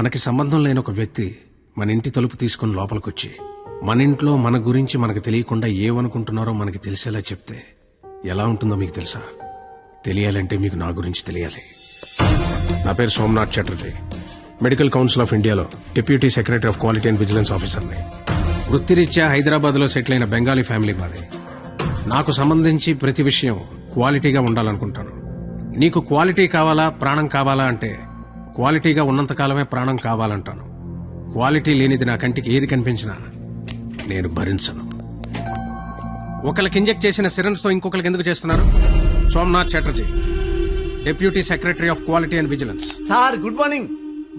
మనకి సంబంధం లేని ఒక వ్యక్తి మన ఇంటి తలుపు తీసుకుని లోపలికొచ్చి మన ఇంట్లో మన గురించి మనకు తెలియకుండా ఏమనుకుంటున్నారో మనకి తెలిసేలా చెప్తే ఎలా ఉంటుందో మీకు తెలుసా? తెలియాలంటే మీకు నా గురించి తెలియాలి. నా పేరు Somnath Chatterjee. Medical council of ఇండియాలో deputy secretary of quality and vigilance ఆఫీసర్ని. వృత్తిరీత్యా హైదరాబాద్ లో సెటిల్ అయిన బెంగాలీ ఫ్యామిలీ మాది. నాకు సంబంధించి ప్రతి విషయం క్వాలిటీగా ఉండాలనుకుంటాను. నీకు క్వాలిటీ కావాలా, ప్రాణం కావాలా అంటే క్వాలిటీగా ఉన్నంతకాలమే ప్రాణం కావాలంటాను. క్వాలిటీ లేనిది నా కంటికి ఏది కనిపించినా నేను భరించను. ఒకరికి ఇంజెక్ట్ చేసిన సిరంజ్ తో ఇంకొకరికి ఎందుకు చేస్తున్నారు? Somnath Chatterjee, deputy secretary of quality and vigilance. Sir good morning.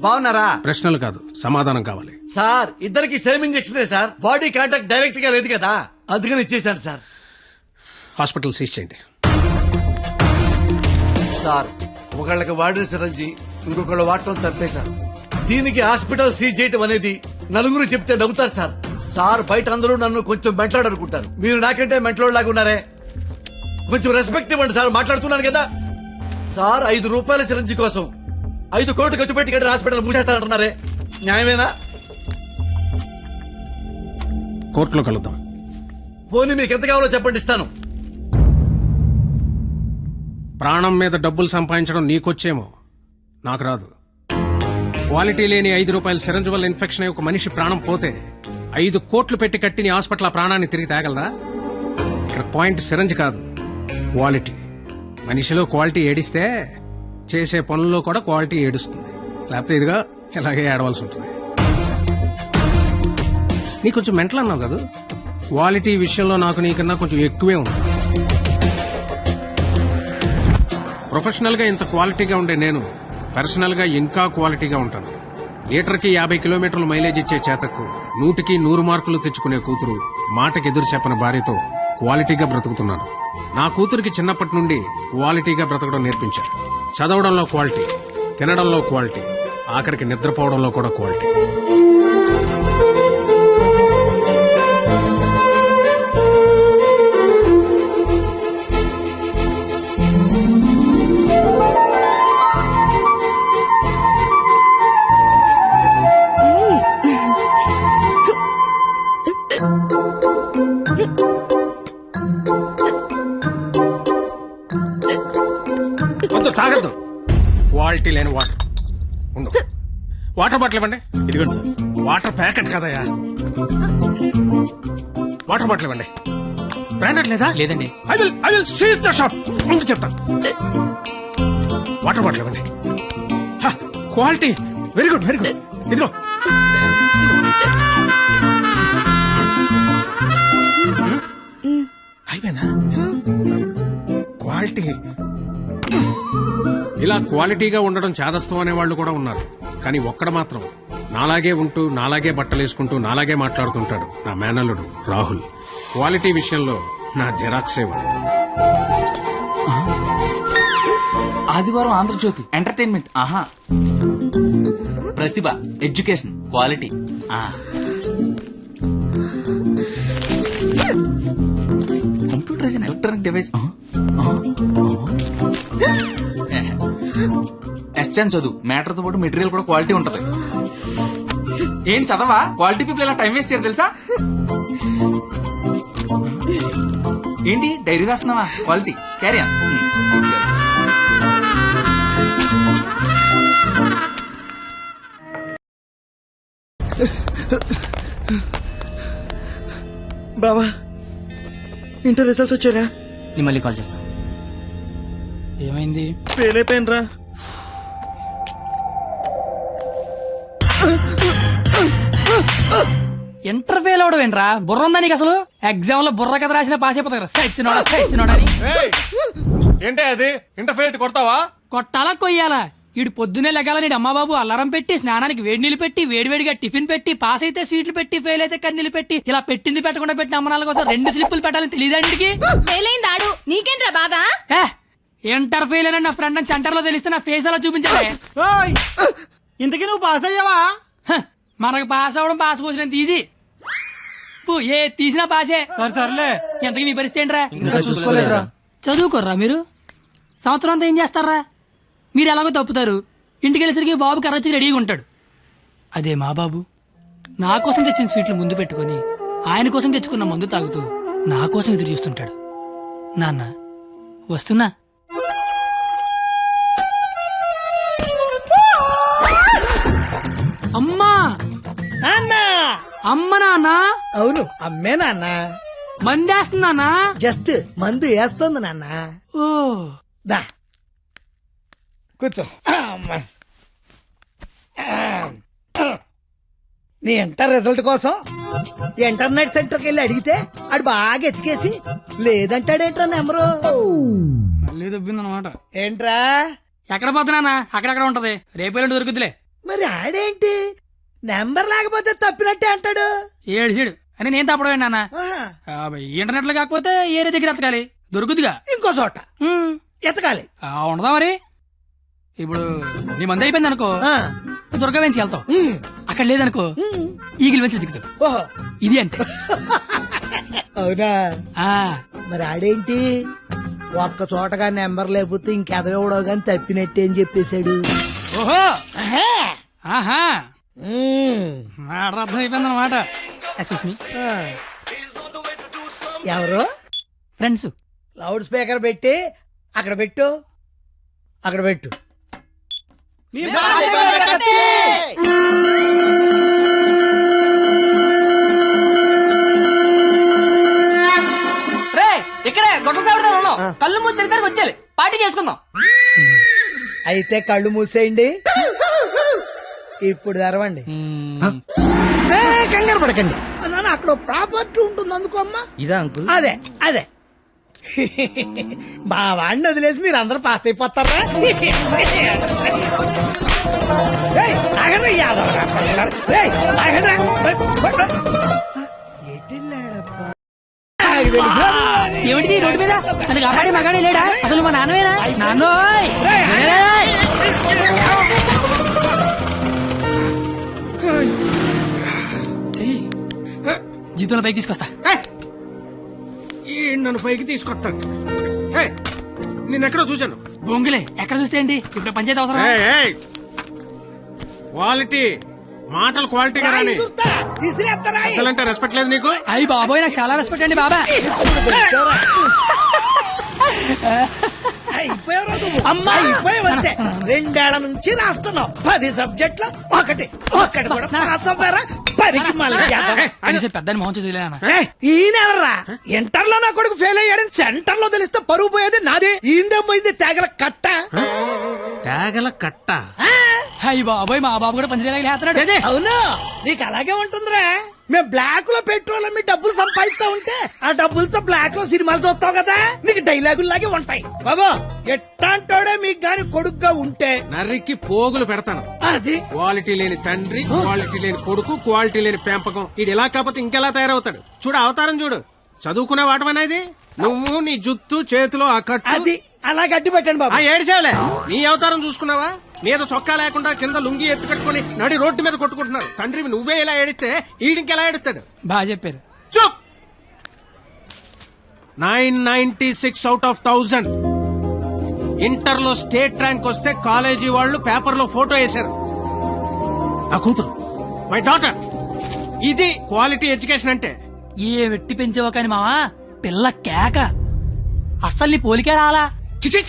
బాగున్నారా? ప్రశ్నలు కాదు, సమాధానం కావాలి. సార్ ఇద్దరికి same injection sir. Body contact direct గా లేదు కదా, అందుకని ఇచ్చేసాను సార్. హాస్పిటల్ సీజ్ చేయండి. సార్ ఒకళ్ళకి వాడిన సిరంజి ఇంకొకళ్ళు వాడటం తప్పేశారు. దీనికి హాస్పిటల్ సీజ్ చేయటం అనేది నలుగురు చెప్తే నవ్వుతారు సార్. సార్ బయట అందరూ నన్ను కొంచెం మెంట్లాడు అనుకుంటారు. మీరు నాకంటే మెంట్లోడ్ లాగా ఉన్నారే. కొంచెం రెస్పెక్ట్ ఇవ్వండి సార్, మాట్లాడుతున్నాను కదా. సార్ 5 రూపాయల సిరంజి కోసం 5 కోట్లు ఖర్చు పెట్టి కట్టిన హాస్పిటల్ మూసేస్తారంటున్నారే, న్యాయమేనా? కోర్టులో కలుద్దాం. పోనీ మీకు ఎంత కావాలో చెప్పండి, ఇస్తాను. ప్రాణం మీద డబ్బులు సంపాదించడం నీకొచ్చేమో, నాకు రాదు. క్వాలిటీ లేని 5 రూపాయల సిరంజ్ వల్ల ఇన్ఫెక్షన్ అయ్యి ఒక మనిషి ప్రాణం పోతే 5 కోట్లు పెట్టి కట్టిన హాస్పిటల్ ఆ ప్రాణాన్ని తిరిగి తేగలదా? ఇక్కడ పాయింట్ సిరంజ్ కాదు, క్వాలిటీ. మనిషిలో క్వాలిటీ ఏడిస్తే చేసే పనుల్లో కూడా క్వాలిటీ ఏడుస్తుంది. లేకపోతే ఇదిగా ఇలాగే ఏడవలసి ఉంటుంది. నీ కొంచెం మెంటల్ అన్నావు కదా, క్వాలిటీ విషయంలో నాకు నీకన్నా కొంచెం ఎక్కువే ఉంది. ప్రొఫెషనల్ గా ఇంత క్వాలిటీగా ఉండే నేను పర్సనల్ గా ఇంకా క్వాలిటీగా ఉంటాను. లీటర్కి 50 కిలోమీటర్లు మైలేజ్ ఇచ్చే చేతకు 100కి 100 మార్కులు తెచ్చుకునే కూతురు, మాటకి ఎదురు చెప్పని భార్యతో క్వాలిటీగా బ్రతుకుతున్నాను. నా కూతురికి చిన్నప్పటి నుండి క్వాలిటీగా బ్రతకడం నేర్పించారు. చదవడంలో క్వాలిటీ, తినడంలో క్వాలిటీ, ఆఖరికి నిద్రపోవడంలో కూడా క్వాలిటీ. తాగద్దు, క్వాలిటీ లేని వాటర్ ఉండు. వాటర్ బాటిల్ ఇవ్వండి. ఇదిగోండి సార్. వాటర్ ప్యాకెట్ కదయా, వాటర్ బాటిల్ ఇవ్వండి. బ్రాండెడ్ లేదా? లేదండి. I will seize the shop. ముందు చెప్తాను. వాటర్ బాటిల్ ఇవ్వండి. Quality very good, very good. ఇదిగో అయిపోయిందా? క్వాలిటీ. ఇలా క్వాలిటీగా ఉండడం చాదస్తం అనే వాళ్ళు కూడా ఉన్నారు. కానీ ఒక్కడ మాత్రం నాలాగే ఉంటూ, నాలాగే బట్టలేసుకుంటూ, నాలాగే మాట్లాడుతుంటాడు. నా మేనల్లుడు రాహుల్. క్వాలిటీ విషయంలో నా జెరాక్సే వాడు. ఆదివారం ఆంధ్రజ్యోతి ఎంటర్టైన్మెంట్, ఆహా, ప్రతిభ, education, quality. Computer is an electronic device. SN చదువు, మ్యాటర్ తో పాటు మెటీరియల్ కూడా క్వాలిటీ ఉంటది. ఏంటి చదవా? క్వాలిటీ పీపుల్ ఇలా టైం వేస్ట్ చేయరు తెలుసా? ఏంటి డైరీ రాస్తున్నావా? క్వాలిటీ. Carry on. బావా, ఇంటర్ రిజల్ట్స్ వచ్చారా? నేను మళ్ళీ కాల్ చేస్తా. ఏమైంది? ఫెయిల్ అయిపోయినరా. ఇంటర్ ఫెయిల్ అవడం ఏంట్రా? బుర్ర ఉందా నీకు అసలు? ఎగ్జామ్ లో బుర్ర కథ రాసిన పాస్ అయిపోతా. సచ్చినోడని ఏంటే అది? ఇంటర్ ఫెయిల్ కొడతావా? కొట్టాలా కొయ్యాలా? ఈడు పొద్దునే లెగాల నీడు అమ్మబాబు అల్లారం పెట్టి, స్నానానికి వేడి నీళ్ళు పెట్టి, వేడివేడిగా టిఫిన్ పెట్టి, పాస్ అయితే స్వీట్లు పెట్టి, ఫెయిల్ అయితే కన్నీళ్ళు పెట్టి, ఇలా పెట్టింది పెట్టకుండా పెట్టిన అమ్మనాల కోసం 2 స్లిప్పులు పెట్టాలని తెలియదండికి. నీకేంట్రా బాధ? ఇంటర్ ఫెయిల్ అని నా ఫ్రెండ్ అని సెంటర్ లో తెలిస్తే నా ఫేస్ అలా చూపించాలి. ఇంతకీ నువ్వు పాస్ అయ్యావా? మనకు పాస్ అవడం పాస్ పోసినంత ఈజీ. ఏ తీసినా పాసే. సర్లే. ఎంతకీ మీ పరిస్థితి ఏంట్రా? ఇంకా చూసుకోలేదురా. చదువుకోర్రా మీరు? సంవత్సరం అంతా ఏం చేస్తారా? మీరు ఎలాగో తప్పుతారు. ఇంటికి వెళ్ళేసరికి బాబు కర్రొచ్చి రెడీగా ఉంటాడు. అదే మా బాబు నా కోసం తెచ్చిన స్వీట్లు ముందు పెట్టుకొని ఆయన కోసం తెచ్చుకున్న మందు తాగుతూ నా కోసం ఎదురు చూస్తుంటాడు. నాన్న వస్తున్నా. అమ్మా నాన్న అమ్మ నాన్న అవును అమ్మే నాన్న మందేస్తున్నానా? జస్ట్ మందు వేస్తుంది నాన్న. ఓ దా కూర్చో. అమ్మా. నీ ఇంటర్ రిజల్ట్ కోసం ఇంటర్నెట్ సెంటర్కి వెళ్ళి అడిగితే ఆడు బాగా ఎతికేసి లేదంటాడేంట్రా నెంబరు. మళ్ళీ దొబ్బిందనమాట. ఏంట్రా ఎక్కడ పోతున్నానా? అక్కడక్కడ ఉంటది, రేపు దొరుకుతులే. మరి ఆడేంటి నెంబర్ లేకపోతే తప్పినట్టే అంటాడు. ఏడు సీడు అని నేను తప్పడం నాన్న. ఆహా. ఇంటర్నెట్ లో కాకపోతే ఏరే దగ్గర ఎతకాలి, దొరుకుతుగా. ఇంకో చోట ఉమ్. ఎతకాలి. ఉండదా మరి? ఇప్పుడు నీ మంది అయిపోయింది అనుకో, ఆ. దుర్గా వెంచి వెళ్తావు. ఉమ్. అక్కడ లేదనుకో ఉమ్. ఈగిల్ వెంచి దిగుతావు. ఓహో ఇది అంతే. అవునా ఆ మరి ఆడేంటి ఒక్క చోటగా నెంబర్ లేకపోతే ఇంకెదవడో గాని తప్పినట్టే అని చెప్పేశాడు. ఓహో ఆహా ఉమ్. మాట అర్థం అయిపోయింది అనమాట. సుస్మి ఆ. ఎవరు ఫ్రెండ్స్ లౌడ్ స్పీకర్ పెట్టి అక్కడ పెట్టు, అక్కడ పెట్టు. రే ఇక్కడే గొడవ చావడతా ఉన్నాం. కళ్ళు మూసి తెరిసరికి వచ్చేయాలి, పార్టీ చేసుకుందాం. అయితే కళ్ళు మూసేయండి, ఇప్పుడు తెరవండి. ఏ, కంగారు పడకండి నాన్న, అక్కడ ప్రాపర్టీ ఉంటుంది అందుకో అమ్మా. ఇదా అంకుల్? అదే అదే మా వాడిని వదిలేసి మీరు అందరూ పాస్ అయిపోతారా? ఏయ్, ఆగండి, యాదవరా పిల్లలు. ఏయ్, ఆగండి. ఎటెళ్ళాడప్పా? నాకు తెలుసు. ఏమిటి రోడ్డు మీద నన్ను కాపాడే మగాడే లేడా? అసలు మా నాన్నవేనా? నాన్నోయ్ ఏయ్! చెయ్యి. జీతంలో పైకి తీసుకొస్తా. నన్ను పైకి తీసుకొస్తాను. నిన్నెక్కడో చూశాను. బొంగులే ఎక్కడ చూస్తే ఏంటి, ఇప్పుడు పంచాయతీ అవసరం. క్వాలిటీ మాటలు క్వాలిటీగా రాని. ఇసురుతా, ఇసిరేస్తారా? పెద్దలంటే రెస్పెక్ట్ లేదు నీకు? అయ్యి బాబోయ్, నాకు చాలా రెస్పెక్ట్ అండి బాబా. అయిపోయావురా నువ్వు. అమ్మా! అయిపోయావంతే. 2 ఏళ్ల నుంచి రాస్తున్నావు 10 సబ్జెక్టులు, ఒకటి కూడా పాస్ అవ్వరా? 10కి మళ్ళీ యాదవ. కనీసం పెద్దని మోహన్ చూసి ఈయనెవర్రా? ఇంటర్ లో నా కొడుకు ఫెయిల్ అయ్యాడని సెంటర్ లో తెలిస్తే పరువు పోయేది నాది. ఈందేమో ఇది తేగల కట్ట. తేగల కట్ట. అయ్యి బాబోయ్, మా బాబు కూడా పంచలేలాగా లేస్తున్నాడు. అవును, నీకు అలాగే ఉంటుందిరా. మేము బ్లాక్ లో పెట్రోల్ మీ డబ్బులు సంపాదిస్తా ఉంటే ఆ డబ్బులతో బ్లాక్ లో సినిమాలు చూస్తావు కదా, నీకు డైలాగులు లాగే ఉంటాయి. బాబా ఎట్టాంటోడే మీకు గాని కొడుకుగా ఉంటే నర్రికి పోగులు పెడతాను. అది క్వాలిటీ లేని తండ్రి, క్వాలిటీ లేని కొడుకు, క్వాలిటీ లేని పెంపకం. ఇది ఎలా కాకపోతే ఇంకెలా తయారవుతాడు? చూడు అవతారం చూడు. చదువుకునే వాటమనేది నువ్వు, నీ జుత్తు చేతిలో ఆ కట్టు. అది అలా గట్టి పెట్టండి బాబా. ఏడిసేవలే, నీ అవతారం చూసుకున్నావా? మీద చొక్కా లేకుండా కింద లుంగి ఎత్తు కట్టుకుని నడి రోడ్డు మీద కొట్టుకుంటున్నారు. తండ్రివి నువ్వే ఇలా ఏడిస్తే ఈడింకెలా ఏడుస్తాడు? బాగా చెప్పారు. చూప్. 996 అవుట్ ఆఫ్ 1000 ఇంటర్ లో స్టేట్ ర్యాంక్ వస్తే కాలేజీ వాళ్ళు పేపర్ లో ఫోటో వేశారు. నా కూతురు, మై డాటర్. ఇది క్వాలిటీ ఎడ్యుకేషన్ అంటే. ఏ వెట్టి పెంచావో కాని మావా, పిల్ల కేక. అస్సలు నీ పోలికే రాలా. చిచి,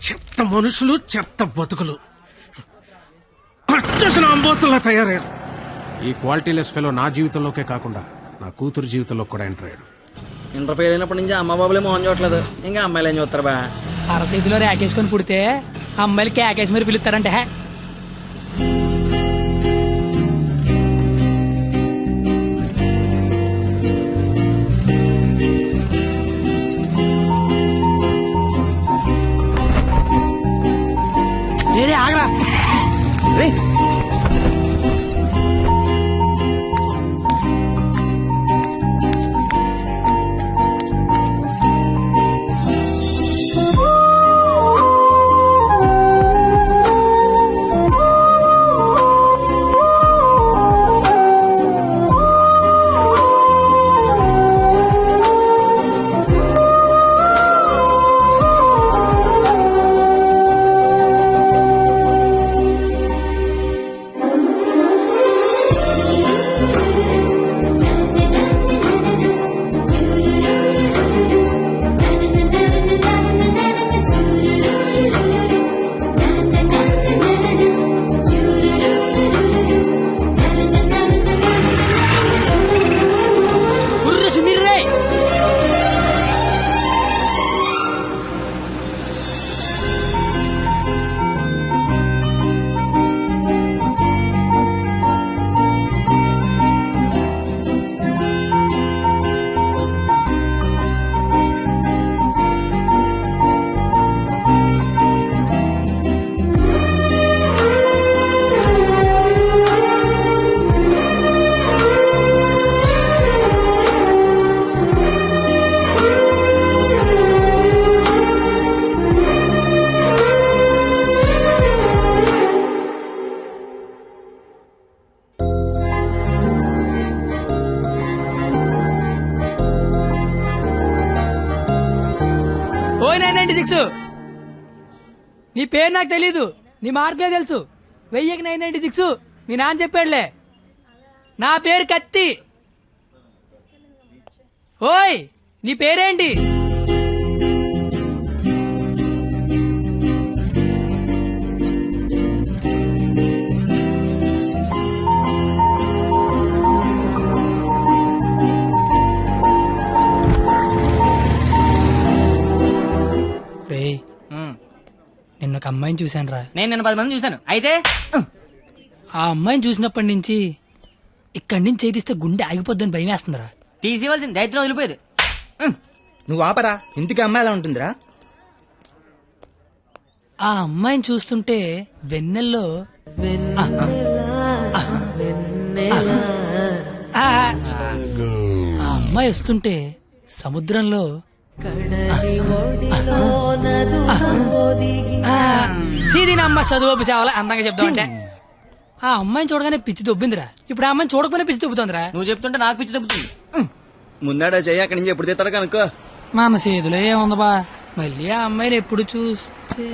చెత్త మనుషులు, చెత్త బతుకులు, పచ్చసిన అంబోతుల్లా తయారయ్యారు. ఈ క్వాలిటీలెస్ ఫెలో నా జీవితంలోకే కాకుండా నా కూతురు జీవితంలో కూడా ఎంటర్ అయ్యాడు. ఇంటర్ ఫెయిల్ అయినప్పటి నుంచి అమ్మ బాబులే మోహన్ చూడట్లేదు, ఇంకా అమ్మాయిలు ఏం చూస్తారు బా? అరచేతిలో రేకేసుకొని పుడితే అమ్మాయిలు కేకేసి మరి పిలుస్తారంటే. లేదే ఆగరా. ఫోర్ 996. నీ పేరు నాకు తెలీదు, నీ మార్కులే తెలుసు. 1996 మీ నాన్న చెప్పాడులే. నా పేరు కత్తి. ఓయ్, నీ పేరేంటి? రేయ్, నిన్న ఒక అమ్మాయిని చూశాను రా. నేను నిన్న 10 మంది చూశాను. అయితే ఆ అమ్మాయిని చూసినప్పటి నుంచి ఇక్కడి నుంచి చేతిస్తే గుండె ఆగిపోద్దని భయం వేస్తుందిరా. తీసేవలసిన దైత్యం వదిలిపోయేది. నువ్వు ఆపరా, ఇంటికి అమ్మాయి ఎలా ఉంటుందిరా? ఆ అమ్మాయిని చూస్తుంటే వెన్నెల్లో ఆ అమ్మాయి వస్తుంటే సముద్రంలో అమ్మ చదువు సేవల అందంగా చెప్తా ఉంటే ఆ అమ్మాయిని చూడగానే పిచ్చి దొబ్బిందిరా. ఇప్పుడు ఆ అమ్మాయిని చూడకపోయినా పిచ్చి దొబ్బుతోందిరా. నువ్వు చెప్తుంటే నాకు పిచ్చి తగ్గుతుంది. ముందాడా చెయ్యి, అక్కడి నుంచి ఎప్పుడు తెస్తాడు కనుక్కో. మన చేతిలో ఏముంది బా, మళ్ళీ ఆ అమ్మాయిని ఎప్పుడు చూస్తే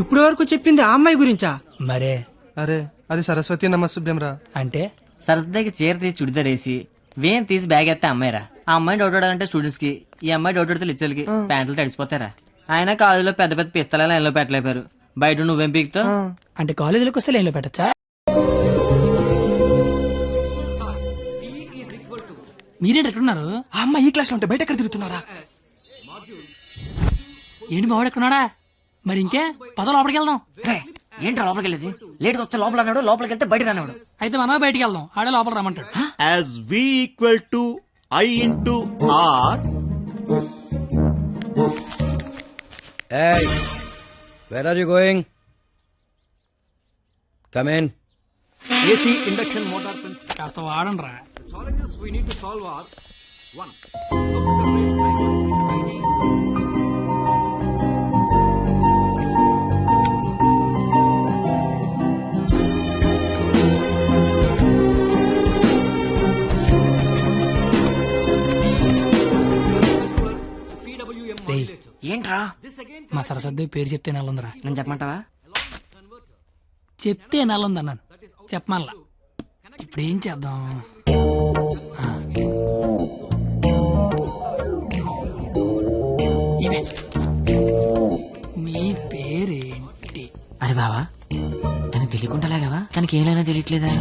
ఇప్పుడు వరకు చెప్పింది ఆ అమ్మాయి గురించా? మరే. అరే అది సరస్వతి నమస్సుభ్యం రా. అంటే సరస్వతికి చీర తీసి చుడిదార్ వేసి వేన్ తీసి బ్యాగ్ ఎత్తే అమ్మాయిరా. ఆ అమ్మాయి డౌట్ అంటే స్టూడెంట్స్ కి, ఈ అమ్మాయి డౌట్ అడితే లెక్చర్లకి ప్యాంట్లు తడిసిపోతారా. ఆయన కాలేజీలో పెద్ద పెద్ద పిస్తల లైన్లో పెట్టలేపారు. బయట నువ్వేం పీకుతో అంటే కాలేజీలోకి వస్తే లైన్లో పెట్టచ్చా? మీరేంటి ఎక్కడున్నారు? ఆ అమ్మాయి ఈ క్లాస్ లో ఉంటే బయట ఎక్కడ తిరుగుతున్నారా? ఏంటి మావాడు ఎక్కడున్నాడా? మరి ఇంకే పద లోపలికి వెళ్దాం. ఏంట్రా లోపలికి వెళ్ళేది? లేట్గా వస్తే లోపల అన్నాడు, లోపలికి వెళ్తే బయట రానాడు. అయితే మనమే బయటికి వెళ్దాం, ఆడే లోపల రమ్మంటాడు. As V equal to I into R. Hey, where are you going? Come in. AC induction motor principle. కాస్త వాడండి రా. Challenges we need to solve are 1. ఏంట్రా? మా సరస్వతి పేరు చెప్తే నెలందిరా. నేను చెప్పమంటావా? చెప్తే నెలంది అన్నాను, చెప్పమల్లా. ఇప్పుడు ఏం చేద్దాం? ఇదే. నీ పేరేంటి? అరే బావా, తనకు తెలియకుండా లాగావా? తనకి ఏమైనా తెలియట్లేదా?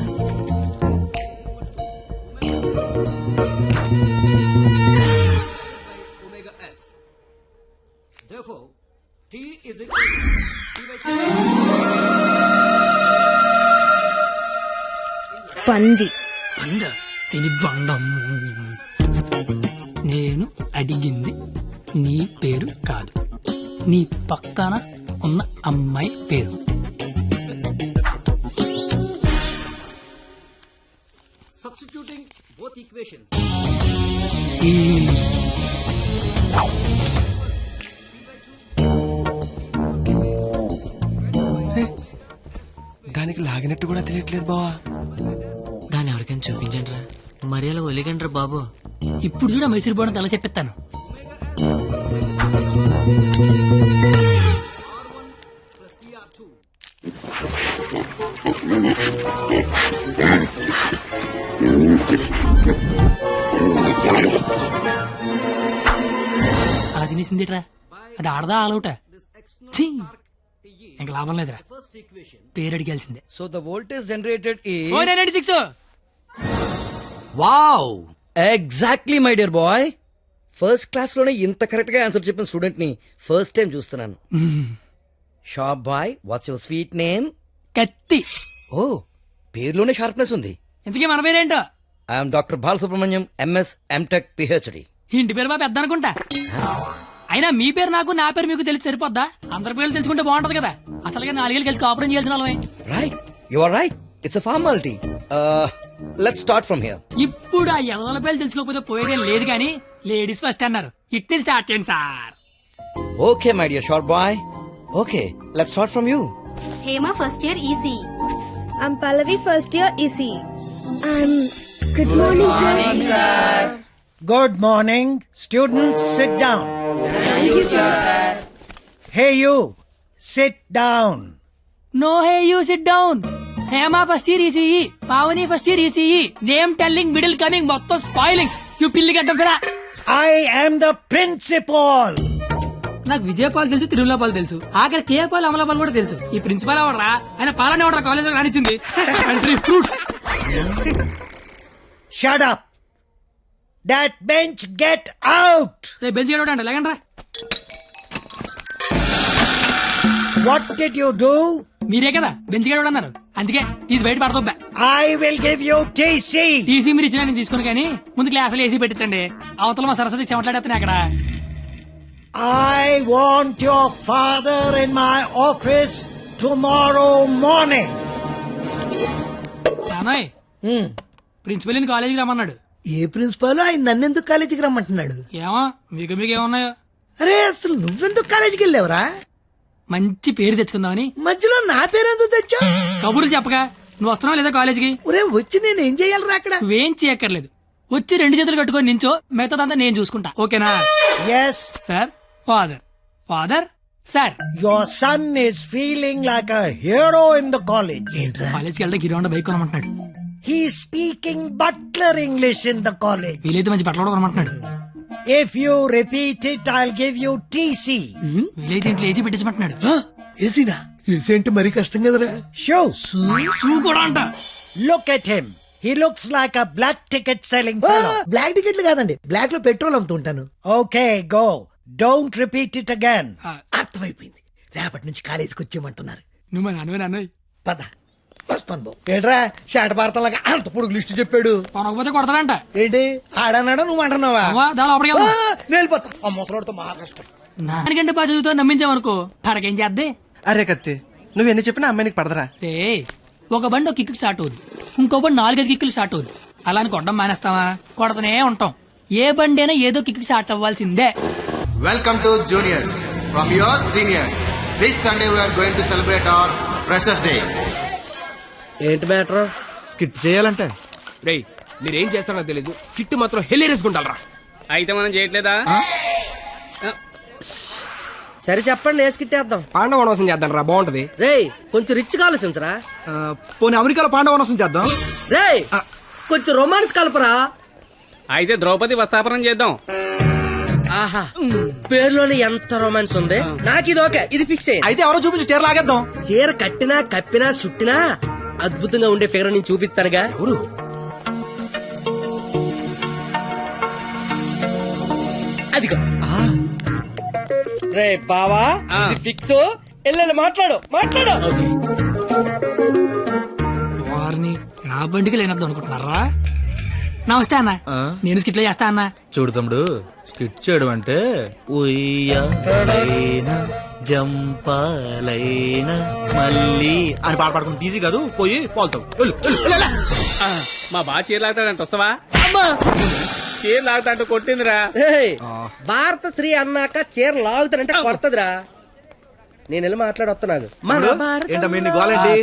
Therefore, T is equal పంది. తిని బండం. నేను అడిగింది నీ పేరు కాదు, నీ పక్కన ఉన్న అమ్మాయి పేరు. substituting both equations. దానికి లాగినట్టు కూడా తెలియట్లేదు బావా. దాన్ని ఎవరికైనా చూపించండి రా, మరి అలా ఒలిగండ్రా బాబు. ఇప్పుడు చూడ మైసూర్ బోర్డు ఎలా చెప్పిస్తాను. అలా తినేసిందిట్రా, అది ఆడదా ఆలౌట. ఇంకా లాభం లేదురా, పేరు అడిగాల్సిందే. So the voltage generated is 496. wow, exactly my dear boy. First class లోనే ఇంత కరెక్ట్ గా ఆన్సర్ చెప్పిన స్టూడెంట్ ని ఫస్ట్ టైం చూస్తున్నాను. Shop boy, what's your sweet name? Katti. ఓ, పేరులోనే షార్ప్నెస్ ఉంది. ఇంతకీ మన పేరేంటో? I'm doctor Balasubrahmanyam, MS, MTech, PhD. ఇంటి పేరు మా పెద్ద అనుకుంటా. అయినా మీ పేరు నాకు, నా పేరు మీకు తెలిసి సరిపోద్దా? అందరి పేర్లు తెలుసుకుంటే బాగుంటది కదా. అసలుగా 4 ఏళ్ళు కలిసి కాపురం చేయాల్సిన వాళ్ళమే. Right, you are right. It's a formality. Let's start from here. ఇప్పుడు ఆ ఎదల పేర్లు తెలుసుకోకపోతే పోయేదేం లేదు కానీ లేడీస్ ఫస్ట్ అన్నారు. ఇట్ని స్టార్ట్ చేయండి sir. Okay my dear short boy. Okay, let's start from you. Hema first year EC. I'm Pallavi first year EC. Good morning sir. Good morning students, sit down. Hey you, sit down. No hey you sit down. Hema first year ECE, Pavani first year ECE. Name telling, middle coming, మొత్తం spoiling. You పిల్లి గడ్డం ఫిరా. I am the principal. నాకు విజయపాల్ తెలుసు, తిరుమలపాల్ తెలుసు, ఆఖరి కేపాల్, అమలపాల్ కూడా తెలుసు. ఈ ప్రిన్సిపాల్ ఎవడరా? ఆయన పాలన ఎవడరా కాలేజ్ లో రానిచ్చింది? Country fruits. Shut up. That bench, get out. రేపు బెంచ్ గడవడండి, లేకండి రా. What did you do? మీరే కదా బెంచ్ గడవడం అన్నారు, అందుకే తీసి బయట పడతా. I will give you TC. TC మీరు ఇచ్చినా నేను తీసుకుని, కానీ ముందు క్లాసులు ఏసీ పెట్టించండి. అవతల మా సరస్వతి చెమట్లాడేస్తున్నాయి అక్కడ. I want your father in my office tomorrow morning. నానోయ్, ప్రిన్సిపల్ ని కాలేజీకి రమ్మన్నాడు. ఏ ప్రిన్సిపాల్ ఆయన నన్నెందుకు కాలేజీకి రమ్మంటున్నాడు? ఏమో మీకేమున్నాయో. అరే అసలు నువ్వెందుకు కాలేజీకి వెళ్ళావురా? మంచి పేరు తెచ్చుకుందామని. మధ్యలో నా పేరెందుకు తెచ్చా? కబుర్లు చెప్పగా నువ్వు వస్తున్నావు లేదా కాలేజీకి? ఒరే వచ్చి నేను ఏం చెయ్యాలరా అక్కడ? నువ్వేం చేయక్కర్లేదు, వచ్చి 2 చేతులు కట్టుకొని నించో, మిగతాదంతా నేను చూసుకుంటా. ఓకేనా? Yes sir. Father. Father. Sir. Your son is feeling like a hero in the college. కాలేజ్కి వెళ్తే గిరివండ bike కొనమంటున్నాడు. He's speaking butler English in the college. వీలైతే మంచి బట్టలు కూడా కొనమంటున్నాడు. If you repeat it, I'll give you TC. వీలైతే ఇంట్లో AC పెట్టించమంటున్నాడు. ఏసీనా? AC అంటే మరీ కష్టం కదరా. Shoes. షూ కూడా అంట. Look at him. He looks like a black ticket selling fellow. Black టికెట్లు కాదండి, బ్లాక్ లో పెట్రోల్ అమ్ముతుంటాను. Okay, go. Don't repeat it again. అర్థమైపోయింది. రేపటి నుంచి కాలేజీకి వచ్చేయమంటున్నారు. నువ్వు మా నాన్నోయ్. పద వస్తాను బాబు. ఏట్రా షాట భారతంలాగా అంత పొడుగు లిస్టు చెప్పాడు. కొనకపోతే కొడతాడంట. ఏంటి ఆడన్నాడా నువ్వు అంటున్నావా? దా లోపలికి వెళ్దాం. నేను వెళ్ళిపోతా. ఆ ముసలాడితో మహా కష్టం. నాకంటే బాగా చదువుతో నమ్మించామనుకో, పడకేం చేద్దే. అరే కత్తి, నువ్వు ఎన్ని చెప్పినా అమ్మాయికి పడదరా. రే, ఒక బండి ఒక కిక్కు స్టార్ట్ అవుద్ది, ఇంకో బండి 4-5 కిక్కులు స్టార్ట్ అవుద్ది. అలా అని కొట్టడం మానేస్తావా? కొడతనే ఉంటాం. ఏ బండి అయినా ఏదో కిక్కు స్టార్ట్ అవ్వాల్సిందే. Welcome to juniors from your seniors. This Sunday we are going to celebrate our Freshers Day. ఏంటి మ్యాటర్? స్కిట్ చేయాలంటే రేయ్, మీరేం చేస్తారో తెలీదు, స్కిట్ మాత్రం హెలీరియస్ గుండాలరా. అయితే మనం చేయట్లేదా? సరే చెప్పండి, ఏ స్కిట్ వేద్దాం? పాండవ వనవాసం చేద్దాం రా, బాగుంటది. రేయ్ కొంచెం రిచ్ గా ఆలోచించరా. పోనీ అమెరికాలో పాండవనసం చేద్దాం. రేయ్ కొంచెం రొమాన్స్ కలపరా. అయితే ద్రౌపది వస్తాపనం చేద్దాం. ఆహా, పేరులోనే ఎంత రొమాన్స్ ఉంది. నాకు ఇది ఓకే, ఇది ఫిక్స్ అయ్యింది. అయితే ఎవరో చూపించి చీర లాగేద్దాం. చీర కట్టినా కప్పినా చుట్టినా అద్భుతంగా ఉండే ఫిగర్ నేను చూపిస్తానుగా. ఎవరు? అదిగో. రే బావా, ఇది ఫిక్స్. ఎల్లెల్లి మాట్లాడు. వారిని నా బండికి లేనద్దు అనుకుంటున్నారా? నమస్తే అన్న, నేను స్కిట్లో చేస్తా అన్న. చూడు తమ్ముడు, స్కిట్ చేయడం అంటే ఉయ్యాలైనా జంపాలైనా మళ్ళీ అని పాట పాడుకుంటే ఈజీ కాదు. పోయి పోల్తావు. మా బాగా చీర లాగుతాడంట, వస్తావా? చీర లాగుతాంట కొట్టిందిరా. భారత శ్రీ అన్నాక చీర లాగుతానంటే కొడతదిరా. నేను వెళ్ళి మాట్లాడొస్తున్నాను. ఏంటమ్మా నీ గోలేంటి?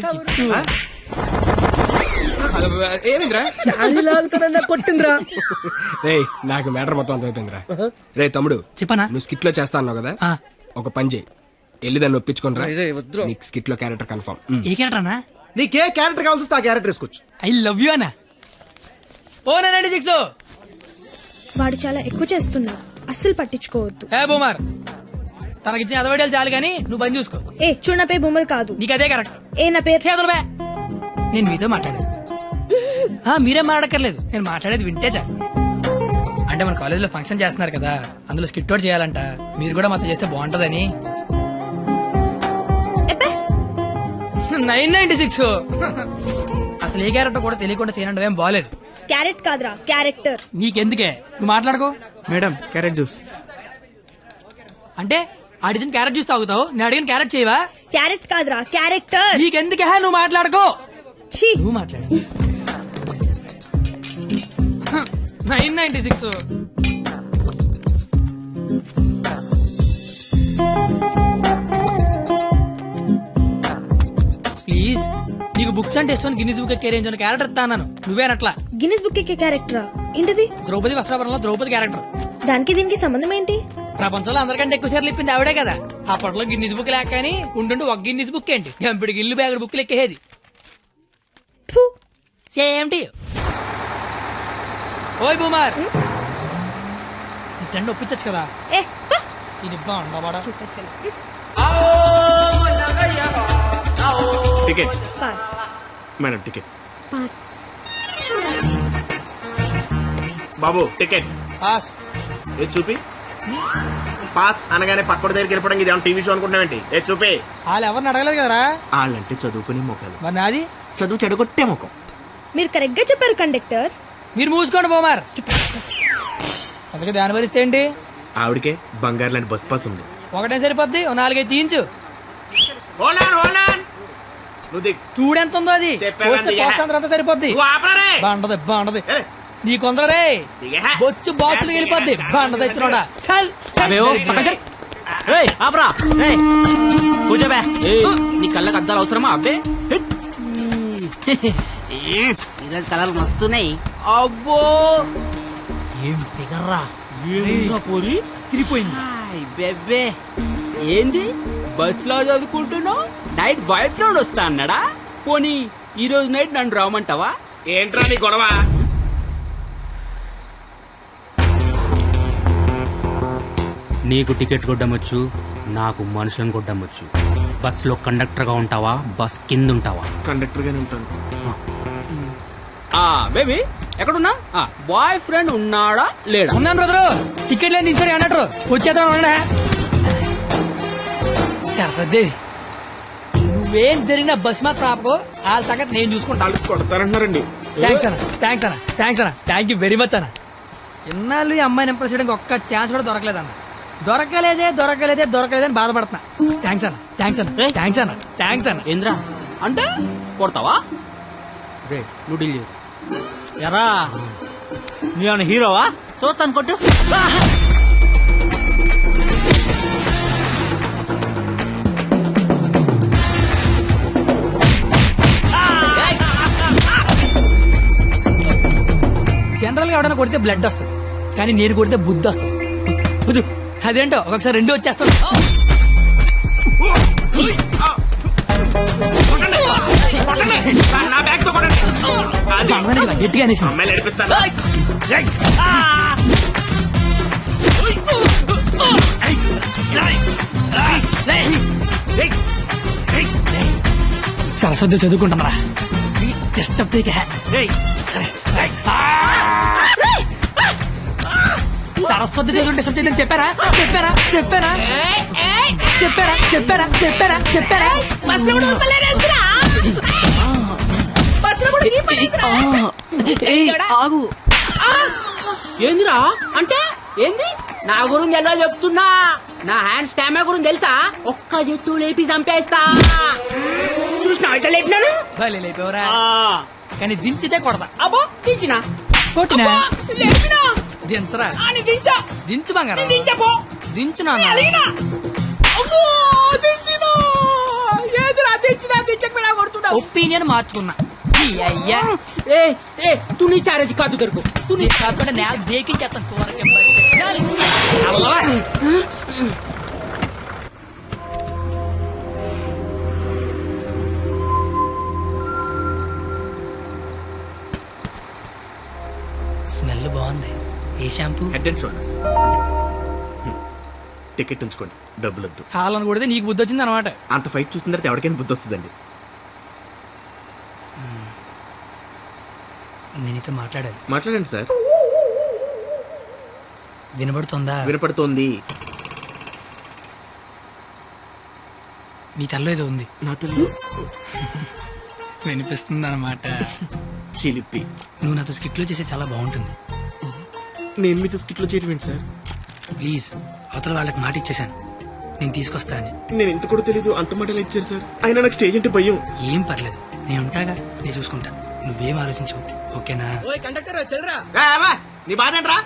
ఏమిందిరా? లాగుతానన్నా కొట్టిందిరా. రే, నాకు మ్యాటర్ మొత్తం అంత అయిపోయిందిరా. రే తమ్ముడు, చెప్పనా? నువ్వు స్కిట్ లో చేస్తా అన్నావు కదా, ఒక పని చేయి, వెళ్ళి దాన్ని ఒప్పించుకోనరా. నీకు స్కిట్ లో క్యారెక్టర్ కన్ఫర్మ్. ఏ క్యారెక్టర్ అన్నా? నీకే క్యారెక్టర్ కావాల్సి వస్తే ఆ క్యారెక్టర్ వేసుకోవచ్చు. ఐ లవ్ యూ అన్న. ఓ 96. వాడు చాలా ఎక్కువ చేస్తున్నా, అస్సలు పట్టించుకోవద్దు. ఏ బూమర్, తనకిచ్చిన అదవడాలు చాలు కానీ నువ్వు పని చూసుకో. ఏ చూడు, నా పేరు బొమ్మరు కాదు. నీకు అదే కరెక్ట్. ఏ నా పేరు చేతులు. నేను మీతో మాట్లాడేది మీరేం మాట్లాడక్కర్లేదు, నేను మాట్లాడేది వింటే చాలు. అంటే మన కాలేజీలో ఫంక్షన్ చేస్తున్నారు కదా, అందులో స్కిట్ అవుట్ చేయాలంట, మీరు కూడా మాతో చేస్తే బాగుంటదని. 996. అసలు ఏ క్యారెక్టర్ కూడా తెలియకుండా చేయడం ఏం బాలేదు. క్యారెట్ కాదురా, క్యారెక్టర్. నీకెందుకే, నువ్వు మాట్లాడుకో. Madam carrot juice. అంటే అడిగిన క్యారెట్ జ్యూస్ తాగుతావు, నేను అడిగిన క్యారెట్ చేయవా? క్యారెట్ కాదురా క్యారెక్టర్. నీకెందుకే నువ్వు మాట్లాడుకో. ఛీ నువ్వు మాట్లాడు. 996. ప్లీజ్, నీకు బుక్స్ అంటే ఇష్టం. గిన్నీస్ బుక్ రేంజ్ ఉన్న క్యారెక్టర్ ఇస్తాను. నువ్వేనట్లా. గిన్నిస్ బుక్ ఎక్కే క్యారెక్టరా? ఏంటిది? ద్రౌపది వస్త్రాపురంలో ద్రౌపది క్యారెక్టర్. దానికి దీనికి సంబంధం ఏంటి? ప్రపంచంలో అందరికంటే ఎక్కువ సార్లు ఇప్పింది ఆవిడే కదా. అప్పట్లో గిన్నీస్ బుక్ లేక కానీ ఉంటుంటే ఒక గిన్నీస్ బుక్ ఏంటి, గంపిడికి ఇల్లు బ్యాగుడు బుక్లు ఎక్కేది. ఫు. Same to you. ఓయ్ బూమర్, నీ ఫ్రెండ్ ఒప్పించచ్చు కదా. ఏ పా. ఇది బాగుండా. Stupid fellow. Ticket pass madam, ticket. Pass. బాబు టికెట్. పాస్. ఏ చూపి. పాస్ అనగానే పక్కన దగ్గరికి వెళ్ళిపోవడం ఇది ఏమన్నా టీవీ షో అనుకుంటున్నావేంటి? ఏ చూపి. వాళ్ళు ఎవరిని అడగలేదు కదరా. వాళ్ళంటే చదువుకునే మొక్కలు, మరి నాది చదువు చెడగొట్టే ముఖం. మీరు కరెక్ట్ గా చెప్పారు కండక్టర్. మీరు మూసుకోండి బోమార్. అందుకే దాని భరిస్తే ఏంటి? ఆవిడకే బంగారు లాంటి బస్ పాస్ ఉంది. ఒకటే సరిపోద్ది, ఓ 4-5 తీయించు. నువ్వు దిగు. చూడెంత ఉందో అది. చెప్పాను పోస్తే దిగే. పోస్తంత అంతా సరిపోద్ది. నువ్వు ఆపరా రే. బాగుంటది బాగుంటది. ఏ. నీ కొందరే దిగే. బొచ్చు బాక్సులు వెళ్ళిపోద్ది. బాగుంట తెచ్చినోడా. చల్ చల్. ఆపరా కూర్చోబే. నీ కళ్ళకి అద్దాలు అవసరమా? అబ్బే ఈరోజు కలర్లు మస్తున్నాయి. అబ్బో ఏం ఫిగర్ రా. పోరి తిరిగిపోయింది. బెబ్బే ఏంది బస్ లో చదువుకుంటున్నావు? నైట్ బాయ్ ఫ్రెండ్ వస్తా అన్నాడా? పోనీ ఈ రోజు నైట్ నన్ను రామంటావా? ఏంట్రా నీ గొడవ? నీకు టికెట్ కొట్టమొచ్చు, నాకు మనుషులను కొట్టమొచ్చు. బస్ లో కండక్టర్ గా ఉంటావా, బస్ కింద ఉంటావా? కండక్టర్ గానే ఉంటాను. బేబీ ఎక్కడున్నా? బాయ్ ఫ్రెండ్ ఉన్నాడా లేడా? ఉన్నాను బ్రదరు. టికెట్ లేని దించాడు అన్నట్టు వచ్చేద్దాం. సరస్వతి, నువ్వేం జరిగిన బస్ మాత్రం ఆపకో. వాళ్ళ సంగతి నేను చూసుకుంటాను. కొడతారంటున్నారండి. థ్యాంక్స్ అన్న, థ్యాంక్స్ అన్న, థ్యాంక్స్ అన్న, థ్యాంక్ యూ వెరీ మచ్ అన్న. ఇన్నాళ్ళు ఈ అమ్మాయిని ఇంప్రెస్ చేయడానికి ఒక్క ఛాన్స్ కూడా దొరకలేదన్న. దొరకలేదని బాధపడుతున్నా. థ్యాంక్స్ అన్న, థ్యాంక్స్ అన్న, థ్యాంక్స్ అన్న, థ్యాంక్స్ అన్న. ఏంద్రా అంటే కొడతావా? రే నువ్వు డీల్ చేయు. ఎరా నీ హీరోవా? చూస్తాను కొట్టు. జనరల్ గా ఎవడైనా కొడితే బ్లడ్ వస్తుంది, కానీ నేను కొడితే బుద్ధి వస్తుంది. అదేంటో ఒకసారి 2 వచ్చేస్తాను. గట్టిగా అనేసి సరస్వతి చదువుకుంటామరా. డిస్టర్బ్ సరస్వతి చదువుకుంటే సబ్జెక్ట్ చెప్పారా? ఆగు. ఏందిరా అంటే ఏంది? నా గురించి ఎలా చెప్తున్నా? నా హ్యాండ్ స్టామినా గురించి తెలుసా? ఒక్క చెట్టు లేపి చంపేస్తా. చూసినా ఎట్లా లేపినాను? లేపేవరా, కానీ దించితే కొడతా. అబ్బో దించినా కొట్టినా లేపినా దించరా. దించా దించు బంగారం. దించపో. దించునా ఒపీనియన్ మార్చుకున్నా. అయ్యా తుని చారేది కాదు దొరుకు. తుని కాకుండా నేల దేకించేస్తాను. స్మెల్ బాగుంది. ఏ shampoo? Head and shoulders. Ticket ఉంచుకోండి, డబ్బులు వద్దు. హాలను కొడితే నీకు బుద్ధి వచ్చింది అనమాట. అంత ఫైట్ చూసిన తర్వాత ఎవరికైనా బుద్ధి వస్తుందండి. నేను నీతో మాట్లాడాలి. మాట్లాడండి సార్. వినబడుతుందా? వినపడుతోంది. నీ తల్లో ఏదో ఉంది. నా తల్లి వినిపిస్తుంది అనమాట. చిలిపి. నువ్వు నాతో స్కిట్లో చేసే చాలా బాగుంటుంది. నేను మీతో స్కిట్లో చేయడం ఏంటి సార్? ప్లీజ్ అవతల వాళ్ళకి మాట ఇచ్చేసాను నేను తీసుకొస్తా అని. నేను ఇంత కూడా తెలీదు, అంత మాటలు ఇచ్చారు సార్. అయినా నాకు స్టేజ్ అంటే భయం. ఏం పర్లేదు నేను ఉంటాగా, నేను చూసుకుంటా, నువ్వేం ఆలోచించవు, ఓకేనా? కండక్టర్ చెల్లరా. నీ బాధ ఏంట్రా?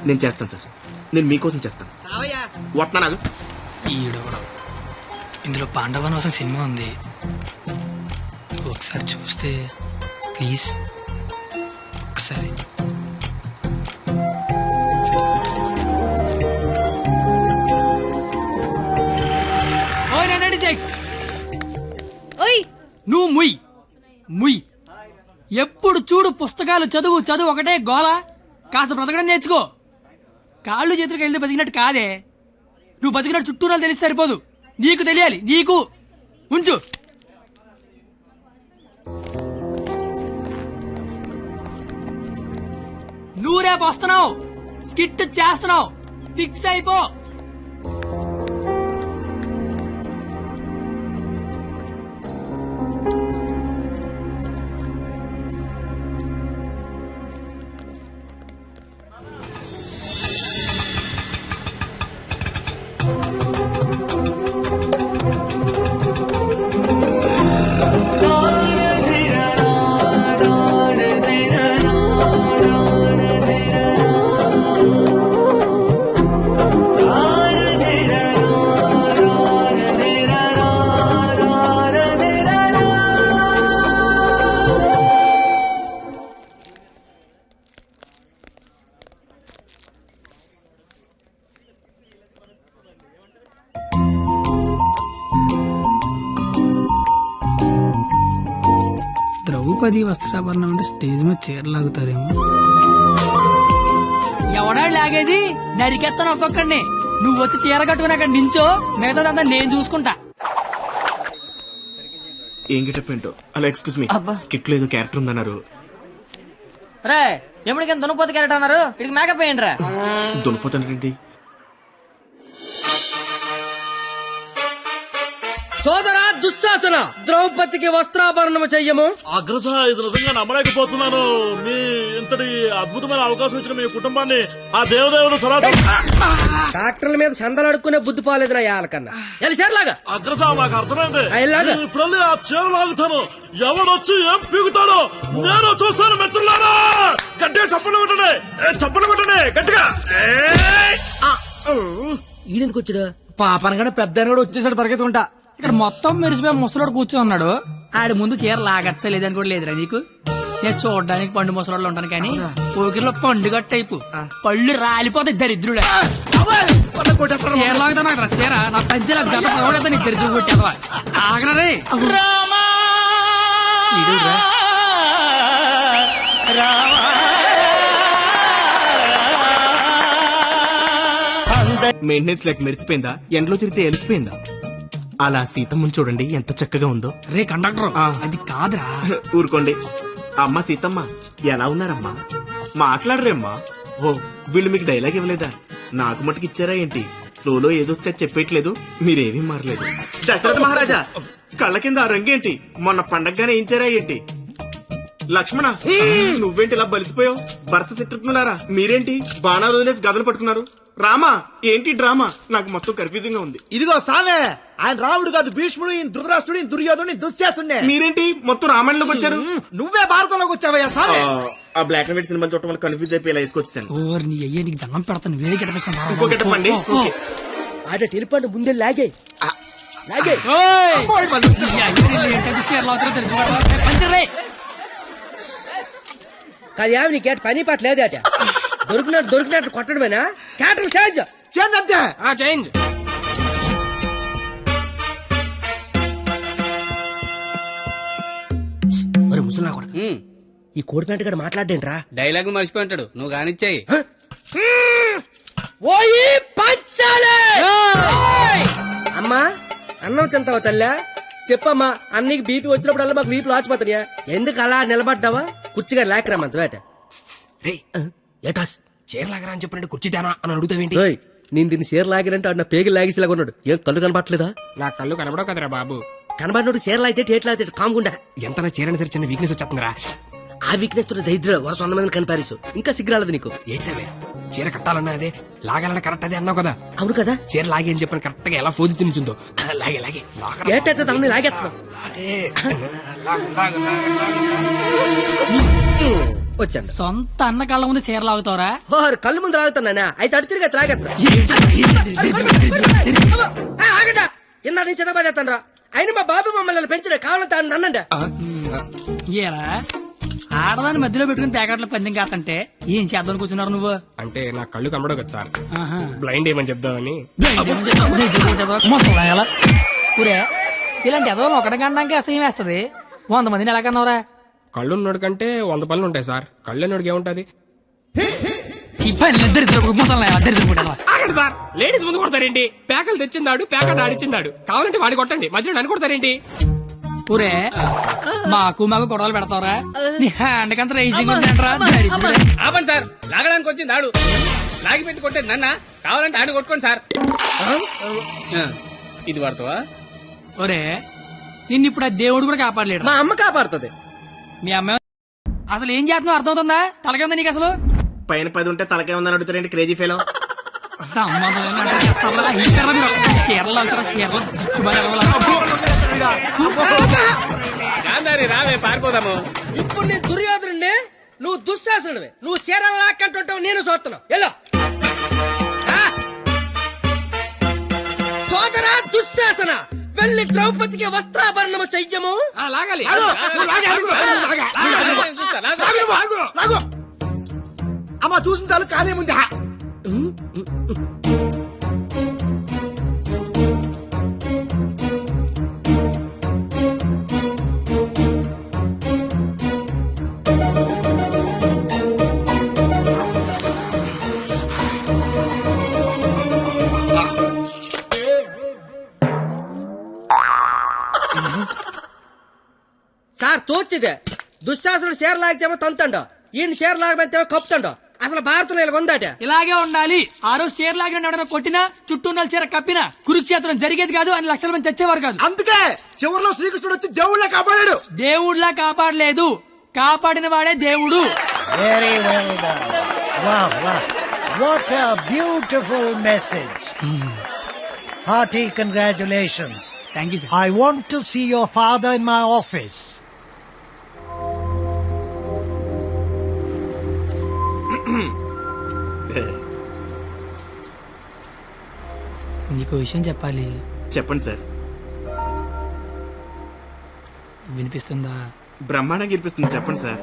నేను చేస్తాను సార్, నేను మీకోసం చేస్తాను. వస్తున్నా నాకు. ఈడవడం ఇందులో పాండవనవాసం సినిమా ఉంది, ఒకసారి చూస్తే ప్లీజ్ ఒకసారి. ఓయ్ నువ్వు ముయ్ ముయ్. ఎప్పుడు చూడు పుస్తకాలు చదువు చదువు ఒకటే గోల. కాస్త బ్రతకడం నేర్చుకో. కాళ్ళు చేతులకు వెళ్తే బతికినట్టు కాదే, నువ్వు బతికినట్టు చుట్టూ తెలిసి సరిపోదు, నీకు తెలియాలి. నీకు ఉంచు. నువ్వు రేపు వస్తున్నావు, స్కిట్ చేస్తున్నావు, ఫిక్స్ అయిపో. ద్రౌపది వస్త్రాభరణం అంటే స్టేజ్ మీద చీరలాగుతారేమో. ఎవడా లాగేది? నరికెత్తాను ఒక్కొక్కడిని. నువ్వు వచ్చి చీర కట్టుకుని అక్కడ నించో, మిగతాదంతా నేను చూసుకుంటా. ఏం గెటప్ ఏంటో. అలా ఎక్స్క్యూజ్ మీ, స్కిట్ లో ఏదో క్యారెక్టర్ ఉందన్నారు. రే ఎప్పటికైనా దున్నపోతు క్యారెక్టర్ అన్నారు, ఇక్కడికి మేకప్ వేయండి రా. దున్నపోతానండి. సోదరా దుశ్శాసన, ద్రౌపదికి వస్త్రాభరణము చెయ్యము. అగ్రస, ఇది నిజంగా నమ్మలేకపోతున్నాను. మీ ఇంతటి అద్భుతమైన అవకాశం ఇచ్చిన మీ కుటుంబాన్ని ఆ దేవదేవుడు డాక్టర్ల మీద చందలు అడుక్కునే బుద్ధి పోలేదు నా యాలకన్నా. చీరలాగా అగ్రస, నాకు అర్థమైంది. ఇలాగా? ఇప్పుడు ఆ చీర లాగుతాను, ఎవడొచ్చి ఏం పీగుతాడో నేను చూస్తాను. మిత్రులారా గట్టిగా చప్పట్లు కొట్టండి, చప్పట్లు కొట్టండి గట్టిగా. ఈడెందుకు వచ్చాడు? పాపనగానే పెద్ద కూడా వచ్చేసాడు పరిగెత్తుకుంటా. ఇక్కడ మొత్తం మెరిసిపోయి ముసలోడు కూర్చొని ఉన్నాడు. ఆడి ముందు చీర లాగచ్చ లేదని కూడా లేదురా నీకు. నేను చూడడానికి పండు ముసలోళ్ళు ఉంటాను కానీ పోకిరిలో పండుగ టైపు పళ్ళు రాలిపోతాయి దరిద్రుడే. చీర లాగుతా నాకు చీర నా పంచి నాకు గత పడతా నీకు దరిద్రుడు కొట్టేదవా. ఆగరే మెయింటెనెన్స్ లెక్క మెరిసిపోయిందా, ఎండలో తిరిగితే ఎలిసిపోయిందా? అలా సీతమ్మని చూడండి ఎంత చక్కగా ఉందో. రే కండక్టర్, అది కాదురా. ఊరుకోండి. అమ్మ సీతమ్మ ఎలా ఉన్నారమ్మా? మాట్లాడరేమ్మా? ఓ వీళ్ళు మీకు డైలాగ్ ఇవ్వలేదా? నాకు మటుకు ఇచ్చారా ఏంటి? ఫ్లోలో ఏదొస్తే చెప్పేయట్లేదు, మీరేమీ మారలేదు. దశరథ మహారాజా కళ్ళ కింద ఆ రంగేంటి? మొన్న పండగగానే ఏంచారా ఏంటి? లక్ష్మణ నువ్వేంటి ఇలా బలిసిపోయావు? భరత శత్రుఘ్నులారా మీరేంటి బాణాలు వదిలేసి గదలు పట్టుకున్నారు? రామా ఏంటి డ్రామా? నాకు మొత్తం కన్ఫ్యూజింగ్ గా ఉంది. ఇదిగో సామే, ఆయన రాముడు కాదు, భీష్ముడు, ఈయన ధృతరాష్ట్రుడు, ఈయన దుర్యోధనుడు, దుశ్శాసుడే. మీరేంటి మొత్తం రామాయణంలోకి వచ్చారు? నువ్వే భారతంలోకి వచ్చావయ్యా సామే. ఆ బ్లాక్ అండ్ వైట్ సినిమా చూడటం వల్ల కన్ఫ్యూజ్ అయిపోయి ఇలా వేసుకొచ్చాను. ఓర్ నీ అయ్యే నీకు దండం పెడతాను, వేరే గిట్టేసుకుంటా. ఇంకో గెటప్ అండి. ఆడ టెలిపండి ముందే లాగే లాగే. కాదు ఏమి నీకేట పని పాట లేదు అట. దొరికినట్టు కొట్టడమేనా? క్యాటర్ చేంజ్ చేంజ్ అంతే. చేంజ్. మరి ముసలి నా కొడుకు ఈ కోడి ప్యాంట్ గడ మాట్లాడేంట్రా? డైలాగ్ మర్చిపోయి ఉంటాడు, నువ్వు కానిచ్చాయి. అమ్మా అన్నం తింటావా తల్లా? చెప్పమ్మా, అన్నీకి బీపీ వచ్చినప్పుడల్లా మాకు వీపులు ఆచిపోతాయా? ఎందుకు అలా నిలబడ్డావా? కుర్చీగా లేకరామంత వేట. ఏటాస్ చీర లాగరా అని చెప్పినట్టు కుర్చీ తేనా అని అడుగుతావేంటి? నేను దీన్ని చీర లాగినంటే అన్న పేగి లాగేసేలాగా ఉన్నాడు. ఏం కళ్ళు కనబట్టలేదా? నా కళ్ళు కనబడవు కదరా బాబు. కనబడినోడు చీర లాగితే టేట్ లాగితే కాముకుండా ఎంత నా చీరని సరే చిన్న వీక్నెస్ వచ్చేస్తుందిరా. ఆ వీక్నెస్ తో దరిద్ర వరుస 100 మందిని కనిపారేసు ఇంకా సిగ్గురాలదు నీకు. ఏడ్సావే చీర కట్టాలన్నా అదే లాగాలన్నా కరెక్ట్ అదే అన్నావు కదా. అవును కదా. చీర లాగే అని చెప్పిన కరెక్ట్ గా ఎలా ఫోజు తినిచుందో లాగే లాగే ఏటైతే తమని లాగేస్తున్నావు. వచ్చాను. సొంత అన్న కళ్ళ ముందు చీర లాగుతావరా? కళ్ళు ముందు లాగుతున్నానా? అయితే అటు తిరిగి త్రాగేస్తున్నా. ఆగండా ఇందా నేను చిన్నబాదేస్తాను రా. అయినా మా బాబు మమ్మల్ని పెంచడే కావాలంటే నన్నండి. ఏరా ఆడదాన్ని మధ్యలో పెట్టుకుని ప్యాకెట్ల పందెం కాదంటే ఏం చేద్దాం కూర్చున్నారు నువ్వు? అంటే నా కళ్ళు కనబడవు కదా సార్, బ్లైండ్ ఏమని చెప్దామని. ఊరే ఇలాంటి ఎదో ఒకటి కనడానికి అసహ్యం వేస్తది. 100 మందిని ఎలా కన్నావురా? కళ్ళు ఉన్నోడు కంటే 100 పనులు ఉంటాయి సార్. కళ్ళు ఉన్నోడికి ఏముంటది? ఆగండి సార్, లేడీస్ ముందు కొడతారేంటి? ప్యాకలు తెచ్చిందాడు, ప్యాకెట్ ఆడిచ్చిందాడు. కావాలంటే వాడి కొట్టండి, మధ్యలో నన్ను కొడతారేంటి? ఊరే మాకు గొడవలు పెడతావరా? నీ హ్యాండ్ కంత రైజింగ్ ఆపండి సార్, లాగడానికి వచ్చింది ఆడు. లాగి పెట్టి కొట్టేది నన్న. కావాలంటే ఆడు కొట్టుకోండి సార్. ఇది వాడతావా? ఒరే నిన్ను ఇప్పుడు ఆ దేవుడు కూడా కాపాడలేడు. మా అమ్మ కాపాడుతుంది. మీ అమ్మ అసలు ఏం చేస్తున్నావు అర్థమవుతుందా? తలకే ఉందా నీకు అసలు? పైన 10 ఉంటే తలకే ఉందని అడుగుతారండి క్రేజీ ఫెలో. సంబంధం రావే పారిపోదాము. ఇప్పుడు నేను దుర్యోధనుడిని, నువ్వు దుశ్శాసనుడివి. నువ్వు చీరలు లాక్కంటుంటావు, నేను చూస్తున్నావు. ఎలా సోదరా దుశ్శాసన, వెళ్ళి ద్రౌపదికి వస్త్రాభరణము చెయ్యము. లాగాలి. అమ్మా చూసిన చాలు కాలే ముందు. సార్ తోచిదే దుశ్శాసనుడు షేర్ లాగితేమో తంతండో, ఈయన షేర్ లాగమంతేమో కప్పుతండో. అసలు భారతంలో ఇలా ఉందాట. ఇలాగే ఉండాలి. ఆ రోజు చీర లాగిన ఎవడన్నా కొట్టినా చుట్టూ ఉన్న చీర కప్పినా కురుక్షేత్రం జరిగేది కాదు, అని లక్షల మంది చచ్చేవారు కాదు. అందుకే చివరిలో శ్రీకృష్ణుడు వచ్చి దేవుళ్ళ కాపాడాడు. దేవుళ్ళ కాపాడలేదు, కాపాడిన వాడే దేవుడు. Very well done. Wow, wow. What a beautiful message. Hearty congratulations. Thank you, sir. I want to see your father in my office. నీకు విషయం చెప్పాలి. చెప్పండి సార్. వినిపిస్తుందా? బ్రహ్మాండంగా వినిపిస్తుంది, చెప్పండి sir.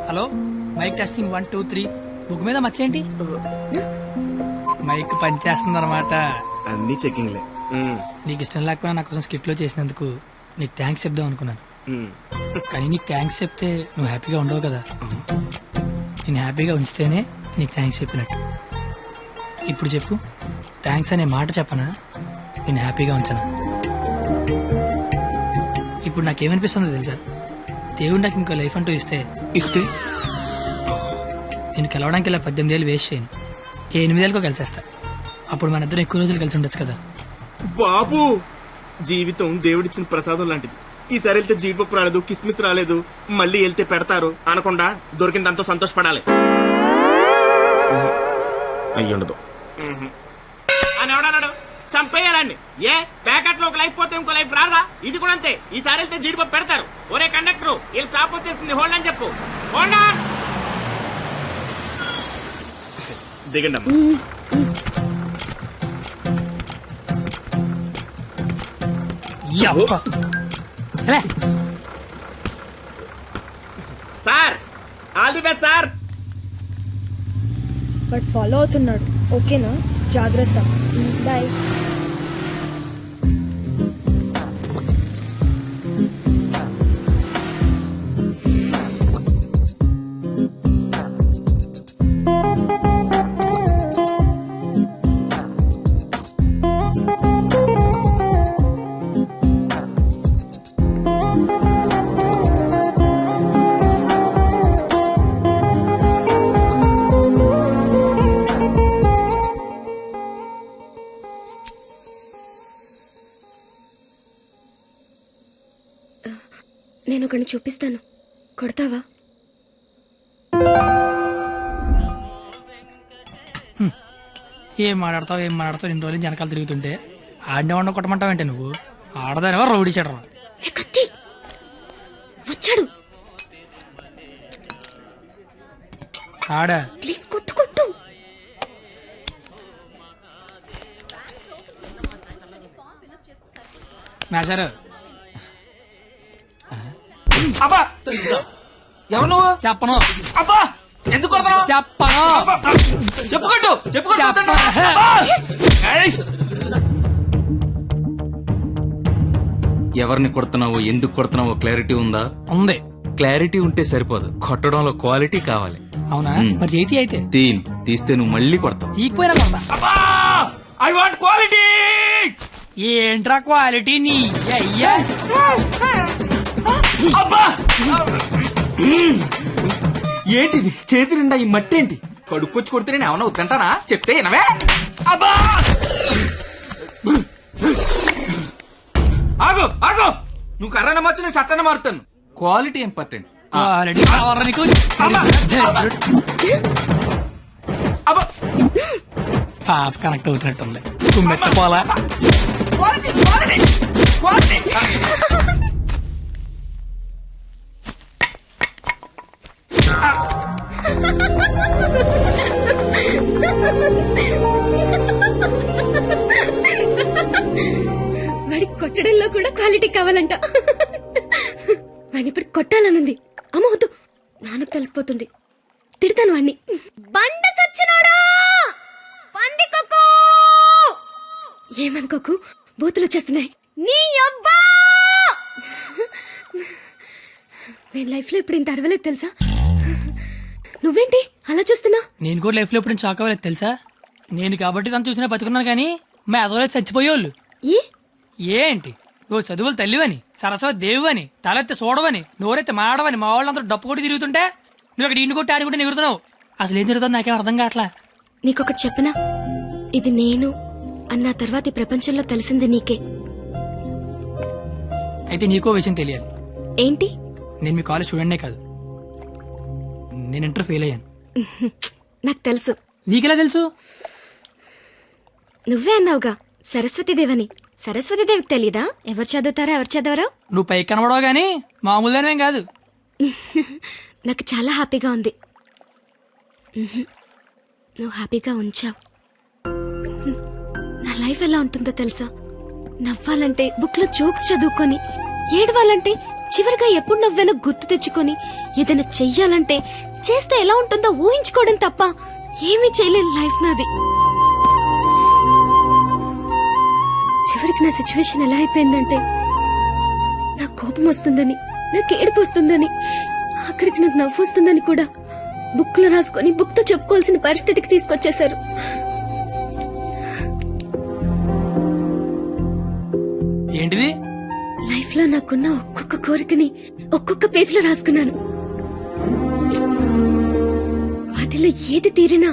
Hello, mike testing 1 2 3. Book మీద మర్చేంటి? మైక్ పనిచేస్తుంది అనమాట. అన్ని చెకింగ్లే. నీకు ఇష్టం లేకపోయినా నా కోసం స్కిట్ లో చేసినందుకు నీకు థ్యాంక్స్ చెప్దాం అనుకున్నాను. కానీ నీకు థ్యాంక్స్ చెప్తే నువ్వు హ్యాపీగా ఉండవు కదా. నేను హ్యాపీగా ఉంచితేనే నీకు థ్యాంక్స్ చెప్పినట్టు. ఇప్పుడు చెప్పు, థ్యాంక్స్ అనే మాట చెప్పనా, నేను హ్యాపీగా ఉంచనా? ఇప్పుడు నాకేమనిపిస్తుందో తెలుసా? దేవుడు నాకు ఇంకో లైఫ్ అంటూ ఇస్తే నేను కలవడానికి ఇలా 18 ఏళ్ళు వేస్ట్ చేయను. 8 ఏళ్ళకో కలిసేస్తా. అప్పుడు మన ఇద్దరు ఎక్కువ రోజులు కలిసి ఉండొచ్చు కదా. బాబు, జీవితం దేవుడిచ్చిన ప్రసాదం లాంటిది. ఈసారి వెళ్తే జీడిపప్పు రాలేదు, కిస్మిస్ రాలేదు, మళ్ళీ వెళ్తే పెడతారు అనకుండా దొరికిన దాంతో సంతోషపడాలి. అయ్యుండదు అని ఎవడన్నాడు? చంపేయాలండి. ఏ ప్యాకెట్ లో ఒక లైఫ్ పోతే ఇంకో లైఫ్ రారా? ఇది కూడా అంతే. ఈసారి వెళ్తే జీడిపప్పు పెడతారు. ఒరే కండక్టర్, వీళ్ళు స్టాప్ వచ్చేస్తుంది, హోల్డ్ అని చెప్పు. Hold on. దిగండి అమ్మా. Sir, all the best sir. But follow అవుతున్నాడు. ఓకేనా? జాగ్రత్త. బాయ్. నేను ఒకరిని చూపిస్తాను, కొడతావా? ఏం మాట్లాడతావు ఇన్ని రోజులు వెనకాల తిరుగుతుంటే ఆడినే వండ కొట్టమంటావంటే నువ్వు ఆడదానివా రౌడీ చెడరా? వచ్చాడు. ఆడా ప్లీజ్ కొట్టు కొట్టు. మేషారు అబ్బా ఎవరు నువ్వు? చెప్పను. అబ్బా ఎందుకు కొడతావు? చెప్పను. చెప్పుకోట్టు చెప్పుకోట్టు. ఎవరిని కొడుతున్నావో ఎందుకు కొడుతున్నావో క్లారిటీ ఉందా? ఉంది. క్లారిటీ ఉంటే సరిపోదు, కొట్టడంలో క్వాలిటీ కావాలి. అవునా? మరి చేతి అయితే తీస్తే నువ్వు మళ్ళీ కొడతావు. తీకపోయినా కొడతా. I want quality. ఏంట్రా క్వాలిటీ నీ అయ్యా? అబ్బా ఏంటిది చేతి నిండా ఈ మట్టి ఏంటి? కడుక్కొచ్చి కొడితే నేను ఏమన్నా వద్దంటానా? చెప్తే వినవే? అబ్బా ఆగు ఆగు, నువ్వు కర్రన మార్చు, నేను సత్తన మారుతాను. Quality important. క్వాలిటీ కావాలా నీకు? పాప కనెక్ట్ అవుతున్నట్టుంది. కుమ్మెత్త పోలా. వాడికి కొట్టడంలో కూడా క్వాలిటీ కావాలంట. వాడిని ఇప్పుడు కొట్టాలనుంది. అమ్మ వద్దు, నాన్నకు తెలిసిపోతుంది. తిడతాను వాడిని. బండ సచ్చినోడా, పందికొక్కు. ఏమనుకోకు, బూతులు వచ్చేస్తున్నాయి. నీ అబ్బా, నేను లైఫ్ లో ఇప్పుడు ఇంత అరవలేదు తెలుసా? నువ్వేంటి అలా చూస్తున్నా? నేను కూడా లైఫ్ లో ఎప్పుడు షాక్ అవ్వలేదు తెలుసా? నేను కాబట్టి తను చూసినా బతుకున్నాను కానీ మా ఎదవలేదు చచ్చిపోయేవాళ్ళు. ఏంటి నువ్వు చదువులు తల్లివని, సరస్వతి దేవివని, తలెత్తి చూడవని, నోరెత్తి మాడవని మా వాళ్ళందరూ డప్పు కొట్టి తిరుగుతుంటే నువ్వు అక్కడ ఇంటి కొట్టి ఆడుకుంటే ఎగురుతున్నావు. అసలు ఏం జరుగుతుంది నాకేం అర్థం కావట్లా. నీకొకటి చెప్పనా? ఇది నేను అన్న తర్వాత ఈ ప్రపంచంలో తెలిసింది నీకే. అయితే నీకో విషయం తెలియాలి. ఏంటి? నేను మీ కాలేజ్ స్టూడెంట్నే కాదు, నేను ఇంటర్ ఫెయిల్ అయ్యాను. నాకు తెలుసు. నీకెలా తెలుసు? నువ్వే అన్నావుగా సరస్వతీదేవని. సరస్వతీదేవికి తెలీదా ఎవరు చదువుతారో ఎవరు చదవరో? నువ్వు పైకి కనబడవు గానీ మామూలుగానేం కాదు. నాకు చాలా హ్యాపీగా ఉంది. నువ్వు హ్యాపీగా ఉంచావు. నా లైఫ్ ఎలా ఉంటుందో తెలుసా? నవ్వాలంటే బుక్ లో జోక్స్ చదువుకొని, ఏడవాలంటే చివరిగా ఎప్పుడు నవ్వానో గుర్తు తెచ్చుకొని, ఏదైనా చెయ్యాలంటే చేస్తే ఎలా ఉంటుందో ఊహించుకోవడం తప్ప ఏమీ చేయలేని లైఫ్ నాది. చివరికి నా సిచ్యువేషన్ ఎలా అయిపోయిందంటే, నాకు కోపం వస్తుందని, నాకు ఏడుపు వస్తుందని, ఆఖరికి నాకు నవ్వు వస్తుందని కూడా బుక్ లో రాసుకొని బుక్ తో చెప్పుకోవాల్సిన పరిస్థితికి తీసుకొచ్చేశారు. ఏంటిది? లైఫ్ లో నాకున్న ఒక్కొక్క కోరికని ఒక్కొక్క పేజ్ లో రాసుకున్నాను. వాటిలో ఏది తీరినా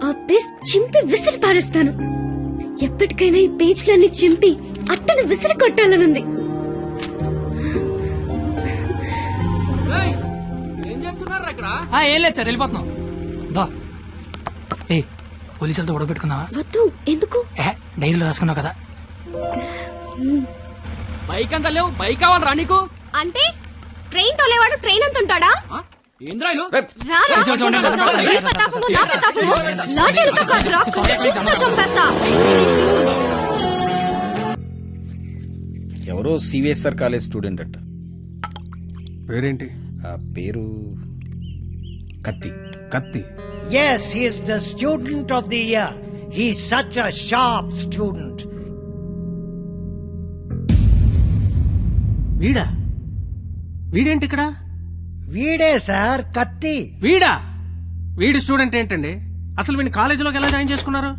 ఆ పేజ్ చింపి విసిరి పారేస్తాను. ఎప్పటికైనా ఈ పేజ్లన్నీ చింపి అట్టను విసిరి కొట్టాలనుంది. ఏం లేదు సార్, వెళ్ళిపోతున్నాం. ఏ పోలీసులతో గొడవ పెట్టుకున్నావా? వద్దు. ఎందుకు? డైరీలో రాసుకున్నావు కదా. బైక్ అంత లేవు, బైక్ కావాలరా నీకు? అంటే ట్రైన్ తోలేవాడు ట్రైన్ అంత ఉంటాడా? ఏంద్రాయిలు ఎవరో సివిఎస్ఆర్ కాలేజ్ స్టూడెంట్ అట్ట. పేరేంటి? ఆ పేరు కత్తి. కత్తి. Yes, he is the student of the year. He's such a sharp student. వీడా? వీడేంటి ఇక్కడ? వీడే సార్ కత్తి. వీడా? వీడి స్టూడెంట్ ఏంటండి? అసలు వీడిని కాలేజీలోకి ఎలా జాయిన్ చేసుకున్నారు?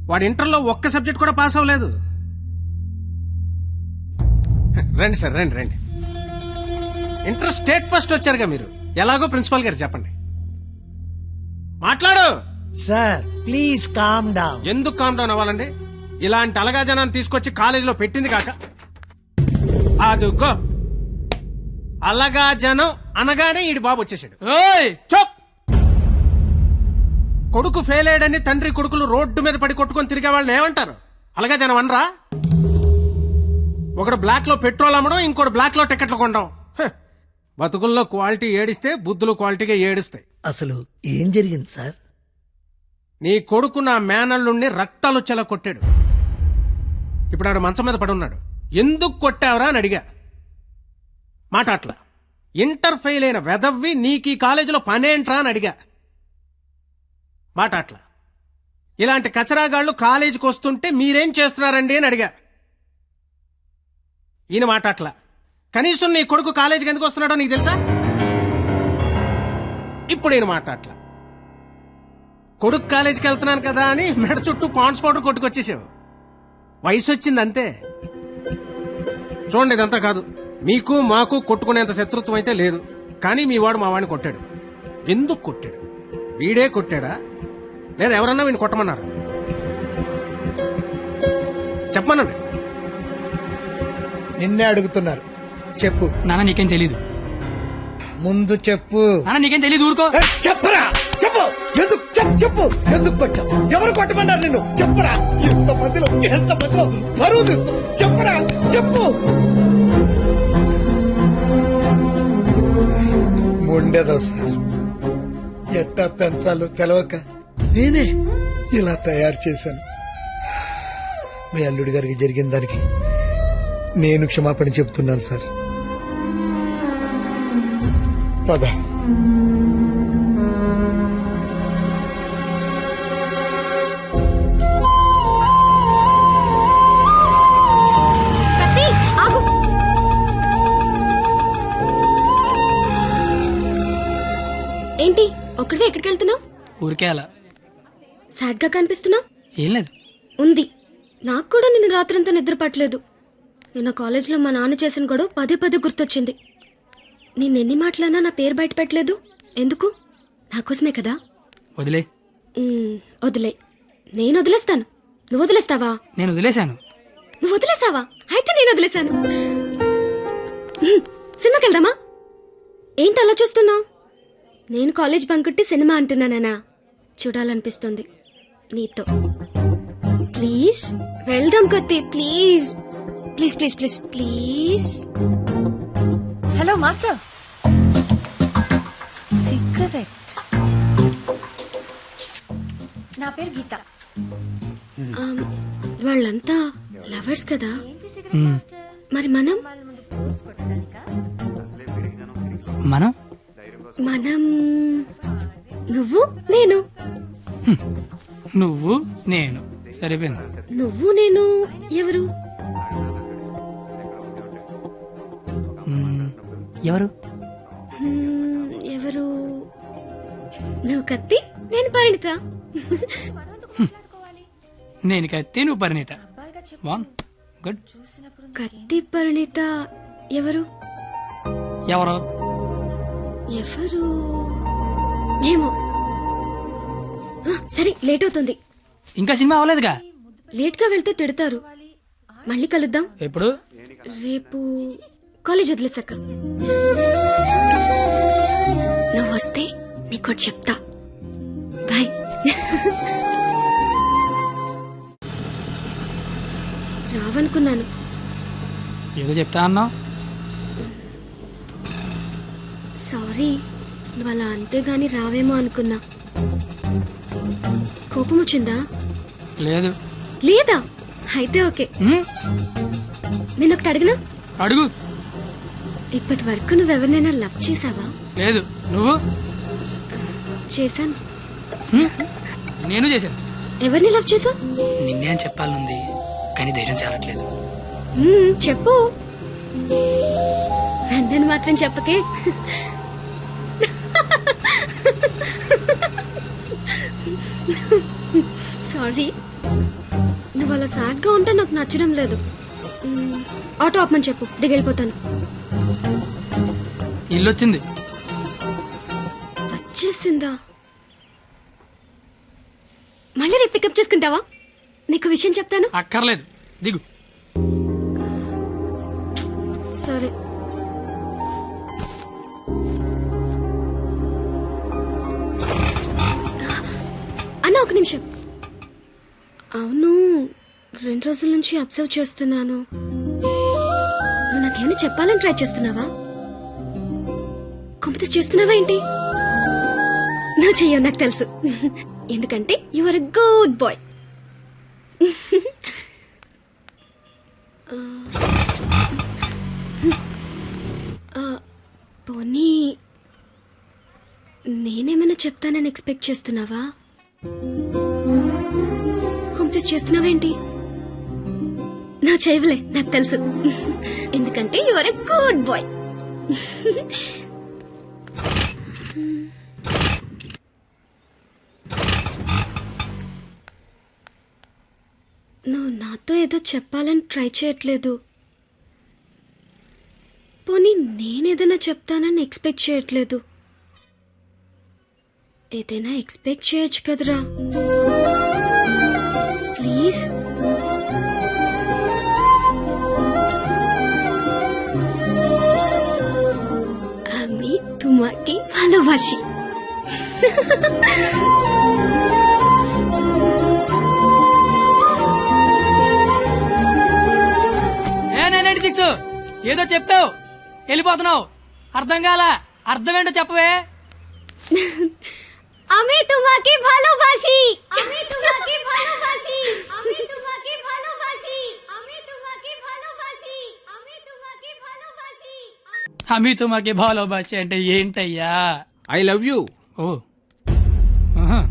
వాడి ఇంటర్లో ఒక్క సబ్జెక్ట్ కూడా పాస్ అవ్వలేదు. రండి సార్, రండి రండి. ఇంటర్ స్టేట్ ఫస్ట్ వచ్చారుగా మీరు. ఎలాగో ప్రిన్సిపాల్ గారు చెప్పండి. మాట్లాడు సార్. Please calm down. ఎందుకు కామ్ డౌన్ అవ్వాలండి? ఇలాంటి అలగా జనాన్ని తీసుకొచ్చి కాలేజీలో పెట్టింది కాక అదుగో అలాగా జనం అనగానే ఈడి బాబు వచ్చేసాడు. చప్! కొడుకు ఫెయిల్ అయ్యాడని తండ్రి కొడుకులు రోడ్డు మీద పడి కొట్టుకొని తిరిగే వాళ్ళని ఏమంటారు? అలాగా జనం అనరా? ఒకడు బ్లాక్ లో పెట్రోల్ అమ్మడం, ఇంకోటి బ్లాక్ లో టికెట్లు కొనడం. బతుకుల్లో క్వాలిటీ ఏడిస్తే బుద్ధులు క్వాలిటీగా ఏడుస్తాయి. అసలు ఏం జరిగింది సార్? నీ కొడుకు నా మేనల్లుణ్ణి రక్తాలు వచ్చేలా కొట్టాడు. ఇప్పుడు ఆడు మంచం మీద పడి ఉన్నాడు. ఎందుకు కొట్టావురా అని అడిగా. మాట్లాడలా. ఇంటర్ ఫెయిల్ అయిన వెదవ్వి నీకు ఈ కాలేజీలో పనేంట్రా అని అడిగా. మాట్లాడలా. ఇలాంటి కచరాగాళ్ళు కాలేజీకి వస్తుంటే మీరేం చేస్తున్నారండి అని అడిగా. ఈయన మాట్లాడలా. కనీసం నీ కొడుకు కాలేజీకి ఎందుకు వస్తున్నాడో నీకు తెలుసా? ఇప్పుడు ఈయన మాట్లాడలా. కొడుకు కాలేజీకి వెళ్తున్నాను కదా అని మెడ చుట్టూ పాండ్స్ పౌడర్ కొట్టుకొచ్చేసావు. వయసు వచ్చింది అంతే. చూడండి, ఇదంతా కాదు. మీకు మాకు కొట్టుకునేంత శత్రుత్వం అయితే లేదు. కానీ మీ వాడు మా వాడిని కొట్టాడు. ఎందుకు కొట్టాడు? వీడే కొట్టాడా లేదా ఎవరన్నా వీడిని కొట్టమన్నారు? చెప్పమనండి. నిన్నే అడుగుతున్నారు, చెప్పు. నాన్న నీకేం తెలీదు. ముందు చెప్పు. నాన్న నీకేం తెలీదు, ఊరుకో. చెప్పరా, చెప్పు. ఎందుకు చెప్పు, ఎందుకు కొట్టావు? ఎవరు కొట్టమన్నారు నిన్ను? చెప్పరా. ఎంత మధ్యలో బరువు తీస్తూ చెప్పరా, చెప్పు. ఉండేదో సార్, ఎట్టా పెంచాలో తెలవక నేనే ఇలా తయారు చేశాను. మీ అల్లుడి గారికి జరిగిన దానికి నేను క్షమాపణ చెప్తున్నాను సార్. పద. ఏంటి ఒక్కడే ఎక్కడికి వెళ్తున్నావు? ఊరికే అలా. సాడ్ గా కనిపిస్తున్నావు. ఏం లేదు. ఉంది. నాకు కూడా నిన్న రాత్రంతా నిద్ర పట్టలేదు. నిన్న కాలేజీలో మా నాన్న చేసిన గొడవ పదే పదే గుర్తొచ్చింది. నిన్నెన్ని మాటలన్నా నా పేరు బయట పెట్టలేదు. ఎందుకు? నాకోసమే కదా. వదిలే. వదిలే. నేను వదిలేస్తాను. నువ్వు వదిలేస్తావా? నేను వదిలేశాను. నువ్వు వదిలేసావా? అయితే నేను వదిలేశాను. సినిమాకి వెళ్దామా? ఏంటి అలా చూస్తున్నావు? నేను కాలేజ్ బంకొట్టి సినిమా అంటున్నానా? చూడాలనిపిస్తుంది నీతో. ప్లీజ్ వెళ్దాం కత్తి. Please please please please please. Hello master. Cigarette. నా పేరు గీత. వాళ్ళంతా లవర్స్ కదా, మరి మనం మనం మనం నువ్వు నేను. నువ్వు నేను సరిపోయింది. నువ్వు నేను ఎవరు? ఎవరు? ఎవరు? నువ్వు కత్తి, నేను పరిణిత. నేను కత్తి, నువ్వు పరిణిత. గుడ్. కత్తి పరిణిత ఎవరు? ఎవరు? ఎవరు ఏమో. సరే, లేట్ అవుతుంది. ఇంకా సినిమా అవ్వలేదుగా. లేట్ గా వెళ్తే తిడతారు. మళ్ళీ కలుద్దాం. ఎప్పుడు? రేపు కాలేజ్ వదిలేసాక. నువ్వు వస్తే నీకు చెప్తా. బాయ్. రావనుకున్నాను. ఏదో చెప్తా అన్నావు. సారీ, నువ్వు అలా అంటే గాని రావేమో అనుకున్నా. కోపం వచ్చిందా? లేదు. లేదా? అయితే ఓకే. నేను ఒకటి అడిగినా? అడుగు. ఇప్పటి వరకు నువ్వెవరినైనా లవ్ చేసావా? లేదు. నువ్వు? చేశాను. నేను చేశాను. ఎవరిని లవ్ చేసావు? నిన్నే అని చెప్పాలనుంది, కానీ ధైర్యం చాలట్లేదు. చెప్పు. నన్ను మాత్రం చెప్పకే. సారీ, నువ్వు అలా సాడ్ గా ఉంటే నాకు నచ్చడం లేదు. ఆటో ఆపమని చెప్పు, దిగెళ్ళిపోతాను. ఇల్లు వచ్చింది. వచ్చేసిందా? మళ్ళీ రేపు పికప్ చేసుకుంటావా? నీకు విషయం చెప్తాను. అక్కర్లేదు, దిగు. సరే. ఒక నిమిషం. అవును, 2 రోజుల నుంచి అబ్జర్వ్ చేస్తున్నాను. నువ్వు నాకేమైనా చెప్పాలని ట్రై చేస్తున్నావా? కాంపిటీస్ చేస్తున్నావా ఏంటి? నువ్వు చెయ్యవు నాకు తెలుసు. ఎందుకంటే you are a good boy. పోనీ నేనేమైనా చెప్తానని ఎక్స్పెక్ట్ చేస్తున్నావా? కాంపిటీస్ చేస్తున్నావేంటి? నువ్వు చేయవులే నాకు తెలుసు. ఎందుకంటే you are a good boy. నువ్వు నాతో ఏదో చెప్పాలని ట్రై చేయట్లేదు. పోనీ నేనేదైనా చెప్తానని ఎక్స్పెక్ట్ చేయట్లేదు. ఏదైనా ఎక్స్పెక్ట్ చేయొచ్చు కదరా ప్లీజ్. আমি তোমাকে ভালোবাসি. ఏదో చెప్పావు వెళ్ళిపోతున్నావు. అర్థం కాల. అర్థం ఏంటో చెప్పవే. আমি তোমাকে ভালোবাসি. আমি তোমাকে ভালোবাসি. আমি তোমাকে ভালোবাসি. আমি তোমাকে ভালোবাসি. আমি তোমাকে ভালোবাসি. అమి తుమాకి భాలోబాసి అంటే ఏంటయ్యా? I love you. ఓ ఆహా.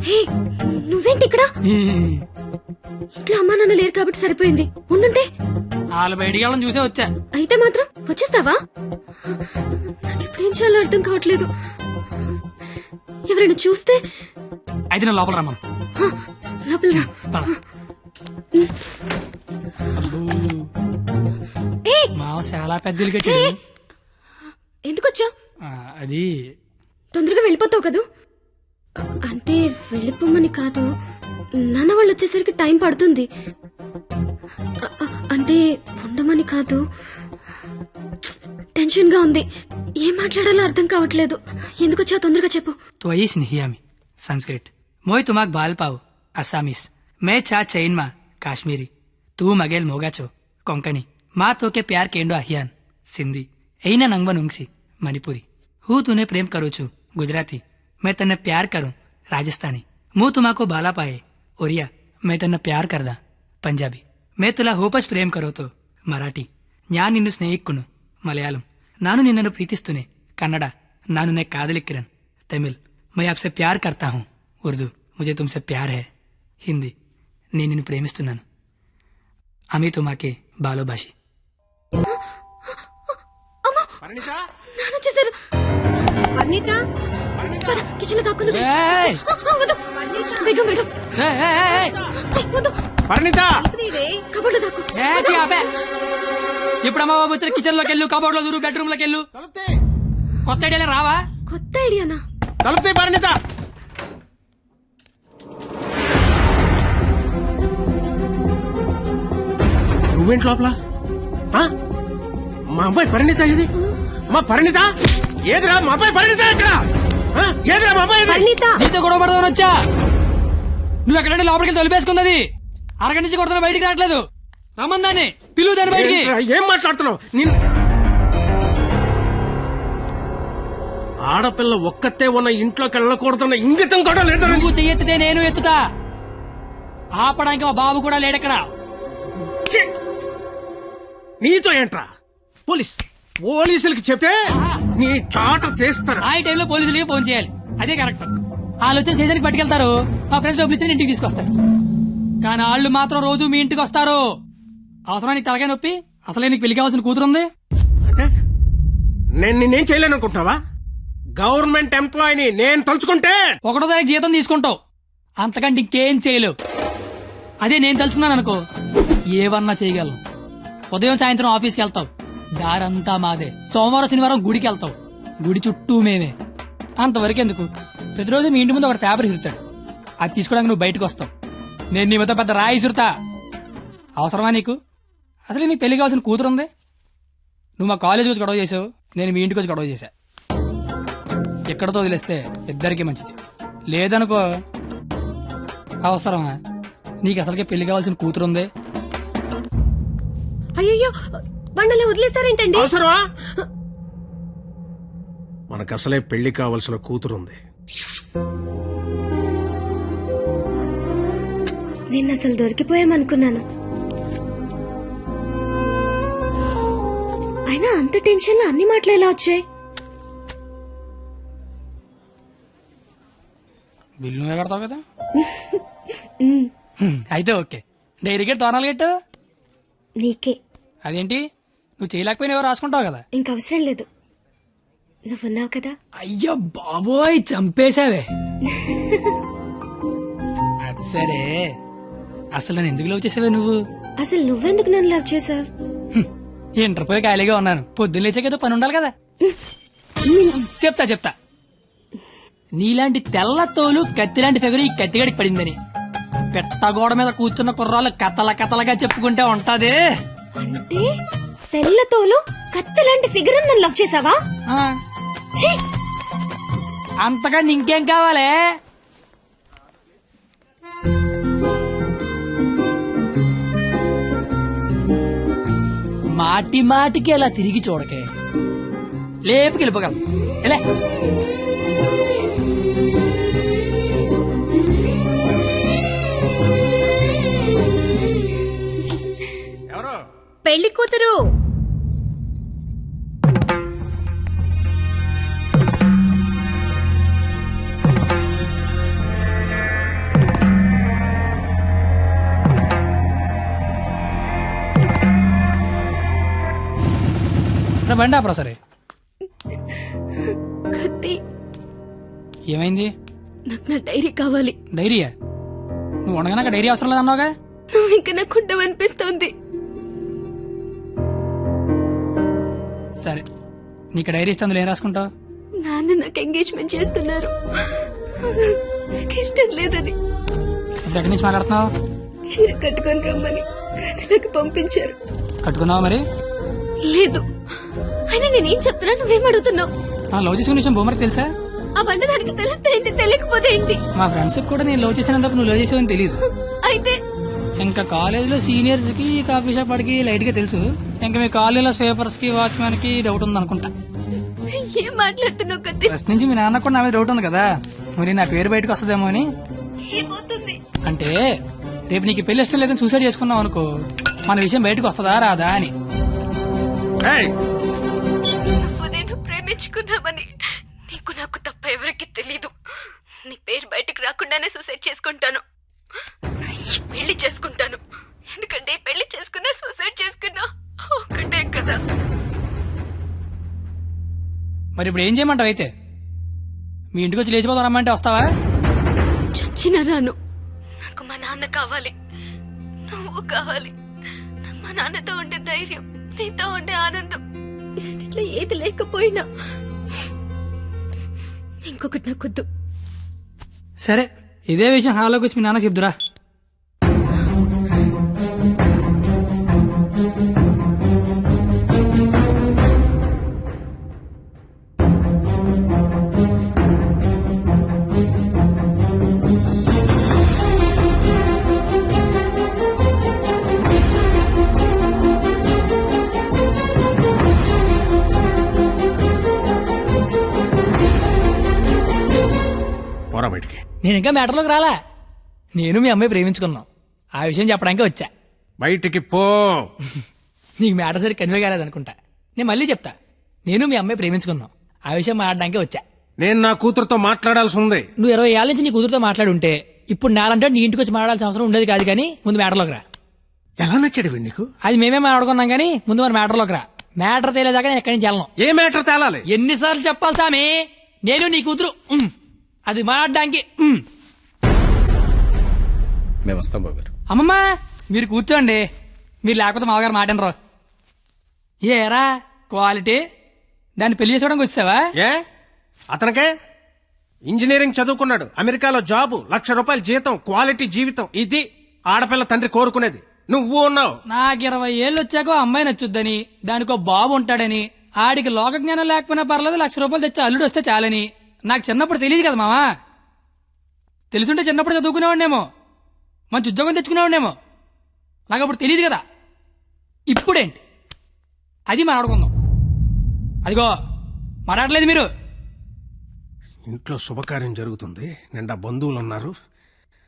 హే, నువ్వేంటి ఇక్కడ? ఇంట్లో అమ్మా నాన్న లేరు కాబట్టి సరిపోయింది. ఉండుంటే వాళ్ళు బయటికి వెళ్ళడం చూసే వచ్చా. అయితే మాత్రం వచ్చేస్తావా? నాకు ఇప్పుడేం చేయాలో అర్థం కావట్లేదు. ఎవరైనా చూస్తే? అయితే నేను లోపల రమ్మను. లోపల రా. మావ చాలా పెద్దలు కట్టాడు. ఎందుకు వచ్చావు? అది తొందరగా వెళ్ళిపోతావు కదూ? అంటే వెళ్ళిపోమని కాదు, నాన్న వాళ్ళు వచ్చేసరికి టైం పడుతుంది. అంటే ఉండమని కాదు, టెన్షన్ గా ఉంది. ఏం మాట్లాడాలో అర్థం కావట్లేదు. ఎందుకు వచ్చావు తొందరగా చెప్పు. तो आइस नहीं आमी संस्कृत मोय तुमाक बाल पाव असामीस मैं चा चैन मा काश्मीरी तू मगेल मोगाचो कोंकणी माँ तो के प्यार केंडो अहियान सिंधी ऐना नंगवन उंगसी मणिपुरी हूँ तूने प्रेम करू छू गुजराती मैं तन्ने प्यार करूं राजस्थानी मुँह तुमाको बाला पाए ओरिया मैं तन्ने प्यार करदा पंजाबी मैं तुला होपच प्रेम करो तो मराठी न्यान निन्नु स्नेहिक्कुनु मलयालम नानु निन्ननु प्रीतिस्तुने कन्नड नानु ने कादलिक्किरन तमिल मैं आपसे प्यार करता हूँ उर्दू मुझे तुमसे प्यार है हिंदी నేను నిన్ను ప్రేమిస్తున్నాను అమి తుమాకే బాలోబాషి. కిచెన్ దాక్కుని కబోర్డ్ దాక్కు. ఇప్పుడు అమ్మ బాబు వచ్చిన కిచెన్ లోకి వెళ్ళు, కబోర్డ్ లో దూరు, బెడ్రూమ్ లోకి వెళ్ళు. కొత్త ఐడియా రావా? కొత్త ఐడియానా? తలుపుతే పరిణిత. నువ్వేంటి లోపల? మా అమ్మాయి పరిణిత ఇది? మా పరిణిత ఏదిరా? మా అమ్మాయి పరిణిత ఎక్కడ? ఏదిరా మా అమ్మాయి? నీతో గొడవ పడదామని వచ్చా. నువ్వు ఎక్కడంటే లోపలికి తొలిపేసుకున్నది. అరగంట నుంచి కొడుతున్నా, బయటికి రావట్లేదు. రమ్మందాన్ని పిలువు దాన్ని బయటికి. ఏం మాట్లాడుతున్నావు? ఆడపిల్ల ఒక్కతే ఉన్న ఇంట్లోకి వెళ్ళకూడదన్న ఇంగితం కూడా లేదు. నువ్వు చెయ్యెత్తితే నేను ఎత్తుతా. ఆపడానికి మా బాబు కూడా లేడక్కడ. నీతో ఏంట్రా? పోలీసులకి చెప్తే నీ తాట తీస్తారు. ఆ టైంలో పోలీసులకి ఫోన్ చేయాలి, అదే కరెక్ట్. వాళ్ళు వచ్చి స్టేషన్కి పట్టుకెళ్తారు, మా ఫ్రెండ్స్ డబ్బులు ఇచ్చి ఇంటికి తీసుకొస్తారు. కానీ వాళ్ళు మాత్రం రోజు మీ ఇంటికి వస్తారు. అవసరానికి తలకాయ నొప్పి. అసలే నీకు పెళ్లి కావాల్సిన కూతురుంది. అంటే నేను నిన్నేం చేయలేను అనుకుంటున్నావా? గవర్నమెంట్ ఎంప్లాయీని నేను తలుచుకుంటే 1వ తారీఖు జీతం తీసుకుంటావు, అంతకంటే ఇంకేం చేయలేవు. అదే నేను తలుచుకున్నాను అనుకో, ఏవన్నా చేయగలను. ఉదయం సాయంత్రం ఆఫీస్కి వెళ్తావు, దారంతా మాదే. సోమవారం శనివారం గుడికి వెళ్తావు, గుడి చుట్టూ మేమే. అంతవరకు ఎందుకు, ప్రతిరోజు మీ ఇంటి ముందు ఒక పేపర్ ఇసురుతాడు, అది తీసుకోవడానికి నువ్వు బయటకు వస్తావు. నేను నీ మీద పెద్ద రాయి ఇసురుతా. అవసరమా నీకు? అసలు నీకు పెళ్లి కావాల్సిన కూతురు ఉంది. నువ్వు మా కాలేజీ వచ్చి గొడవ చేసావు, నేను మీ ఇంటికి వచ్చి గొడవ చేశా. ఎక్కడతో వదిలేస్తే ఇద్దరికీ మంచిది. లేదనుకో అవసరమా? నీకు అసలుకే పెళ్లి కావాల్సిన కూతురు ఉంది. అయ్యో బండలే వదిలేస్తారేంటండి? అవసరమా? మనకు అసలే పెళ్లి కావలసిన కూతురుంది. నేను అసలు దొరికిపోయామనుకున్నాను. అయినా అంత టెన్షన్ అన్ని మాటలు ఎలా వచ్చాయి? బిల్లు నువ్వే కడతావు కదా. అయితే ఓకే. డైరీ గేట్ తోనాలు గట్టు నీకే. అదేంటి నువ్వు చేయలేకపోయినా ఎవరు రాసుకుంటావు కదా. ఇంక అవసరం లేదు, నువ్వున్నావు కదా. అయ్యో బాబోయ్ చంపేశావే. అది సరే, అసలు నన్ను ఎందుకు లవ్ చేసావే నువ్వు? అసలు నువ్వెందుకు నన్ను లవ్ చేసావు? ఇంటర్ పోయి ఖాళీగా ఉన్నాను, పొద్దున్న లేచాకేదో పని ఉండాలి కదా. చెప్తా నీలాంటి తెల్ల తోలు కత్తిలాంటి ఫిగర్ ఈ కత్తిగడికి పడిందని పెట్టగోడ మీద కూర్చున్న కుర్రాళ్ళు కథలగా చెప్పుకుంటే ఉంటది. అంటే తెల్లతోలు కత్తిలాంటి ఫిగర్ నన్ను లవ్ చేసావా? ఛీ! అంతగా ఇంకేం కావాలే? మాటికి అలా తిరిగి చూడకే, లేపుకెళ్ళిపోగలం. ఎలా పెళ్లి కూతురు. బండి ఆపరా. సరే కత్తి, ఏమైంది? నాకు నా డైరీ కావాలి. డైరీయా? నువ్వు ఉండగా డైరీ అవసరం లేదన్నావుగా. నువ్వు ఇంకా నాకు ఉండవనిపిస్తోంది. సరే నీకు డైరీ ఇస్తే అందులో ఏం రాసుకుంటావు? నాన్న నాకు ఎంగేజ్మెంట్ చేస్తున్నారు, నాకు ఇష్టం లేదని. ఇప్పుడు ఎక్కడి నుంచి మాట్లాడుతున్నావు? చీర కట్టుకొని రమ్మని గదిలోకి పంపించారు. కట్టుకున్నావా మరి? లేదు. అయినా నేనేం చెప్తున్నా నువ్వేం అడుగుతున్నావు? లవ్ చేసుకునే విషయం బొమ్మకి తెలుసా? ఆ బండ దానికి తెలిస్తే ఏంటి, తెలియకపోతే ఏంటి? మా ఫ్రెండ్స్ కూడా నేను లవ్ చేసినందుకు నువ్వు లవ్ చేసావని తెలియదు. అయితే ఇంకా కాలేజీలో సీనియర్స్ కి కాఫీ షాప్ వాడికి లైట్ గా తెలుసు. ఇంకా మీ కాలేజీలో స్వీపర్స్ కి వాచ్మెన్ కి డౌట్ ఉంది అనుకుంటా. ఏం మాట్లాడుతున్నావు కత్తి? ఫస్ట్ నుంచి మీ నాన్న కూడా నా మీద డౌట్ ఉంది కదా, మరి నా పేరు బయటకు వస్తుందేమో అని. ఏమవుతుంది అంటే రేపు నీకు పెళ్లి ఇష్టం లేదని సూసైడ్ చేసుకున్నావు అనుకో, మన విషయం బయటకు వస్తుందా రాదా అని. నేను ప్రేమించుకున్నామని నీకు నాకు తప్ప ఎవరికి తెలీదు. నీ పేరు బయటకు రాకుండానే సూసైడ్ చేసుకుంటాను, పెళ్లి చేసుకుంటాను. ఎందుకంటే పెళ్లి చేసుకున్నా సూసైడ్ చేసుకున్నా ఒకటే కదా. మరి ఇప్పుడు ఏం చేయమంటావు? అయితే మీ ఇంటికి వచ్చి లేచిపోతాం రమ్మంటే వస్తావా? చచ్చినా రాను. నాకు మా నాన్న కావాలి, నువ్వు కావాలి. నాకు మా నాన్నతో ఉండే ధైర్యం, నీతో ఉండే ఆనందం, ఇట్లా ఏది లేకపోయినా ఇంకొకటి నాకొద్దు. సరే ఇదే విషయం హాల్లోకి వచ్చి మీ నాన్న చెప్దురా. బయటికి. నేను ఇంకా మ్యాటర్లోకి రాలా. నేను మీ అమ్మాయి ప్రేమించుకున్నాం, ఆ విషయం చెప్పడానికి వచ్చా. బయటికి పో. నీకు మ్యాటర్ సరి కన్వే కాలేదనుకుంటా. నేను మళ్ళీ చెప్తా, నేను మీ అమ్మాయి ప్రేమించుకున్నాం, ఆ విషయం మాట్లాడడానికి వచ్చా. నేను నా కూతురుతో మాట్లాడాల్సి ఉంది. నువ్వు 20 ఏళ్ళ నుంచి నీ కూతురుతో మాట్లాడి ఉంటే ఇప్పుడు నాలంటే నీ ఇంటికి వచ్చి మాట్లాడాల్సిన అవసరం ఉండేది కాదు. కానీ ముందు మ్యాటర్లోకి రా. ఎలా నచ్చాడు నీకు? అది మేమే మాట్లాడుకున్నాం, కానీ ముందు మన మ్యాటర్లోకి రా. మ్యాటర్ తేలేదాకా నేను ఎక్కడి నుంచి వెళ్ళను. ఏ మ్యాటర్ తేలాలి? ఎన్నిసార్లు చెప్పాలి సామి? నేను నీ కూతురు అది మాట్లాడడానికి. మేము వస్తాం బాబు గారు. అమ్మమ్మ మీరు కూర్చోండి, మీరు లేకపోతే మామగారు మాటనరు. ఏరా క్వాలిటీ, దాన్ని పెళ్లి చేసుకోవడానికి వచ్చావా? ఏ అతనికే ఇంజనీరింగ్ చదువుకున్నాడు, అమెరికాలో జాబు, 1,00,000 రూపాయల జీతం, క్వాలిటీ జీవితం. ఇది ఆడపిల్ల తండ్రి కోరుకునేది. నువ్వు ఉన్నావు. నాకు 20 ఏళ్ళు వచ్చాక అమ్మాయి నచ్చుద్దని, దానికో బాబు ఉంటాడని, ఆడికి లోక జ్ఞానం లేకపోయినా పర్లేదు, 1,00,000 రూపాయలు తెచ్చి అల్లుడు వస్తే చాలని. నాకు చిన్నప్పుడు తెలియదు కదా మావా. తెలుసుంటే చిన్నప్పుడు చదువుకునేవాడినేమో, మంచి ఉద్యోగం తెచ్చుకునేవాడినేమో. నాకు అప్పుడు తెలియదు కదా. ఇప్పుడేంటి అది మాట్లాడుకుందాం. అదిగో మాట్లాడలేదు మీరు. ఇంట్లో శుభకార్యం జరుగుతుంది, నిండా బంధువులు ఉన్నారు.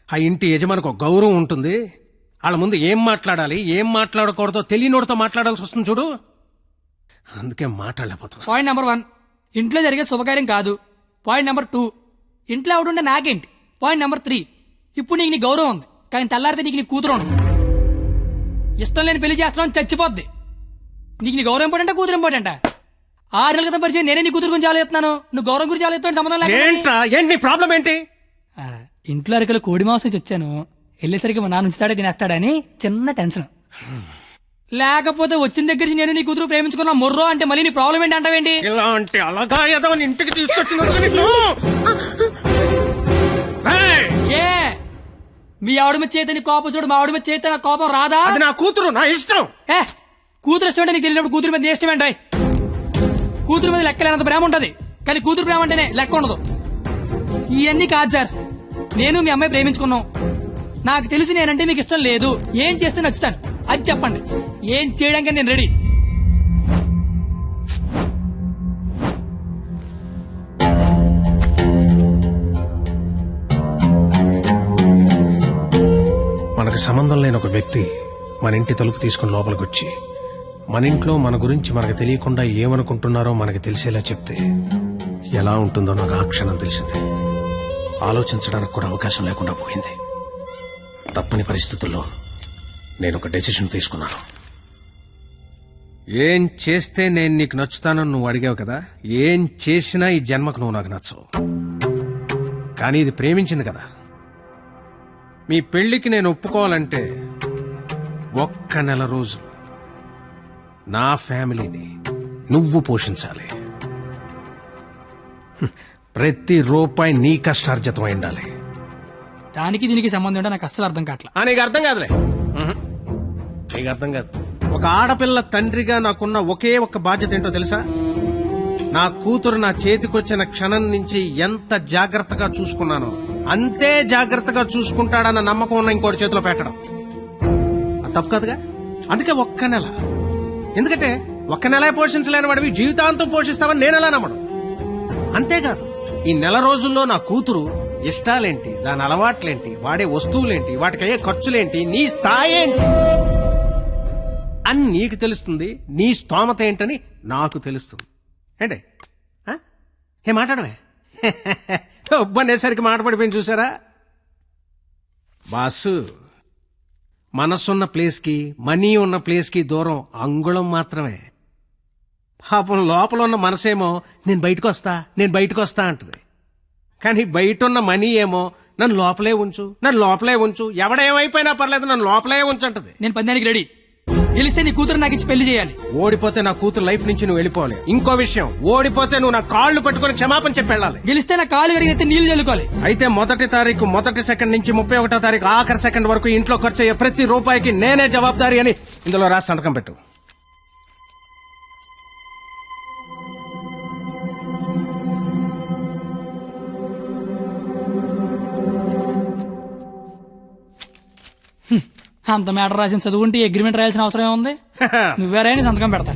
ఆ ఇంటి యజమానికి ఒక గౌరవం ఉంటుంది. వాళ్ళ ముందు ఏం మాట్లాడాలి ఏం మాట్లాడకూడదో తెలియనోడితో మాట్లాడాల్సి వస్తుంది చూడు. అందుకే మాట్లాడలేకపోతున్నా. పాయింట్ నెంబర్ 1, ఇంట్లో జరిగే శుభకార్యం కాదు. పాయింట్ నెంబర్ 2, ఇంట్లో ఎవడుంటే నాకేంటి. పాయింట్ నెంబర్ 3, ఇప్పుడు నీకు నీ గౌరవం ఉంది, కానీ తెల్లారితే నీకు నీ కూతురు ఉండదు. ఇష్టం లేని పెళ్లి చేస్తున్నావు, చచ్చిపోద్ది. నీకు నీ గౌరవం ఇంపార్టెంటా కూతురు ఇంపార్టెంటా? 6 నెలల క్రితం పరిచయం నేనే నీ కూతురు గురించి ఆలోచిస్తున్నాను, నువ్వు గౌరవం గురించి ఆలోచిస్తాను. సంబంధం ఏంటి ప్రాబ్లం ఏంటి? ఇంట్లో అరకలు కోడి మాంసం వచ్చాను, వెళ్ళేసరికి మా నాన్న ఉంచుతాడే తినేస్తాడని చిన్న టెన్షన్. లేకపోతే వచ్చిన దగ్గర నుంచి నేను నీ కూతురు ప్రేమించుకున్నా మొర్రో అంటే మళ్ళీ నీ ప్రాబ్లం ఏంటి అంటావేంటి? ఇలాంటి అలాగా ఏదో ఇంటికి తీసుకొచ్చిన ఏ మీ ఆవిడ మీద చేత నీ కోపం చూడు, మా ఆవిడ మీద చేత నా కోపం రాదా? అది నా కూతురు, నా ఇష్టం. కూతురు ఇష్టం అంటే నీకు తెలియనప్పుడు కూతురు మీద ఇష్టం ఏంటి? కూతురు మీద లెక్కలేనంత ప్రేమ ఉంటది, కానీ కూతురు ప్రేమ అంటేనే లెక్క ఉండదు. ఇవన్నీ కాదు సార్, నేను మీ అమ్మాయి ప్రేమించుకున్నాం. నాకు తెలిసి నేనంటే మీకు ఇష్టం లేదు. ఏం చేస్తే నచ్చుతాను అది చెప్పండి, ఏం చేయడానికి నేను రెడీ. మనకు సంబంధం లేని ఒక వ్యక్తి మన ఇంటి తలుపు తీసుకుని లోపలికి వచ్చి మన ఇంట్లో మన గురించి మనకు తెలియకుండా ఏమనుకుంటున్నారో మనకు తెలిసేలా చెప్తే ఎలా ఉంటుందో నాకు ఆ క్షణం తెలిసింది. ఆలోచించడానికి కూడా అవకాశం లేకుండా పోయింది. తప్పని పరిస్థితుల్లో నేను ఒక డెసిషన్ తీసుకున్నాను. ఏం చేస్తే నేను నీకు నచ్చుతానని నువ్వు అడిగావు కదా, ఏం చేసినా ఈ జన్మకు నువ్వు నాకు నచ్చవు. కానీ ఇది ప్రేమించింది కదా. మీ పెళ్లికి నేను ఒప్పుకోవాలంటే 1 నెల రోజులు నా ఫ్యామిలీని నువ్వు పోషించాలి. ప్రతి రూపాయి నీ కష్టార్జితం అయి ఉండాలి. దానికి దీనికి సంబంధం ఏంటో నాకు అస్సలు అర్థం కావట్లా. నీకు అర్థం కాదులే, నీకు అర్థం కాదు. ఒక ఆడపిల్ల తండ్రిగా నాకున్న ఒకే ఒక్క బాధ్యత ఏంటో తెలుసా? నా కూతురు నా చేతికొచ్చిన క్షణం నుంచి ఎంత జాగ్రత్తగా చూసుకున్నానో అంతే జాగ్రత్తగా చూసుకుంటాడన్న నమ్మకం ఉన్న ఇంకోటి చేతిలో పెట్టడం. అది తప్పు కాదుగా. అందుకే 1 నెల. ఎందుకంటే 1 నెల పోషించలేని వాడివి జీవితాంతం పోషిస్తావని నేనెలా నమ్మడం. అంతేకాదు, ఈ నెల రోజుల్లో నా కూతురు ఇష్టాలేంటి, దాని అలవాట్లేంటి, వాడే వస్తువులేంటి, వాటికయ్యే ఖర్చులేంటి, నీ స్థాయి ఏంటి అని నీకు తెలుస్తుంది. నీ స్తోమత ఏంటని నాకు తెలుస్తుంది. ఏంటి ఏ మాట్లాడమే ఒబ్బనేసరికి మాటపడిపోయింది చూసారా? బాసు, మనసున్న ప్లేస్కి మనీ ఉన్న ప్లేస్కి దూరం అంగుళం మాత్రమే. పాపం లోపల ఉన్న మనసేమో నేను బయటకు వస్తా అంటది. కానీ బయట ఉన్న మనీ ఏమో నన్ను లోపలే ఉంచు ఎవడేమైపోయినా పర్లేదు నన్ను లోపలే ఉంచంటది. నేను పందానికి రెడీ. గెలిస్తే నీ కూతురు నాకు ఇచ్చి పెళ్లి చేయాలి. ఓడిపోతే నా కూతురు లైఫ్ నుంచి నువ్వు వెళ్ళిపోవాలి. ఇంకో విషయం, ఓడిపోతే నువ్వు నా కాళ్ళు పట్టుకుని క్షమాపణ చెప్పి వెళ్ళాలి. గెలిస్తే నా కాళ్ళు కడిగితే నీళ్లు చల్లుకోవాలి. అయితే 1వ తారీఖు 1వ సెకండ్ నుంచి 31వ తారీఖు ఆఖరి సెకండ్ వరకు ఇంట్లో ఖర్చు అయ్యే ప్రతి రూపాయికి నేనే జవాబారి అని ఇందులో రాసి సంతకం పెట్టు. అంత మ్యాటర్ రాసిన చదువుకుంటే అగ్రిమెంట్ రాయాల్సిన అవసరం ఏముంది? నువ్వేరైనా సంతకం పెడతా.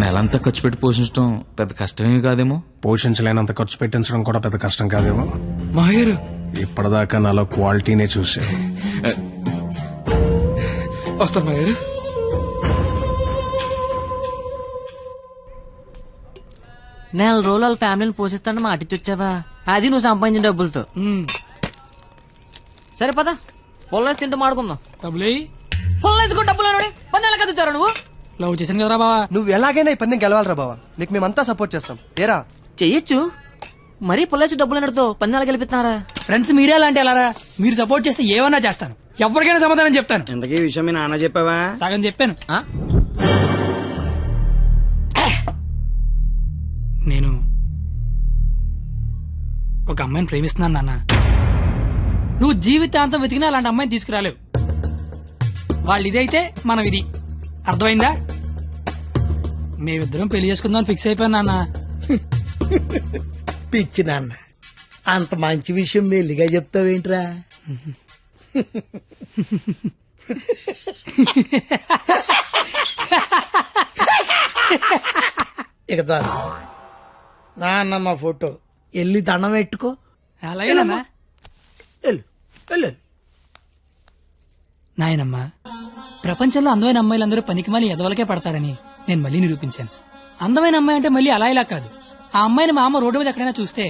నెలంతా ఖర్చు పెట్టి పోషించడం పెద్ద కష్టమేమి కాదేమో. పోషించలేనంత ఖర్చు పెట్టించడం కూడా పెద్ద కష్టం కాదేమో. మాయర్ ఇప్పటిదాకా నాలో క్వాలిటీనే చూసా. వస్తాను మాయగారు. నెల రోజులు వాళ్ళ ఫ్యామిలీని పోషిస్తాను మాటిచ్చి వచ్చావా? అది నువ్వు సంపాదించిన డబ్బులతో. సరే పద, పొల్లేసి తింటూ మాడుకుందాం. డబ్బులు పొల్లేసుకో డబ్బులు పందాలు కదా తెచ్చారా నువ్వు? లవ్ చేశాను కదరా బావా. నువ్వు ఎలాగైనా ఈ పందెం గెలవాలరా బావా. నీకు మేమంతా సపోర్ట్ చేస్తాం. ఏరా చెయ్యొచ్చు, మరీ పొల్లేసి డబ్బులు అన్నతో పందాలు గెలిపిస్తున్నారా? ఫ్రెండ్స్ మీరే అలాంటి ఎలారా? మీరు సపోర్ట్ చేస్తే ఏమన్నా చేస్తాను, ఎవరికైనా సమాధానం చెప్తాను. ఇంతకీ ఈ విషయం మీ నాన్న చెప్పావా? సగం చెప్పాను. నేను ఒక అమ్మాయిని ప్రేమిస్తున్నాను నాన్న. నువ్వు జీవితాంతం వెతికినా అలాంటి అమ్మాయిని తీసుకురాలేవు. వాళ్ళు ఇదైతే మనం ఇది. అర్థమైందా? మేమిద్దరం పెళ్లి చేసుకుందాం ఫిక్స్ అయిపోయాను నాన్న. పిచ్చి నాన్న, అంత మంచి విషయం మెల్లిగా చెప్తావేంట్రా? ఇక చాలు. నాన్నమ్మ ఫోటో వెళ్ళి దండం పెట్టుకో. అలాగే నాయనమ్మా, ప్రపంచంలో అందమైన అమ్మాయిలందరూ పనికిమాలి ఎదవలకే పడతారని నేను మళ్ళీ నిరూపించాను. అందమైన అమ్మాయి అంటే మళ్ళీ అలా ఇలా కాదు. ఆ అమ్మాయిని మా అమ్మ రోడ్డు మీద ఎక్కడైనా చూస్తే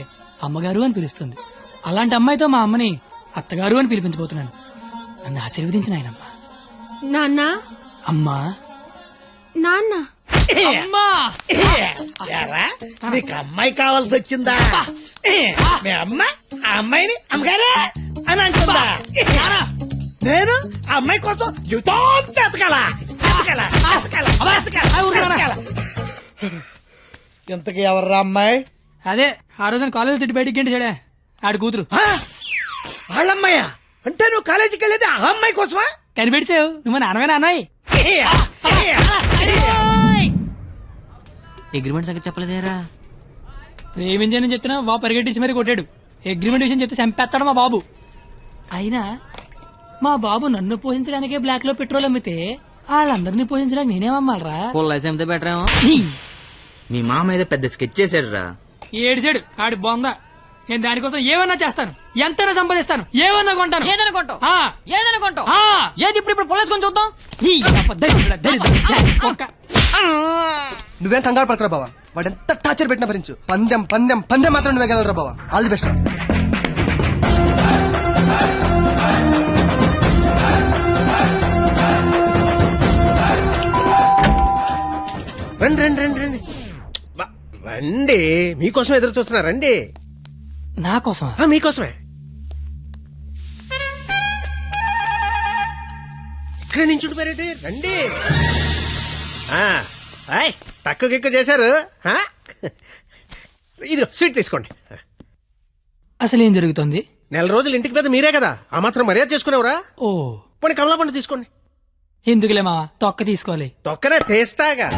అమ్మగారు అని పిలుస్తుంది. అలాంటి అమ్మాయితో మా అమ్మని అత్తగారు అని పిలిపించబోతున్నాను. నన్ను ఆశీర్వదించిన ఆయనమ్మా. నాన్న, అమ్మా, నాన్న, అమ్మా, నీకు అమ్మాయి కావాల్సి వచ్చిందా? మీ అమ్మ ఆ అమ్మాయిని అమ్మగారే అని అంటుందా? నేను ఆ అమ్మాయి కోసం జీవితం ఎతకాలా? ఇంతకీ ఎవర్రా అమ్మాయి? అదే ఆ రోజున కాలేజ్ తిట్టి బయటికి గంట చెడే ఆడి కూతురు. వాళ్ళమ్మాయా? అంటే నువ్వు కాలేజీకి వెళ్ళేది ఆ అమ్మాయి కోసమా? కనిపెడిసావు నువ్వు నాన్నమే నాన్నయ్య. అగ్రిమెంట్ సంగతి చెప్పలేదేరా? ప్రేమించానని చెప్తున్నా బాబు పరిగెట్టించి మరీ కొట్టాడు. అగ్రిమెంట్ విషయం చెప్తే చంపేస్తాడు మా బాబు. అయినా మా బాబు నన్ను పోషించడానికే బ్లాక్ లో పెట్రోల్ అమ్మితే వాళ్ళందరినీ పోషించడానికి నేనేమమ్మాలరా? పొల్లేసి అమ్మితే బెటర్ ఏమో. మీ మామ ఏదో పెద్ద స్కెచ్ చేశాడు రా. ఏడిచాడు ఆడి బొందా. నేను దానికోసం ఏమన్నా చేస్తాను, ఎంతైనా సంపాదిస్తాను, ఏమన్నా కొంటాను. ఏదైనా కొంటావు? ఆ. ఏదైనా కొంటావు? ఆ. ఏది ఇప్పుడు పొల్లేసుకొని చూద్దాం. నువ్వేం కంగారు పడకరా బావా. వాడు ఎంత టార్చర్ పెట్టినా భరించు. పందెం పందెం పందెం మాత్రం నువ్వే గెలరా బావా. All the best. రండి రండి రండి రండి రండి. మీకోసం ఎదురు చూస్తున్నా. రండి. నా కోసం? మీకోసమే. ఇక్కడ నుంచి ఉండిపోయారేంటి? రండి. తక్కువ గిక్కు చేశారు. ఇది స్వీట్ తీసుకోండి. అసలు ఏం జరుగుతుంది? నెల రోజులు ఇంటికి పెద్ద మీరే కదా, ఆ మాత్రం మర్యాద చేసుకునేవరా? ఓ పోనీ కమలా పండు తీసుకోండి. ఎందుకులే మావా, తొక్క తీసుకోవాలి. తొక్కనే తీస్తాగా.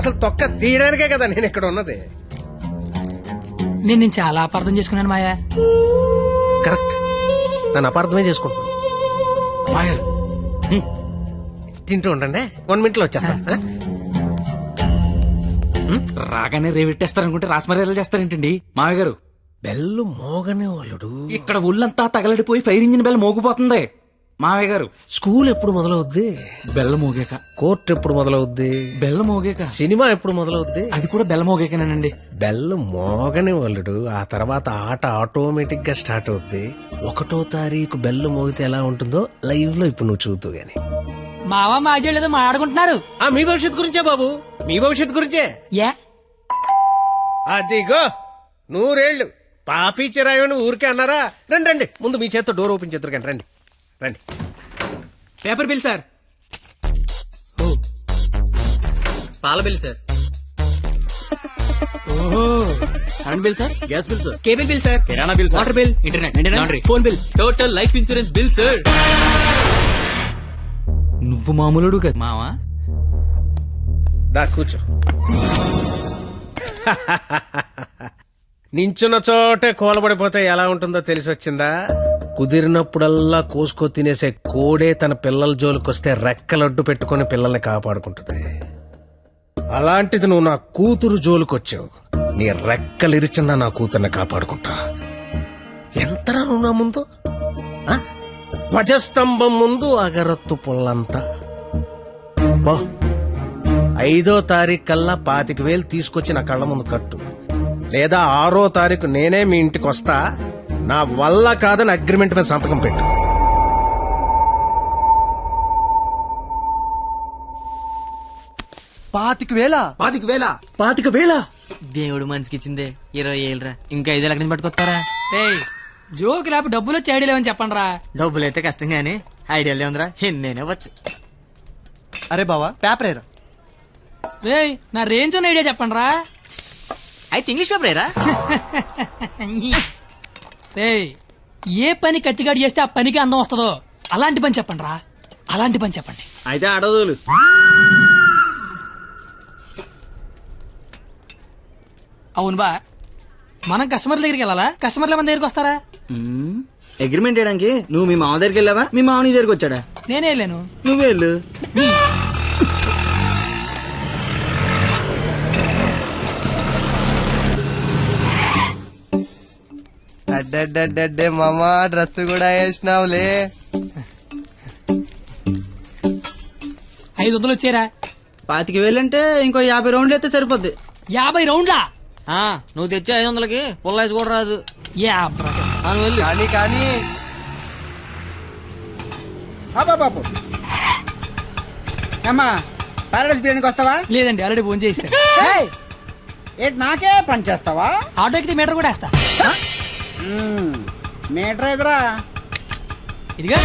అసలు తొక్క తీయడానికే కదా నేను ఇక్కడ ఉన్నది. నేను చాలా అపార్థం చేసుకున్నాను మాయా. కరెక్ట్, నన్ను అపార్థమే చేసుకుంటున్నాను. మాయా తింటూ ఉండండి, 1 minute లో వచ్చేస్తాను. రాగానే రేవెట్టేస్తారనుకుంటే రాసమర్యాదలు చేస్తారేంటండి మామయ్య గారు? బెల్లు మోగనే వాళ్ళుడు. ఇక్కడ ఒళ్ళంతా తగలడిపోయి ఫైర్ ఇంజిన్ బెల్ మోగిపోతుంది మామయ్య గారు. స్కూల్ ఎప్పుడు మొదలవుద్ది? బెల్ల మోగాక. కోర్టు ఎప్పుడు మొదలవుద్ది? బెల్ల మోగాక. సినిమా ఎప్పుడు మొదలవుద్ది? అది కూడా బెల్ల మోగాకనేనండి. బెల్లు మోగని వాళ్ళుడు, ఆ తర్వాత ఆట ఆటోమేటిక్ గా స్టార్ట్ అవుద్ది. 1వ తారీఖు బెల్లు మోగితే ఎలా ఉంటుందో లైవ్ లో ఇప్పుడు నువ్వు చూద్దు గాని. మావా మాజీ లేదో మాట్లాడుకుంటున్నారు. మీ భవిష్యత్తు గురించే బాబు, మీ భవిష్యత్తు గురించే. అదిగో 100 ఏళ్ళు పాపి చిరాయని ఊరికే అన్నారా? రండి రండి, ముందు మీ చేత్తో డోర్ ఓపెన్ చేద్దరు కానీ. రండి రండి. Paper bill sir. పాల bill sir. Current bill sir. Gas bill sir. Cable bill sir. కిరాణా bill sir. Water bill. Internet. Laundry. Phone bill. Total life insurance bill sir. నువ్వు మామూలుడు కదా మావా. దా కూర్చో. నించున్న చోటే కోలబడిపోతే ఎలా ఉంటుందో తెలిసి వచ్చిందా? కుదిరినప్పుడల్లా కోసుకో తినేసే కోడే తన పిల్లల జోలికొస్తే రెక్కలడ్డు పెట్టుకుని పిల్లల్ని కాపాడుకుంటుంది. అలాంటిది నువ్వు నా కూతురు జోలికొచ్చావు. నీ రెక్కలిరిచినా నా కూతుర్ని కాపాడుకుంటా. ఎంతరా నువ్వు నా ముందు ఆ? ధ్వజస్తంభం ముందు అగరత్తు పుల్లంతా. పో 5వ తారీఖు కల్లా 25,000 తీసుకొచ్చి నా కళ్ళ ముందు కట్టు, లేదా 6వ తారీఖు నేనే మీ ఇంటికి వస్తా. నా వల్ల కాదని అగ్రిమెంట్ మీద సంతకం పెట్టు. పాతిక వేల దేవుడు మనిషికి ఇచ్చిందే 20 ఏళ్ళరా, ఇంకా 5 లక్షలు పట్టుకొస్తారా? ఏయ్ జోక్ లేపు డబ్బులు వచ్చి ఐడియా లేవని చెప్పండి రా. డబ్బులు అయితే కష్టం గానీ ఐడియాలు ఏముందిరా, నేనే వచ్చు. అరే బావా పేపర్ ఏరా. రేయ్ నా రేంజ్ ఉన్న ఐడియా చెప్పండి రా. అయితే ఇంగ్లీష్ పేపర్ ఏరా. రేయ్ ఏ పని కత్తిగాడు చేస్తే ఆ పనికి అందం వస్తుందో అలాంటి పని చెప్పండి రా, అలాంటి పని చెప్పండి. అయితే అడదులు. అవును బా, మనం కస్టమర్ల దగ్గరికి వెళ్ళాలా, కస్టమర్ల మన దగ్గరికి వస్తారా? అగ్రిమెంట్ చేయడానికి నువ్వు మీ మామ దగ్గరికి వెళ్ళావా, మీ మామ నీ దగ్గరికి వచ్చాడా? నేనే వెళ్ళాను. నువ్వే వెళ్ళు. అడ్డే మామా డ్రెస్ కూడా వేసినావులే. 500 వచ్చారా? 25,000 అంటే ఇంకో 50 రౌండ్లు అయితే సరిపోద్ది. 50 రౌండ్లా? నువ్వు తెచ్చే 500కి పుల్లైజ్ కూడా రాదు. కానీ కానీ బాబు అమ్మా పారాడైస్ బిర్యానీకి వస్తావా? లేదండి ఆల్రెడీ ఫోన్ చేశాను. ఏంటి నాకే పని చేస్తావా? ఆటో ఎక్కితే మీటర్ కూడా వేస్తా. మీటర్ ఎదురా ఇదిగా.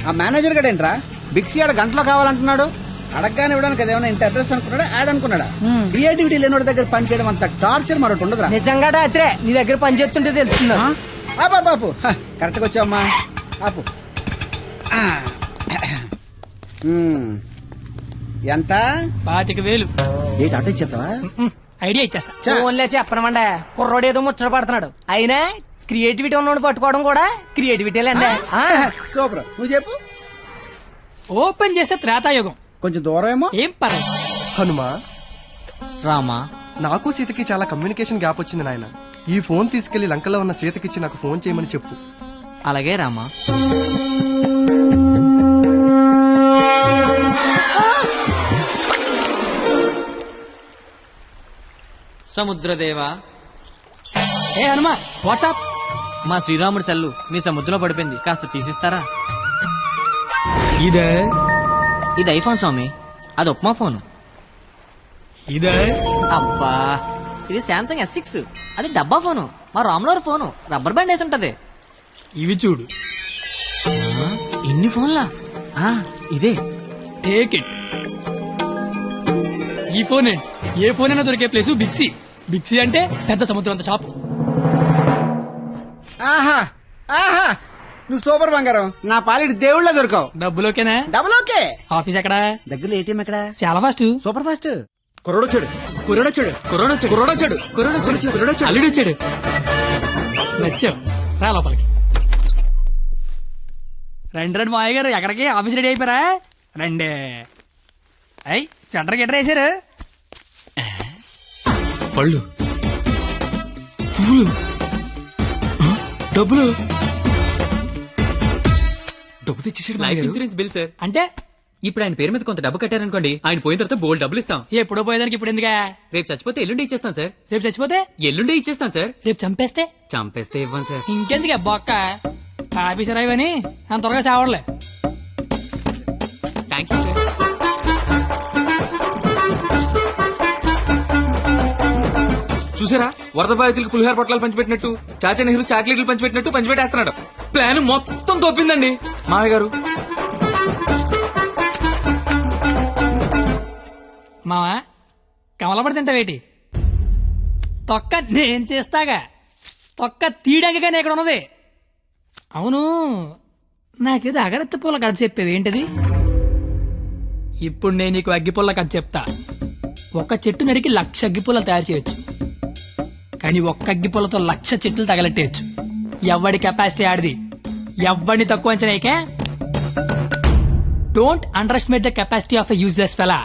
ఆ మేనేజర్ గడు ఏంట్రా బిక్సీ ఆడ గంటలో కావాలంటున్నాడు. అడగగానే ఇవ్వడానికి అదేమన్నా ఇంత అడ్రస్ అనుకున్నాడా, యాడ్ అనుకున్నాడా? క్రియేటివిటీ లేనివాడి దగ్గర పని చేయడం అంత టార్చర్ మరొకటి ఉండదురా. నిజంగా రాత్రే నీ దగ్గర పని చేస్తుంటే తెలుస్తుందా? బాపు కరెక్ట్గా వచ్చావమ్మా. ఆపు. ఎంత? 25,000. ఏంటి ఆటో ఇచ్చేస్తావా? ఐడియా ఇచ్చేస్తా. ఫోన్లే చెప్పనమండ, కుర్రోడు ఏదో ముచ్చట పడుతున్నాడు. అయినా క్రియేటివిటీ ఉన్నోడు పట్టుకోవడం కూడా క్రియేటివిటీలండి. సూపర్, నువ్వు చెప్పు. ఓపెన్ చేస్తే త్రేతాయుగం. కొంచెం దూరం ఏమో. ఏం పర్లేదు. హనుమా రామా, నాకు సీతకి చాలా కమ్యూనికేషన్ గ్యాప్ వచ్చింది నాయన. ఈ ఫోన్ తీసుకెళ్లి లంకలో ఉన్న సీతకిచ్చి నాకు ఫోన్ చేయమని చెప్పు. అలాగే రామా. సముద్రదేవా. ఏ హనుమా వాట్సాప్. మా శ్రీరాముడి సెల్లు మీ సముద్రంలో పడిపోయింది, కాస్త తీసిస్తారా? ఇదే ఇది ఐఫోన్ స్వామి, అది ఉప్మా ఫోన్. ఇదే అబ్బా ఇది శాంసంగ్ S6, అది డబ్బా ఫోను. మా రామ్లోర్ ఫోను రబ్బర్ బ్యాండ్ వేసి ఉంటది. ఇవి చూడు. ఇన్ని ఫోన్లా? ఇదే. Take it. ఈ ఫోన్ ఏంటి, ఏ ఫోన్ అయినా దొరికే ప్లేసు బిక్సీ. బిక్సీ అంటే పెద్ద సముద్రం అంత షాప్. ఆహా ఆహా నువ్వు సూపర్ బంగారం, నా పాలిటి దేవుళ్ళ దొరకవు. డబ్బులోకేనా? Double okay. ఆఫీస్ ఎక్కడ? దగ్గరలో ఏటీఎం ఎక్కడ? చాలా ఫాస్ట్, సూపర్ ఫాస్ట్. కుర్రోడొచ్చాడు. అల్లుడు వచ్చాడు. నచ్చావు, రా లోపలికి. రండి మాయ గారు, ఎక్కడికి? ఆఫీస్ రెడీ అయిపోయారా? రండి. అయ్యి సెంటర్ గిట్టర్ వేసారు. పళ్ళు, పువ్వులు, డబ్బులు. డబ్బు తెచ్చేసాడు. Life insurance bill sir. అంటే ఇప్పుడు ఆయన పేరు మీద కొంత డబ్బు కట్టారనుకోండి, ఆయన పోయిన తర్వాత బోల్డ్ డబ్బులు ఇస్తాం. ఎప్పుడో పోయేదానికి ఇప్పుడు ఎందుకా? రేపు చచ్చిపోతే ఎల్లుండి ఇచ్చేస్తాం సార్. రేపు చచ్చిపోతే ఎల్లుండి ఇచ్చేస్తాం సార్. రేపు చంపేస్తే? చంపేస్తే ఇవ్వం సార్. ఇంకెందుకే బొక్క? ఆఫీసర్ అయ్యని అంత త్వరగా చావడలే. Thank you sir. చూసారా, వరద బాధితులకు పులిహార పొట్లాలు పంచిపెట్టినట్టు చాచా నెహ్రూ చాక్లెట్లు పంచిపెట్టినట్టు పంచిపెట్టేస్తున్నాడు. ప్లాన్ మొత్తం తోపిందండి మామయ్య గారు. మావా కమలపడి తింటావేటి? తొక్క నేను చేస్తాగా, తొక్క తీయడానికే నేను ఇక్కడ ఉన్నది. అవును, నాకేదో అగరత్తి పూల కథ చెప్పేవి ఏంటది? ఇప్పుడు నేను నీకు అగ్గిపుల్ల కథ చెప్తా. ఒక చెట్టు నరికి 1,00,000 అగ్గిపుల్లలు తయారు చేయొచ్చు, కానీ ఒక్క అగ్గిపుల్లతో 1,00,000 చెట్లు తగలెట్టేయచ్చు. ఎవడి కెపాసిటీ ఆడిది, ఎవడిని తక్కువ అంచనాయికే. Don't underestimate the capacity of a useless fellow.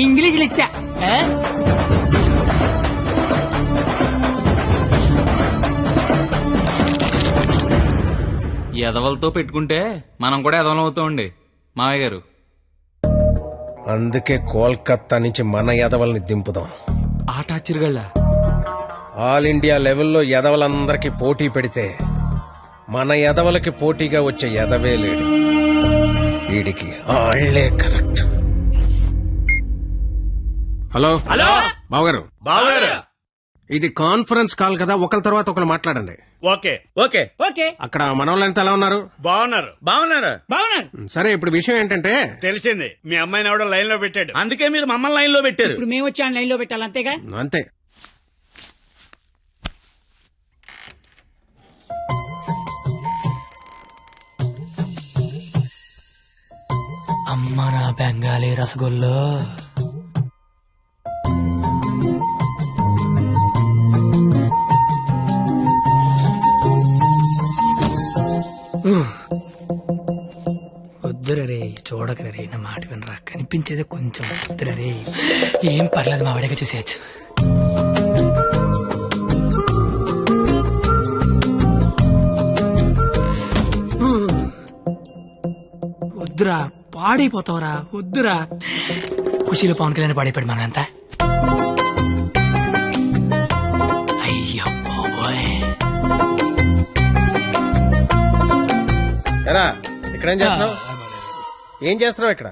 ఇంగ్లీష్లు ఇచ్చా. ఎదవలతో పెట్టుకుంటే మనం కూడా ఎదవలం అవుతామండి మావయ్య గారు. అందుకే కోల్కత్తా నుంచి మన ఎదవల్ని దింపుదాం. ఆట ఆశ్చర్యగళ్ళ ఆల్ ఇండియా లెవెల్లో ఎదవలందరికీ పోటీ పెడితే మన ఎదవలకి పోటీగా వచ్చే ఎదవే లేడు. వీడికి ఆళ్లే కరెక్ట్. హలో హలో బావగారు, బావగారు, ఇది కాన్ఫరెన్స్ కాల్ కదా, ఒకరి తర్వాత ఒకరు మాట్లాడండి. Okay okay okay. అక్కడ మనోళ్ళంతా ఎలా ఉన్నారు? బాగున్నారు బాగున్నారు బాగున్నాను. సరే, ఇప్పుడు విషయం ఏంటంటే తెలిసింది. మీ అమ్మాయిని ఎవడో లైన్ లో పెట్టాడు, అందుకే మీరు మమ్మల్ని లైన్ లో పెట్టారు. ఇప్పుడు మేము వచ్చి లైన్ లో పెట్టాలి అంతేగా? అంతే. అమ్మ నా బెంగాలీ రసగుల్లో. వద్దురే రే, చూడకరే రే, నా మాట వినరా, కనిపించేది కొంచెం. వద్దురే రే, ఏం పర్లేదు మా వాడిగా చూసేయచ్చు. వద్దురా, పాడైపోతావురా, వద్దురా. ఖుషీలో పవన్ కళ్యాణ్ పాడైపోయాడు మనంతా. అయ్యో బాబోయ్. ఎరా, ఇక్కడేం చేస్తున్నావు? ఏం చేస్తున్నావు ఇక్కడ?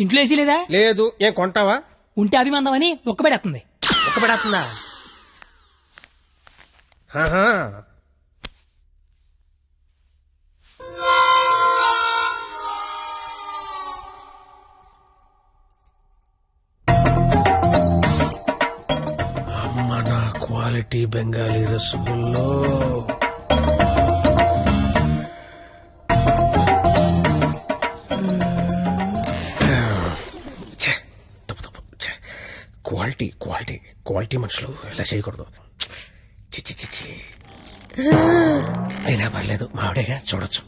ఇంట్లో వేసి లేదా? లేదు. ఏం కొంటావా? ఉంటే అభిమందం అని ఒక్కబెడేస్తుంది. ఒక్కబెడేస్తుందా? ఆహా. అమ్మ నా క్వాలిటీ బెంగాలీ రసగుల్లో. క్వాలిటీ క్వాలిటీ క్వాలిటీ మనుషులు ఇలా చేయకూడదు. చిచ్చి చిచ్చి. అయినా పర్లేదు, మావిడేగా, చూడొచ్చు.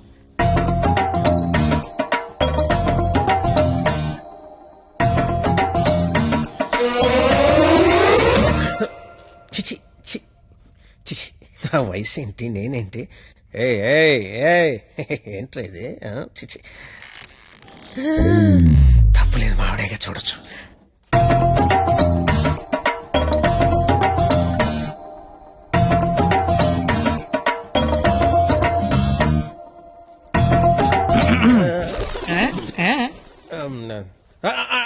చిచి చిచి, నా వయసు ఏంటి, నేనేంటి? ఏంట్రా ఇది? చిచి, తప్పులేదు, మావిడేగా, చూడొచ్చు.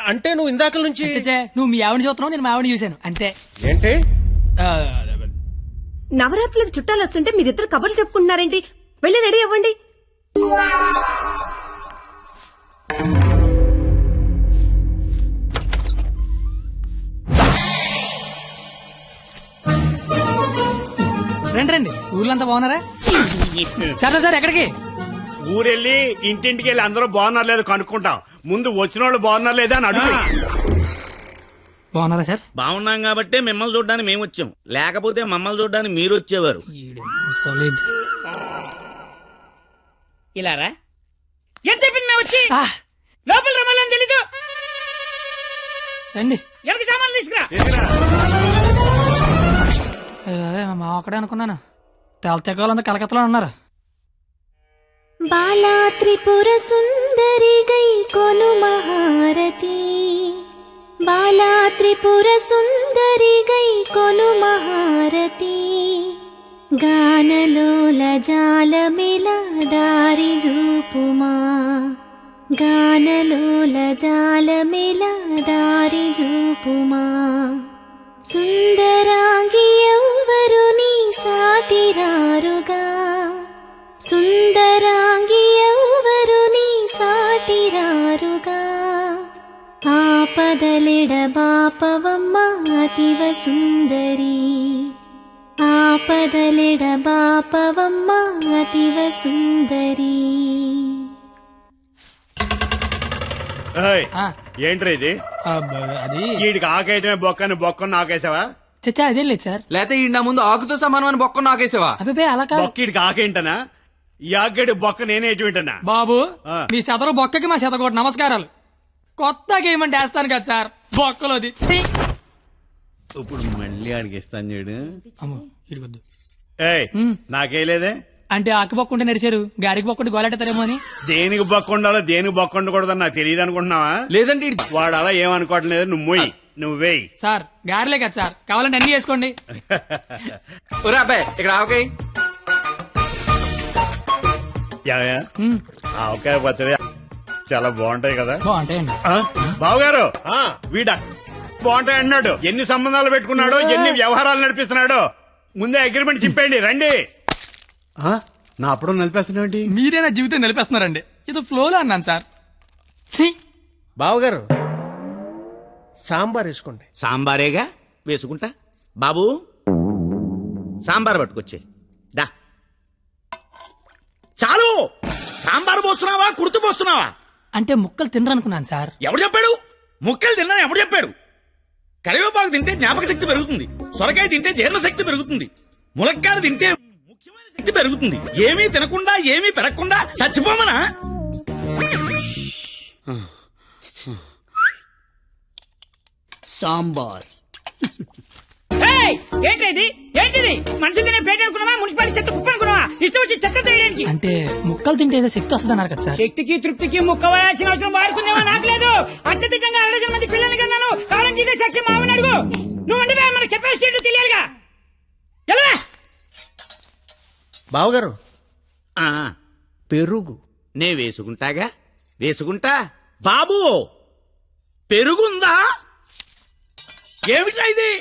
అంటే నువ్వు ఇందాక నుంచి నువ్వు మీ ఆవిడ చూస్తున్నావు, నేను మా ఆవిడ చూశాను అంతే. ఏంటి? నవరాత్రులకు చుట్టాలు వస్తుంటే మీరిద్దరు కబుర్లు చెప్పుకుంటున్నారేంటి? వెళ్ళి రెడీ అవ్వండి. రండి రండి, ఊర్లంతా బాగున్నారా? సరే సార్, ఎక్కడికి? ఊరెళ్ళి ఇంటింటికి వెళ్ళి అందరూ బాగున్నారు లేదు కనుక్కుంటాం. ముందు వచ్చిన వాళ్ళు బాగున్నారు లేదా అని అడుగు. బాగున్నారా సార్? బాగున్నాం కాబట్టి మిమ్మల్ని చూడడానికి మేము వచ్చాం, లేకపోతే మమ్మల్ని చూడడానికి మీరు వచ్చేవారు. ఇలారా ఏం చెప్పింది? మేము వచ్చి లోపల రమ్మాలని తెలీదు. రండి. ఎవరికి సామాన్లు తీసుకురా. మా అక్కడే అనుకున్నాను. తెలతెక్కలంతా కలకత్తలో ఉన్నారు. బాలా త్రిపుర సుందరి గై కొను మహారతి, బాలా త్రిపుర సుందరి గై కొను మహారతి, గానలోల జాలమిల దారి జూపుమా, గానలోల జాలమిల దారి జూపుమా, సుందరాంగి ఎవ్వరు నీ సాటిరారుగా, సుందరాంగి ఎవ్వరు నీ సాటిరారుగా, ఆపదలెడ బాపవమ్మ అతివ సుందరి, ఆపదలెడ బాపవమ్మ అతివ సుందరి. ఏంట్రా ఇది? అది వీడికి ఆకేయటమే బొక్కని బొక్కను నాకేసావా? చచ్చా, అదేం లేదు సార్. లేకపోతే ఈ నా ముందు ఆకుతో సమానమైన బొక్క నాకేసావా? అబ్బే అలా కాదు. బొక్కీడికి ఆకేంటనా? ఈ ఆకేడు బొక్క నేనే ఎటువంటనా? బాబు, మీ శతరు బొక్కకి మా శతకోటి నమస్కారాలు. కొత్త గేమ్ అంటే వేస్తాను కదా సార్, బొక్కలోది. ఇప్పుడు మళ్ళీ ఆడికి ఇస్తాను చూడు. అమ్మో, ఇడికొద్దు. ఏయ్, నాకేలేదే. అంటే ఆకు బొక్కుంటే నడిచారు గారికి బొక్కుంటే గోలెట్టారేమో అని. దేనికి బొక్కుండాలో దేనికి బొక్కుండకూడదని నాకు తెలియదు అనుకుంటున్నావా? లేదండి వాడు అలా ఏమనుకోవటం లేదు. నువ్వేయి సార్ గారెలే కదా సార్, కావాలంటే అన్ని చేసుకోండి. ఒరే అబ్బాయి ఇక్కడ ఆవకాయ. ఆవకాయ పచ్చడి చాలా బాగుంటాయి కదా. బాగుంటాయండి. బావగారు వీడ బాగుంటాయి అన్నాడు. ఎన్ని సంబంధాలు పెట్టుకున్నాడో, ఎన్ని వ్యవహారాలు నడిపిస్తున్నాడో. ముందే అగ్రిమెంట్ చెప్పండి. రండి. నా అప్పుడు నడిపేస్తున్నాండి. మీరే నా జీవితం నిలిపేస్తున్నారండి. ఇది ఫ్లోలో అన్నాను సార్. బావగారు సాంబార్ వేసుకోండి. సాంబారేగా వేసుకుంటా. బాబు సాంబార్ పట్టుకొచ్చే దా. చాలు. సాంబార్ పోస్తున్నావా కుర్తు పోస్తున్నావా? అంటే ముక్కలు తినరనుకున్నాను సార్. ఎవడు చెప్పాడు? ముక్కలు తిన్నా ఎవడు చెప్పాడు? కరివేపాకు తింటే జ్ఞాపక శక్తి పెరుగుతుంది, సొరకాయ తింటే జీర్ణ శక్తి పెరుగుతుంది, ములక్కాయ తింటే ముఖ్యమైన శక్తి పెరుగుతుంది. ఏమీ తినకుండా ఏమీ పెరగకుండా చచ్చిపోమనా? సాంబార్. ఏంటిది ఏంటిది? మనుషులు తినే పేట అనుకున్నావా? మున్సిపాలిటీ చెత్త కుప్ప అనుకున్నావా? ఇష్టం వచ్చి చెత్త తీయడానికి. అంటే ముక్కలు తింటే ఏదో శక్తి వస్తుంది అన్నారు కదా సార్. శక్తికి తృప్తికి ముక్కవలసిన అవసరం వాడుకుందేమో నాకు లేదు. అత్యధికంగా 200 మంది పిల్లల్ని కన్నాను. కావాలంటే ఇదే సాక్ష్యం మామని అడుగు. నువ్వు అంటే మన కెపాసిటీ తెలియాలిగా. ఎలా బావగారు పెరుగు నే వేసుకుంటాగా వేసుకుంటా. బాబు పెరుగుందా? ఏమిటా ఇది?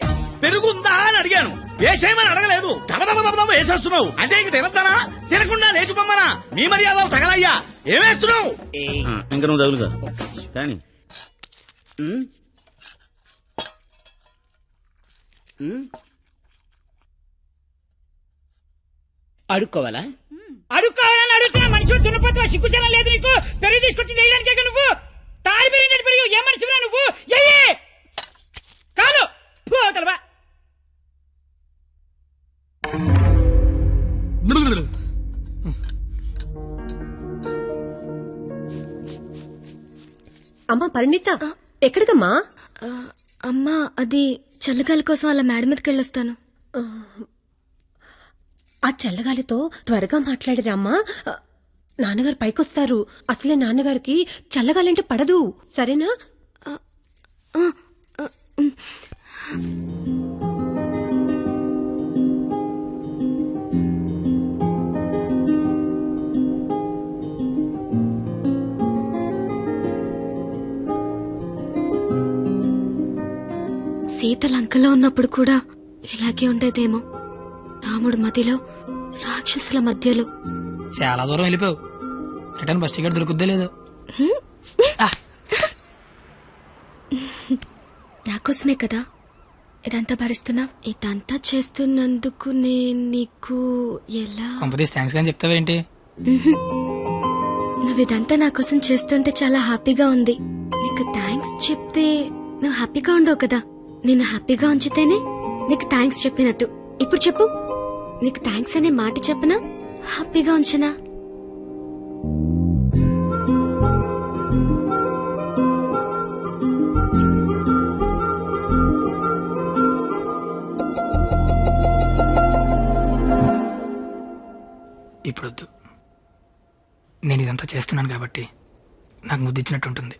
పెరుగుందా అని అడిగాను, వేసేయమని అడగలేదు. దబదబ వేసేస్తున్నావు. అంటే ఇంక తినద్దానా? తినకుండా లేచిపోమ్మనా? మీ మర్యాదలు తగలయ్యా. ఏమేస్తున్నావు? ఇంక నువ్వు తగులుగా కానీ అడుక్కోవాలా? అడుక్కోవాలని అడుగుతున్నా. మనిషి దున్నపోతున్నా, సిగ్గుచనం లేదు నీకు. పెరుగు తీసుకొచ్చి వేయడానికే నువ్వు తాడి పెరిగినట్టు పెరుగు. ఏ మనిషిరా నువ్వు? కాదు పోతలవా. అమ్మా పరిణిత, ఎక్కడికమ్మా? అమ్మా అది చల్లగాలి కోసం అలా మేడ మీదకి వెళ్ళొస్తాను. ఆ చల్లగాలితో త్వరగా మాట్లాడిరామ్మా. నాన్నగారు పైకొస్తారు. అసలే నాన్నగారికి చల్లగాలంటే పడదు. సరేనా? సీత లంకలో ఉన్నప్పుడు కూడా ఇలాగే ఉండేదేమో. రాముడు మధ్యలో, రాక్షసుల మధ్యలో. చాలా దూరం వెళ్ళిపోయావు. రిటర్న్ బస్ టికెట్ దొరుకుద్దే లేదు. నాకోసమే కదా ఇదంతా భరిస్తున్నా. ఇదంతా చేస్తున్నందుకు నేను నీకు ఎలా కంపెనీస్ థ్యాంక్స్ కానీ చెప్తావేంటి? నువ్వు ఇదంతా నా కోసం చేస్తుంటే చాలా హ్యాపీగా ఉంది. నీకు థ్యాంక్స్ చెప్తే నువ్వు హ్యాపీగా ఉండవు కదా. నేను హ్యాపీగా ఉంచితేనే నీకు థ్యాంక్స్ చెప్పినట్టు. ఇప్పుడు చెప్పు, నీకు థ్యాంక్స్ అనే మాట చెప్పనా, హ్యాపీగా ఉంచనా? ఇప్పుడొద్దు. నేను ఇదంతా చేస్తున్నాను కాబట్టి నాకు ముద్దు ఇచ్చినట్టు ఉంటుంది.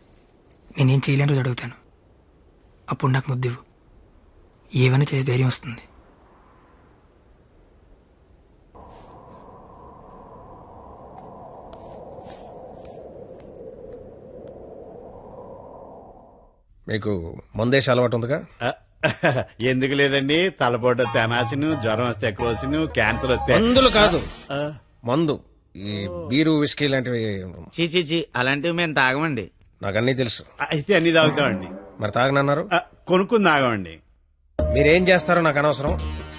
నేనేం చేయలేని రోజు అడుగుతాను, అప్పుడు నాకు ముద్దివ్వు. ఏమైనా చేసి ధైర్యం వస్తుంది. మీకు మందేసి అలవాటు ఉందిగా? ఎందుకు లేదండి. తలపోటు తెనాసిను, జ్వరం వస్తే కోసిను, క్యాన్సర్ వస్తే మందులు కాదు, మందు. ఈ బీరు విస్కీ లాంటివి చీ అలాంటివి మేము తాగమండి. నాకు అన్నీ తెలుసు. అయితే అన్ని తాగుతామండి. మరి తాగనన్నారు? కొనుక్కుని తాగమండి. మీరేం చేస్తారో నాకు అనవసరం.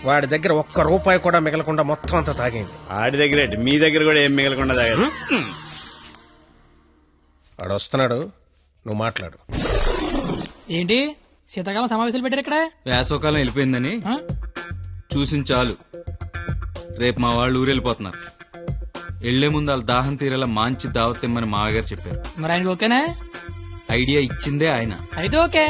వాడి దగ్గర ₹1 కూడా మిగలకుండా మొత్తం అంతా తాగేయండి. ఆడి దగ్గర మీ దగ్గర కూడా ఏం మిగలకుండా తాగారు. వాడు వస్తున్నాడు, నువ్వు మాట్లాడు. ఏంటి శీతాకాలం సమావేశాలు పెట్టారు ఇక్కడ? వేసవకాలం వెళ్ళిపోయిందని చూసింది చాలు. రేపు మా వాళ్ళు ఊరెళ్ళిపోతున్నారు. వెళ్లే ముందు వాళ్ళ దాహం తీరేలా మంచి దావత్ ఇమ్మని మామగారు చెప్పారు. మరి ఆయనకి ఓకేనా? ఐడియా ఇచ్చిందే ఆయన. అయితే ఓకే.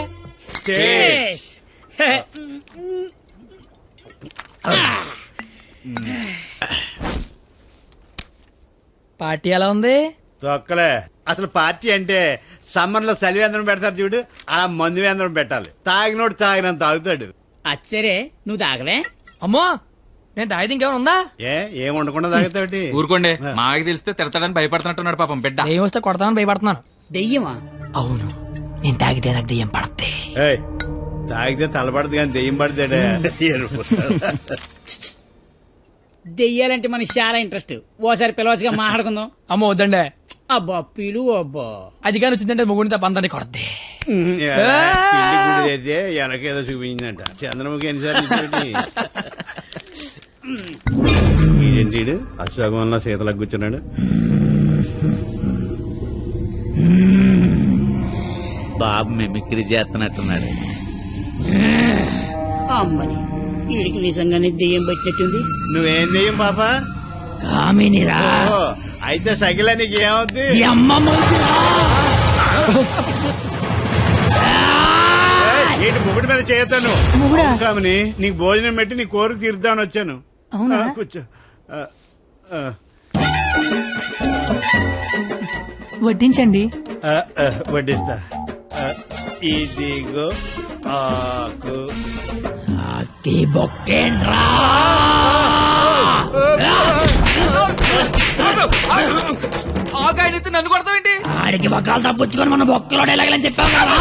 పార్టీ ఎలా ఉంది? తొక్కలే. అసలు పార్టీ అంటే సమ్మర్ లో సలివేంద్రం పెడతారు చూడు, అలా మందు వేంద్రం పెట్టాలి. తాగినోడు తాగినంత తాగుతాడు. అచ్చరే నువ్వు తాగవే? అమ్మో నేను తాగితే ఇంకేమైనా ఉందా? ఏం ఉండకుండా తాగుతావుటి? ఊరుకోండి, మాకు తెలిస్తే తిడతాడని భయపడుతున్నట్టున్నాడు పాపం బిడ్డ. దెయ్యం వస్తే కొడతామని భయపడుతున్నాను. దెయ్యమా? అవును, నేను తాగితే నాకు దెయ్యం పడద్ది. ఏయ్, తాగితే తలపడదు కానీ దెయ్యం పడతాడే. దెయ్యాలంటే మనకి చాలా ఇంట్రెస్ట్. ఓసారి పిలవచ్చుగా మాట్లాడుకుందాం. అమ్మో వద్దండి. అబ్బా పిలు అబ్బా. అది కానీ వచ్చిందంటే ముగ్గురితో పంతాన్ని కొడద్ది. అయితే ఎనకేదో చూపించిందంట. చంద్రముఖి ఎన్నిసార్లు ఏంటి అశ్వగంలో శీతలకు కూర్చున్నాడు. బాబు మిమిక్రీ చేస్తున్నట్టున్నాడు. అమ్మని వీడికి నిజంగానే దెయ్యం పట్టినట్టుంది. నువ్వేం దెయ్యం పాప? కామినిరా. అయితే సగిల నీకు ఏమవుద్ది? ఏంటి ముగుడి మీద చేయతాను కామని? నీకు భోజనం పెట్టి నీ కోరిక తీర్దామని వచ్చాను. కూర్చో. వడ్డించండి. వడ్డిస్తా. ఇదిగో ఆకు. ఆకాయనైతే నన్ను కొడతావేంటి? ఆడికి బొక్కలు తప్పించుకొని మన బొక్కలో ఎలాగలని చెప్పాం కదా.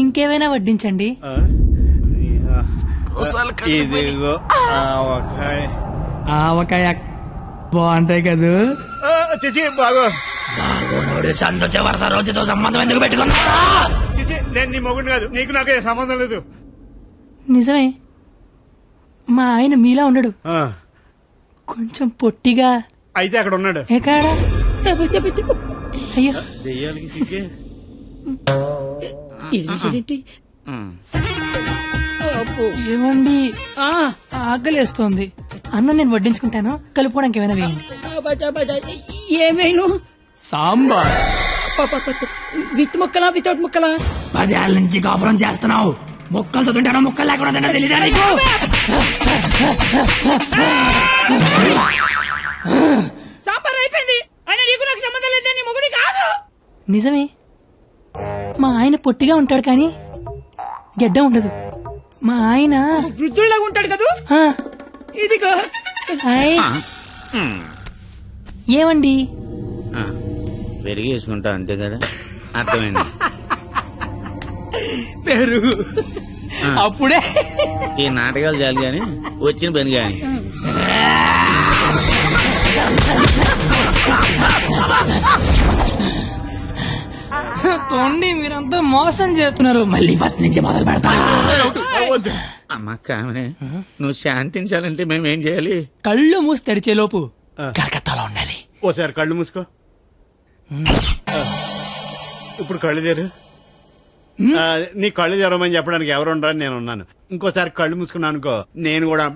ఇంకేమైనా వడ్డించండి. ఇదిగో ఆవకాయ. ఆవకాయ బాగుంటాయి కదూ? చిచి బాగో. సంతోష వరుస రోజుతో సంబంధం ఎందుకు పెట్టుకున్నా? చిచి నేను నీ మొగుడు కాదు, నీకు నాకు సంబంధం లేదు. నిజమే, మా ఆయన మీలా ఉండడు, కొంచెం పొట్టిగా. అయితే అక్కడ ఉన్నాడు. ఎక్కడ? అయ్యో దెయ్యాలకి సిగ్గే. ఏమండి ఆకలేస్తోంది. అన్నం నేను వడ్డించుకుంటాను, కలుపుకోవడానికి ఏమైనా వేయండి. ఏమైనా సాంబార్. విత్ ముక్కలా వితౌట్ ముక్కలా? 10 ఏళ్ళ నుంచి కాపురం చేస్తున్నావు, ముక్కలతో తింటానో ముక్కలు లేకుండా తింటా తెలీదా నీకు? సాంబార్ అయిపోయింది అని నీకు నాకు సంబంధం లేదే, నీ మొగుడి కాదు. నిజమే, మా ఆయన పొట్టిగా ఉంటాడు కానీ గెడ్డ ఉండదు. మా ఆయన వృద్ధుల్లాగా ఉంటాడు కదా. ఇదిగో ఏమండి పెరిగి వేసుకుంటా అంతే కదా, అర్థమైంది. పెరుగు అప్పుడే. ఈ నాటకాలు చాలు గాని వచ్చిన పని గాని. తోండి మీరంతా మోసం చేస్తున్నారు. మళ్ళీ ఫస్ట్ నుంచి మొదలు పెడతా. అమ్మ కామనే, నువ్వు శాంతించాలంటే మేమేం చేయాలి? కళ్ళు మూసి తెరిచే లోపు కలకత్తాలో ఉండాలి. ఓసారి కళ్ళు మూసుకో. ఇప్పుడు కళ్ళు తెరు. నీ కళ్ళు తెరవమని చెప్పడానికి ఎవరు ఉండరని నేను ఉన్నాను. ఇంకోసారి కళ్ళు మూసుకున్నా అనుకో, నేను కూడా.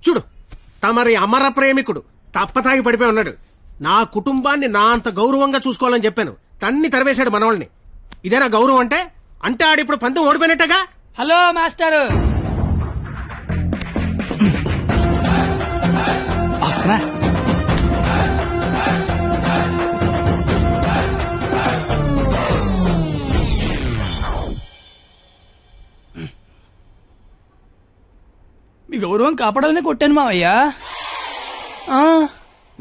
చూడు, తమరి అమర ప్రేమికుడు తప్పతాగి పడిపోయి ఉన్నాడు. నా కుటుంబాన్ని నా అంత గౌరవంగా చూసుకోవాలని చెప్పాను, తన్ని తరివేశాడు మనవాళ్ళని. ఇదేనా గౌరవం అంటే? అంటే ఆడిప్పుడు పందెం ఓడిపోయినట్టుగా. హలో మాస్టర్, వస్తున్నా. మీ గౌరవం కాపాడాలని కొట్టాను మావయ్యా.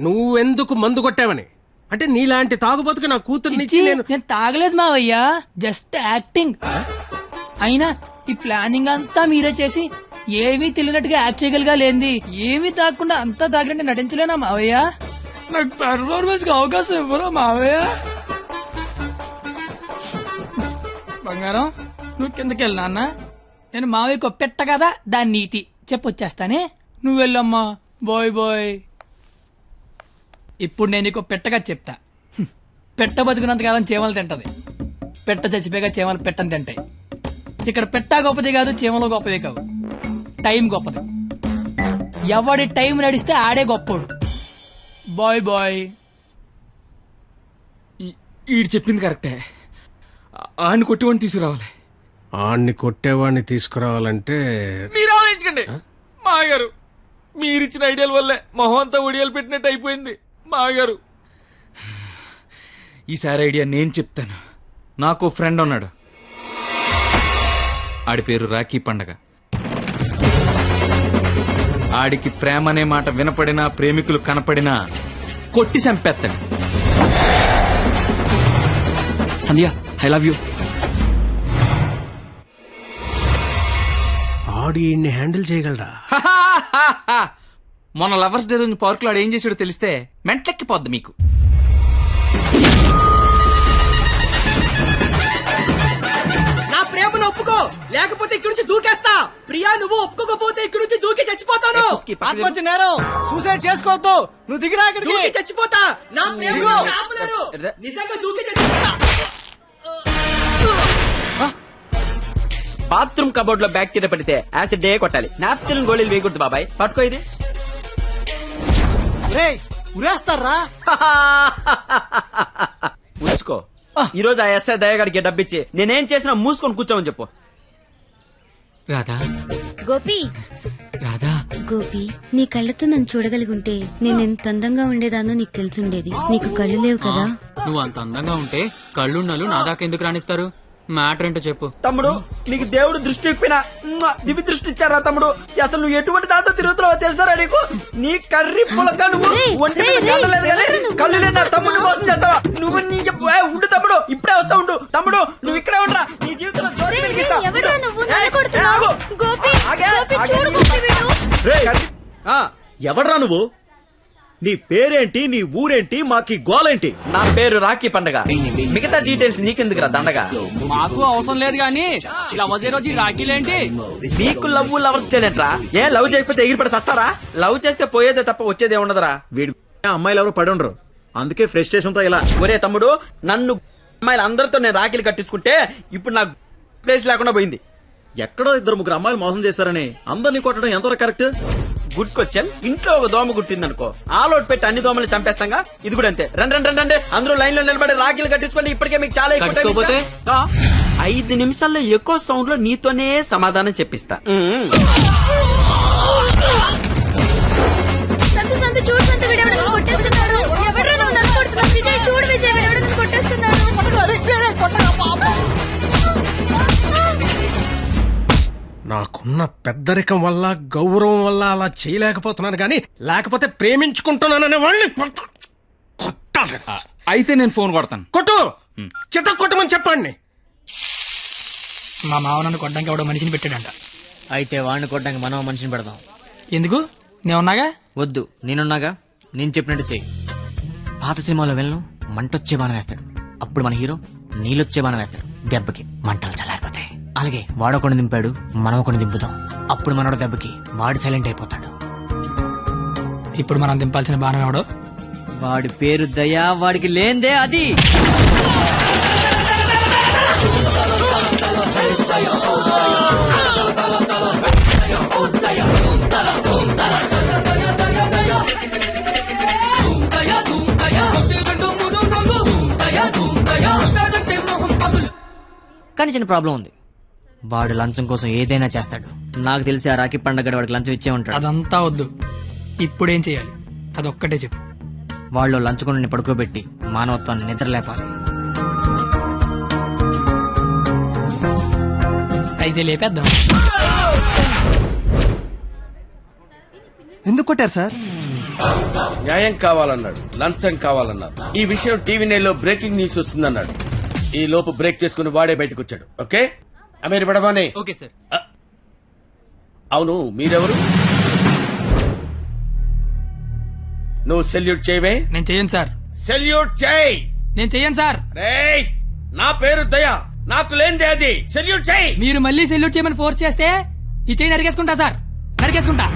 నువ్వెందుకు మందు కొట్టావని? అంటే నీలాంటి తాగుబోతుకి నా కూతుర్నిచ్చి నేను తాగలేదు మావయ్యా, జస్ట్ యాక్టింగ్. అయినా ఈ ప్లానింగ్ అంతా మీరే చేసి ఏమీ తెలియనట్టుగా యాక్ట్ చేయగలిగా లేంది. ఏమీ తాగకుండా అంతా తాగినట్టు నటించలేనా మావయ్య? నాకు పెర్ఫార్మెన్స్ కి అవకాశం ఇవ్వరా మావయ్య? బంగారం, నువ్వు కిందకెళ్ళి నాన్న, నేను మావయ్యకు పెట్ట కదా దాని నీతి చెప్పొచ్చేస్తానే. నువ్వు వెళ్ళమ్మా. Bye bye. ఇప్పుడు నేను నీకు పెట్టగా చెప్తా. పెట్ట బతుకున్నంతకాలం చీమలు తింటది, పెట్ట చచ్చిపోయాక చీమలు పెట్టని తింటాయి. ఇక్కడ పెట్ట గొప్పది కాదు, చీమలు గొప్పది కావు, టైం గొప్పది. ఎవడి టైం నడిస్తే ఆడే గొప్పోడు. Bye bye. ఈడు చెప్పింది కరెక్టే. ఆడిని కొట్టివాడిని తీసుకురావాలి. ఆడిని కొట్టేవాడిని తీసుకురావాలంటే మీరు ఆలోచించకండి మామగారు. మీరిచ్చిన ఐడియాల వల్లే మొహం అంతా ఒడియాలు పెట్టినట్టు అయిపోయింది మామగారు. ఈసారి ఐడియా నేను చెప్తాను. నాకు ఫ్రెండ్ ఉన్నాడు, ఆడి పేరు రాఖీ పండగ. ఆడికి ప్రేమ అనే మాట వినపడినా, ప్రేమికులు కనపడినా కొట్టి చంపేస్తాడు. సంధ్య ఐ లవ్ యూ. ఆడు ఈయన్ని హ్యాండిల్ చేయగలరా? మొన్న లవర్స్ డే రోజు పార్క్ లో ఆడు ఏం చేసాడో తెలిస్తే మెంట్లెక్కిపోద్ది మీకు. నా ప్రేమను ఒప్పుకో, లేకపోతే ఇక్కడి నుంచి దూకేస్తా. ప్రియా నువ్వు ఒప్పుకోకపోతే ఇక్కడి నుంచి దూకి చచ్చిపోతాను. ఆత్మహత్య నేరం, సూసైడ్ చేసుకోవద్దు. నువ్వు దిగిరా ఇక్కడికి. దూకి చచ్చిపోతా. నా ప్రేమను ఆపలేరు. నిజంగా దూకి చచ్చిపోతా. బాత్రూమ్ కబోర్డ్ లో బ్యాక్టీరియా పడితే యాసిడ్ డే కొట్టాలి. నాప్కిన్ గోళీలు వేయకూడదు బాబాయ్. పట్టుకో ఇది. ఉరేస్తారా? ఉంచుకో. ఈ రోజు ఆ ఎస్ఐ దయగాడికి డబ్బిచ్చి నేనేం చేసినా మూసుకొని కూర్చోమని చెప్పు. రాధా, గోపి రాధా, గోపి నీ కళ్ళతో నన్ను చూడగలిగి ఉంటే నేను ఎంత అందంగా ఉండేదానో నీకు తెలిసుండేది. నీకు కళ్ళు లేవు కదా. నువ్వు అంత అందంగా ఉంటే కళ్ళున్నలు నా దాకా ఎందుకు రాణిస్తారు? మ్యాటర్ ఏంటో చెప్పు. తమ్ముడు, నీకు దేవుడు దృష్టి ఇప్పినా దివి దృష్టి ఇచ్చారా తమ్ముడు? అసలు నువ్వు ఎటువంటి దాంతో తిరుగుతున్నావో తెలుసారా నీకు? నీ కర్రీ పులక నువ్వు ఒంటి మీద గంట లేదు కానీ కళ్ళు లేదా తమ్ముడు మోసం చేస్తావా నువ్వు? నీ ఉండు తమ్ముడు, ఇప్పుడే వస్తా ఉండు. తమ్ముడు నువ్వు ఇక్కడే ఉండరా, నీ జీవితంలో జ్యోతి వెలిగిస్తా. ఎవడ్రా నువ్వు? నీ పేరేంటి, నీ ఊరేంటి, మాకి గోలేంటి? నా పేరు రాఖీ పండగ. మిగతా డీటెయిల్స్ నీకెందుకురా దండగా? మాకు అవసరం లేదు గానీ ఇలా వచ్చే రోజు రాఖీలేంటి? మీకు లవ్ లవర్స్ చేయలేంట్రా? ఏ లవ్ చేయకపోతే ఎగిరిపడి సస్తారా? లవ్ చేస్తే పోయేదే తప్ప వచ్చేదే ఉండదురా. వీడు అమ్మాయిలు ఎవరు పడి ఉండరు, అందుకే ఫ్రస్ట్రేషన్ తో ఇలా. ఒరే తమ్ముడు, నన్ను అమ్మాయిలు అందరితో నేను రాఖీలు కట్టించుకుంటే ఇప్పుడు నాకు ప్లేస్ లేకుండా పోయింది. ఎక్కడో 2-3 అమ్మాయిలు మోసం చేశారని అందరినీ కొట్టడం ఎంతవరకు కరెక్ట్? Good question. ఇంట్లో ఒక దోమ గుట్టిందనుకో, ఆలోట్ పెట్టి అన్ని దోమలు చంపేస్తాగా. ఇది కూడా అంతే. రండి అందరూ లైన్ లో నిలబడి రాఖీలు కట్టించుకోండి. ఇప్పటికే మీకు చాలా ఎక్కువ. 5 నిమిషాల్లో ఎక్కువ సౌండ్ లో నీతోనే సమాధానం చెప్పిస్తా. నాకున్న పెద్దరికం వల్ల, గౌరవం వల్ల అలా చేయలేకపోతున్నాను కానీ లేకపోతే ప్రేమించుకుంటున్నాననే వాళ్ళని కొట్టాలి. అయితే నేను ఫోన్ కొడతాను. కొట్టు, చిత్త కొట్టమని చెప్పండి. మా మావ నన్ను కొట్టడానికి ఎవడో మనిషిని పెట్టాడంట. అయితే వాడిని కొట్టడానికి మనం మనిషిని పెడదాం. ఎందుకు? నేనున్నాగా. వద్దు, నేనున్నాగా. నేను చెప్పినట్టు చెయ్యి. పాత సినిమాలో వెళ్ళను మంటొచ్చే బాణం వేస్తాడు, అప్పుడు మన హీరో నీళ్ళొచ్చే బాణం వేస్తాడు. దెబ్బకి మంటలు చల్లారిపోతాయి. అలాగే వాడొకడిని దింపాడు, మనం ఒకడిని దింపుదాం. అప్పుడు మనోడు దెబ్బకి వాడు సైలెంట్ అయిపోతాడు. ఇప్పుడు మనం దింపాల్సిన బాణం ఎవడో? వాడి పేరు దయా, వాడికి లేందే అది. కానీ చిన్న ప్రాబ్లం ఉంది. వాడు లంచం కోసం ఏదైనా చేస్తాడు. నాకు తెలిసి ఆ రాఖీ పండగ వాడికి లంచం ఇచ్చే ఉంటాడు. అదంతా వద్దు, ఇప్పుడేం చేయాలి అదొక్కటే చెప్పు. వాళ్ళు లంచుకొని పడుకోబెట్టి మానవత్వాన్ని నిద్రలేపాలి. అయితే లేపేద్దాం. ఎందుకు కొట్టారు సార్? న్యాయం కావాలన్నాడు, లంచం కావాలన్నాడు. ఈ విషయం టీవీ నైన్లో బ్రేకింగ్ న్యూస్ వస్తుందన్నాడు. ఈ లోపు బ్రేక్ చేసుకుని వాడే బయటకు వచ్చాడు. ఓకే అమీర్ పడమానే. Okay sir. అవును, మీరెవరు? నువ్వు సెల్యూట్ చేయవే? నేను చెయ్యను సార్. సెల్యూట్ చేయి. నేను చెయ్యను సార్. రేయ్, నా పేరు దయా, నాకు లేనిదే అది. సెల్యూట్ చేయి. మీరు మళ్ళీ సెల్యూట్ చేయమని ఫోర్స్ చేస్తే ఈ చెయ్యి నరికేసుకుంటా సార్, నరికేసుకుంటా.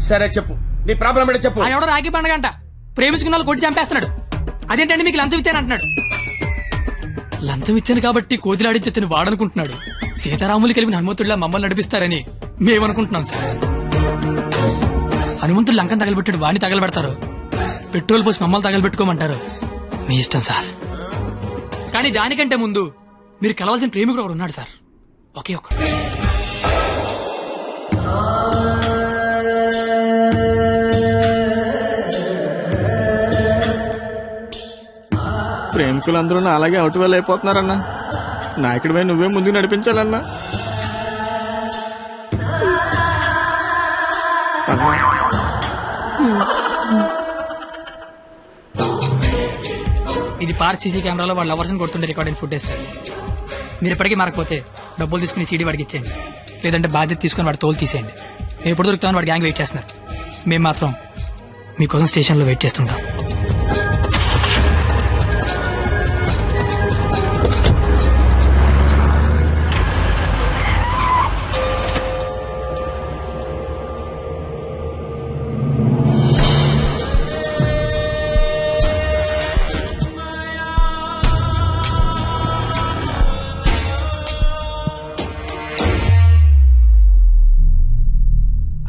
సరే చెప్పు, నీ ప్రాబ్లం ఏంటో చెప్పు. ఆయన ఎవడో రాఖీ పండగ అంట ప్రేమించుకున్న వాళ్ళు కొట్టి చంపేస్తున్నాడు. అదేంటంటే మీకు లంచం ఇచ్చాను అంటున్నాడు. లంచం ఇచ్చాను కాబట్టి కోతిలాడించని వాడనుకుంటున్నాడు. సీతారాములు కలిపిన హనుమంతుడిలా మమ్మల్ని నడిపిస్తారని మేమనుకుంటున్నాం సార్. హనుమంతుడు లంకం తగలబెట్టాడు, వాడిని తగలబెడతారు. పెట్రోల్ పోసి మమ్మల్ని తగలబెట్టుకోమంటారు, మీ ఇష్టం సార్. కానీ దానికంటే ముందు మీరు కలవాల్సిన ప్రేమికుడు ఒకడు ఉన్నాడు సార్, ఒకే ఒకడు. ప్రేమికులందరూ నా అలాగే అవుట్ వెల్ అయిపోతున్నారన్నా. నాయకుడిపై నువ్వే ముందుకు నడిపించాలన్నా. ఇది పార్క్ సీసీ కెమెరాలో వాళ్ళ లవర్స్ కొడుతుండే రికార్డింగ్ ఫుటేజ్ సార్. మీరు ఇప్పటికీ మారకపోతే డబ్బులు తీసుకుని సీడీ వాడికి ఇచ్చేయండి, లేదంటే బాధ్యత తీసుకుని వాడి తోలు తీసేయండి. మేము ఎప్పుడు దొరుకుతామని వాడి గ్యాంగ్ వెయిట్ చేస్తున్నారు. మేము మాత్రం మీకోసం స్టేషన్లో వెయిట్ చేస్తుంటాం.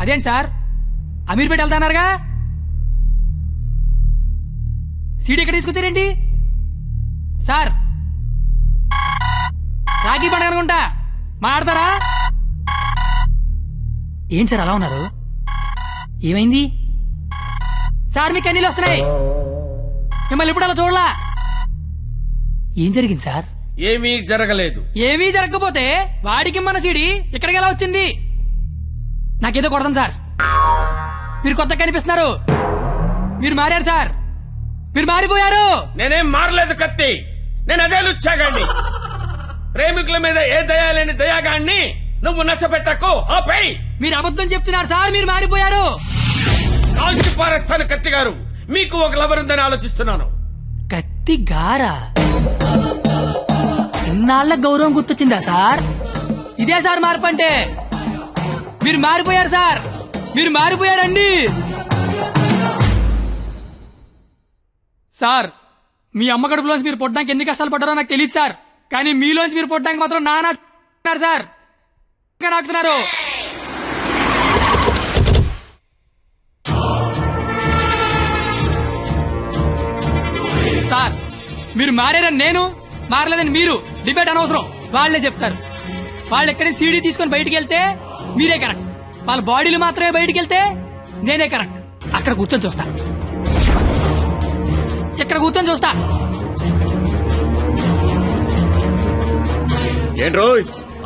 అదేంటి సార్, అమీర్పేట వెళ్తానారుగా, సీడీ ఎక్కడ తీసుకొచ్చారేంటి సార్? రాఖీ పండుగ అనుకుంటా, మాట్లాడతారా? ఏంటి సార్ అలా ఉన్నారు, ఏమైంది సార్? మీకు కన్నీళ్ళు వస్తున్నాయి, మిమ్మల్ని ఇప్పుడు అలా చూడలా. ఏం జరిగింది సార్? ఏమీ జరగలేదు. ఏమీ జరగకపోతే వాడికి మన సీడీ ఇక్కడికి ఎలా వచ్చింది? నాకేదో కొడతాం సార్, మీరు కొత్తగా కనిపిస్తున్నారు, మీరు మారారు సార్, మీరు మారిపోయారు. నేనేం మారలేదు కత్తి, నేను అదే లుచ్చాగాన్ని. ప్రేమికుల మీద ఏ దయా లేని దయాగాన్ని నువ్వు నష్టపెట్టకు, ఆపై. మీరు అబద్ధం చెప్తున్నారు సార్, మీరు మారిపోయారు. కాల్చి పారేస్తాను కత్తి గారు, మీకు ఒక లవర్ ఉందని ఆలోచిస్తున్నాను. కత్తి గారా? ఇన్నాళ్ల గౌరవం గుర్తొచ్చిందా సార్? ఇదే సార్ మార్పు అంటే. మీరు మారిపోయారు సార్, మీరు మారిపోయారండి సార్. మీ అమ్మ కడుపులోంచి మీరు పుట్టడానికి ఎన్ని కష్టాలు పడ్డారో నాకు తెలియదు సార్, కానీ మీలోంచి మీరు పుట్టడానికి మాత్రం నానా సార్ నాకుతున్నారు. సార్ మీరు మారారని నేను, మారలేదని మీరు డిబేట్ అనవసరం, వాళ్లే చెప్తారు. వాళ్ళు ఎక్కడైనా సీడీ తీసుకొని బయటికి వెళ్తే మీరే కరెక్ట్, వాళ్ళ బాడీలు మాత్రమే బయటికి వెళ్తే నేనే కరెక్ట్. అక్కడ కూర్చొని చూస్తా, ఇక్కడ కూర్చొని చూస్తా. ఏంట్రో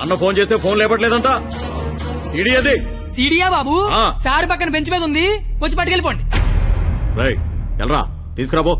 అన్న ఫోన్ చేస్తే ఫోన్ లేపట్లేదంట, సీడీ అది. సీడీయా బాబు? సార్ పక్కన బెంచ్ మీద ఉంది, వచ్చి పట్టుకెళ్ళిపోండి. రైట్ ఎల్రా తీసుకురాబో.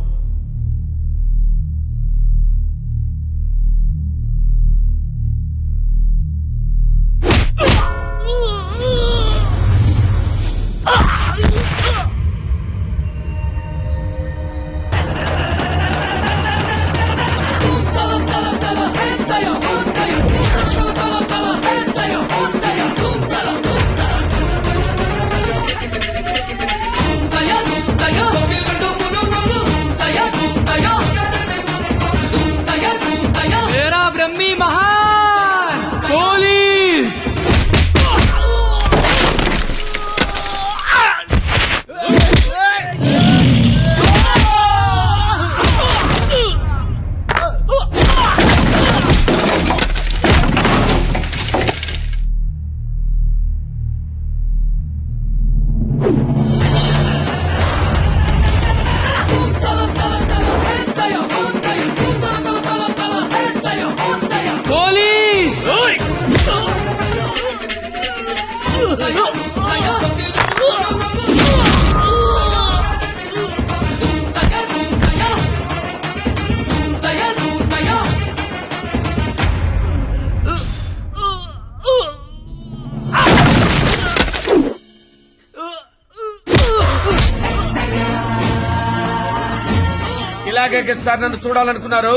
ఇలాగే సార్ నన్ను చూడాలనుకున్నారు,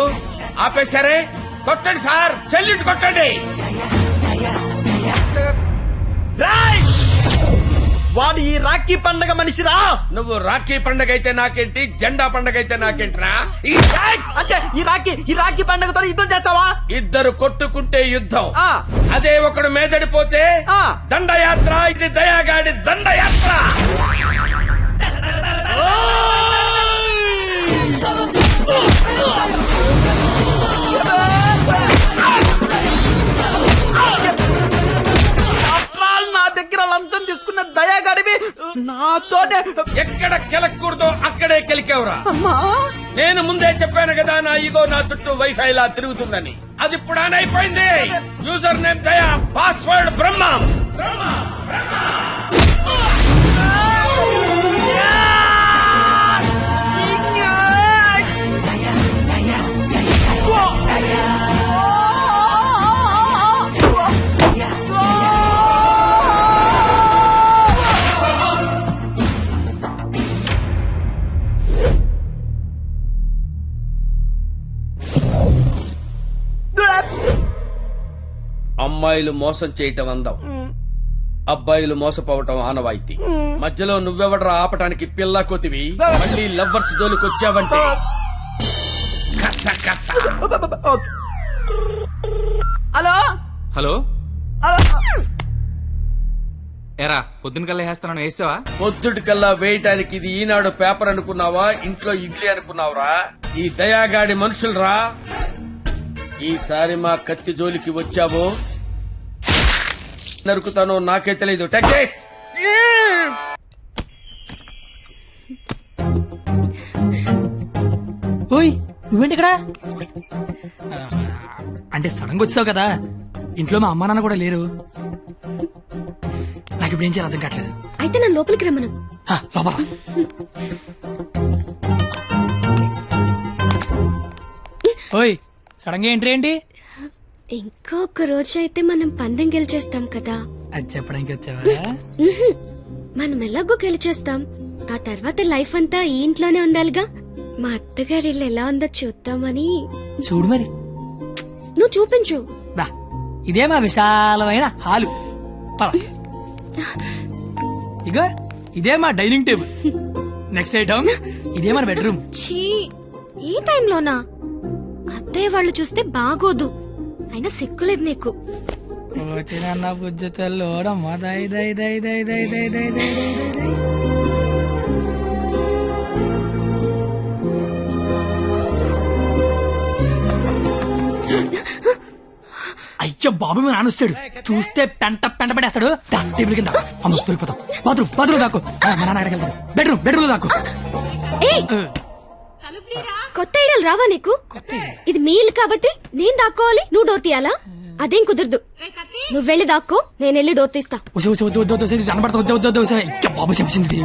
ఆపేశారే. కొట్టండి సార్, సెల్యూట్ కొట్టండి. వాడు ఈ రాఖీ పండగ మనిషిరా. నువ్వు రాఖీ పండగ అయితే నాకేంటి, జెండా పండగ అయితే నాకేంట్రా? అంటే ఈ రాఖీ పండగతో యుద్ధం చేస్తావా? ఇద్దరు కొట్టుకుంటే యుద్ధం, అదే ఒకడు మేదడిపోతే దండయాత్ర. ఇది దయాగాడి దండయాత్ర. నా దగ్గర లంచం తీసుకున్న దయాగాడివి నాతోనే ఎక్కడ కెలకూడదో అక్కడే కెలికేవరా. అమ్మా నేను ముందే చెప్పాను కదా నా ఈగో నా చుట్టూ వైఫై లా తిరుగుతుందని. అది ఇప్పుడు ఆన్ అయిపోయింది. యూజర్ నేమ్ దయా, పాస్వర్డ్ బ్రహ్మ. అమ్మాయిలు మోసం చేయటం అందం, అబ్బాయిలు మోసపోవటం ఆనవాయితీ. మధ్యలో నువ్వెవడరా ఆపటానికి పిల్ల కోతివి? మళ్ళీ లవ్వర్స్ జోలికొచ్చావంటే హలో హలో ఎరా పొద్దున కల్లా వేస్తాను వేసావా? పొద్దుటి కల్లా వేయటానికి ఇది ఈనాడు పేపర్ అనుకున్నావా? ఇంట్లో ఇడ్లీ అనుకున్నావురా? ఈ దయాగాడి మనుషులరా. ఈసారి మా కత్తి జోలికి వచ్చావో నరుకుతానో నాకే తెలీదు. టెక్కేస్ ఓయ్ నువ్వేంటి ఇక్కడ? అంటే సడన్ గా వచ్చావు కదా, ఇంట్లో మా అమ్మా నాన్న కూడా లేరు. నాకు ఇప్పుడు ఏం చేయాలి అర్థం కావట్లేదు. అయితే నన్ను లోపలికి రమ్మను. లోపల ఓయ్ సడన్ గా ఎంట్రీ ఏంటి? ఇంకొక రోజు అయితే మనం పందెం గెలిచేస్తాం కదా. అది చెప్పడానికి వచ్చావా? ఉహుం. మనం ఎలాగో గెలిచేస్తాం. ఆ తర్వాత లైఫ్ అంతా ఈ ఇంట్లోనే ఉండాలిగా. మా అత్తగారి ఇల్లు ఎలా ఉందో చూద్దామని. చూడు మరి. నువ్వు చూపించు. ఇదే మా విశాలమైన హాలు. ఇగో ఇదే మా డైనింగ్ టేబుల్. నెక్స్ట్ ఐటమ్ ఇదే మన బెడ్రూమ్. ఛీ, ఈ టైంలోనా? అత్తయ్య వాళ్ళు చూస్తే బాగోదు. అయినా సిగ్గులేదు నీకు. వచ్చిన బుజ్జ తల్లోడమ్మా. దై దై దై దై దై దై దై దై దై దై. అయ్యో బాబు మీ నాన్న వస్తాడు. చూస్తే పెంట పడేస్తాడు. టేబుల్ కింద అమ్మ దొరికిపోతాం. బాత్రూమ్ దాకు. మా నాన్న అక్కడికి వెళ్తాడు. బెడ్రూమ్ దాకు. కొత్త ఐడియాలు రావా నీకు? ఇది మీ ఇల్లు కాబట్టి నేను దాక్కోవాలి, నువ్వు డోర్ తీయాలా? అదేం కుదరదు. నువ్వు వెళ్ళి దాక్కో, నేను వెళ్ళి డోర్ తీస్తా. బాబు చెప్పింది.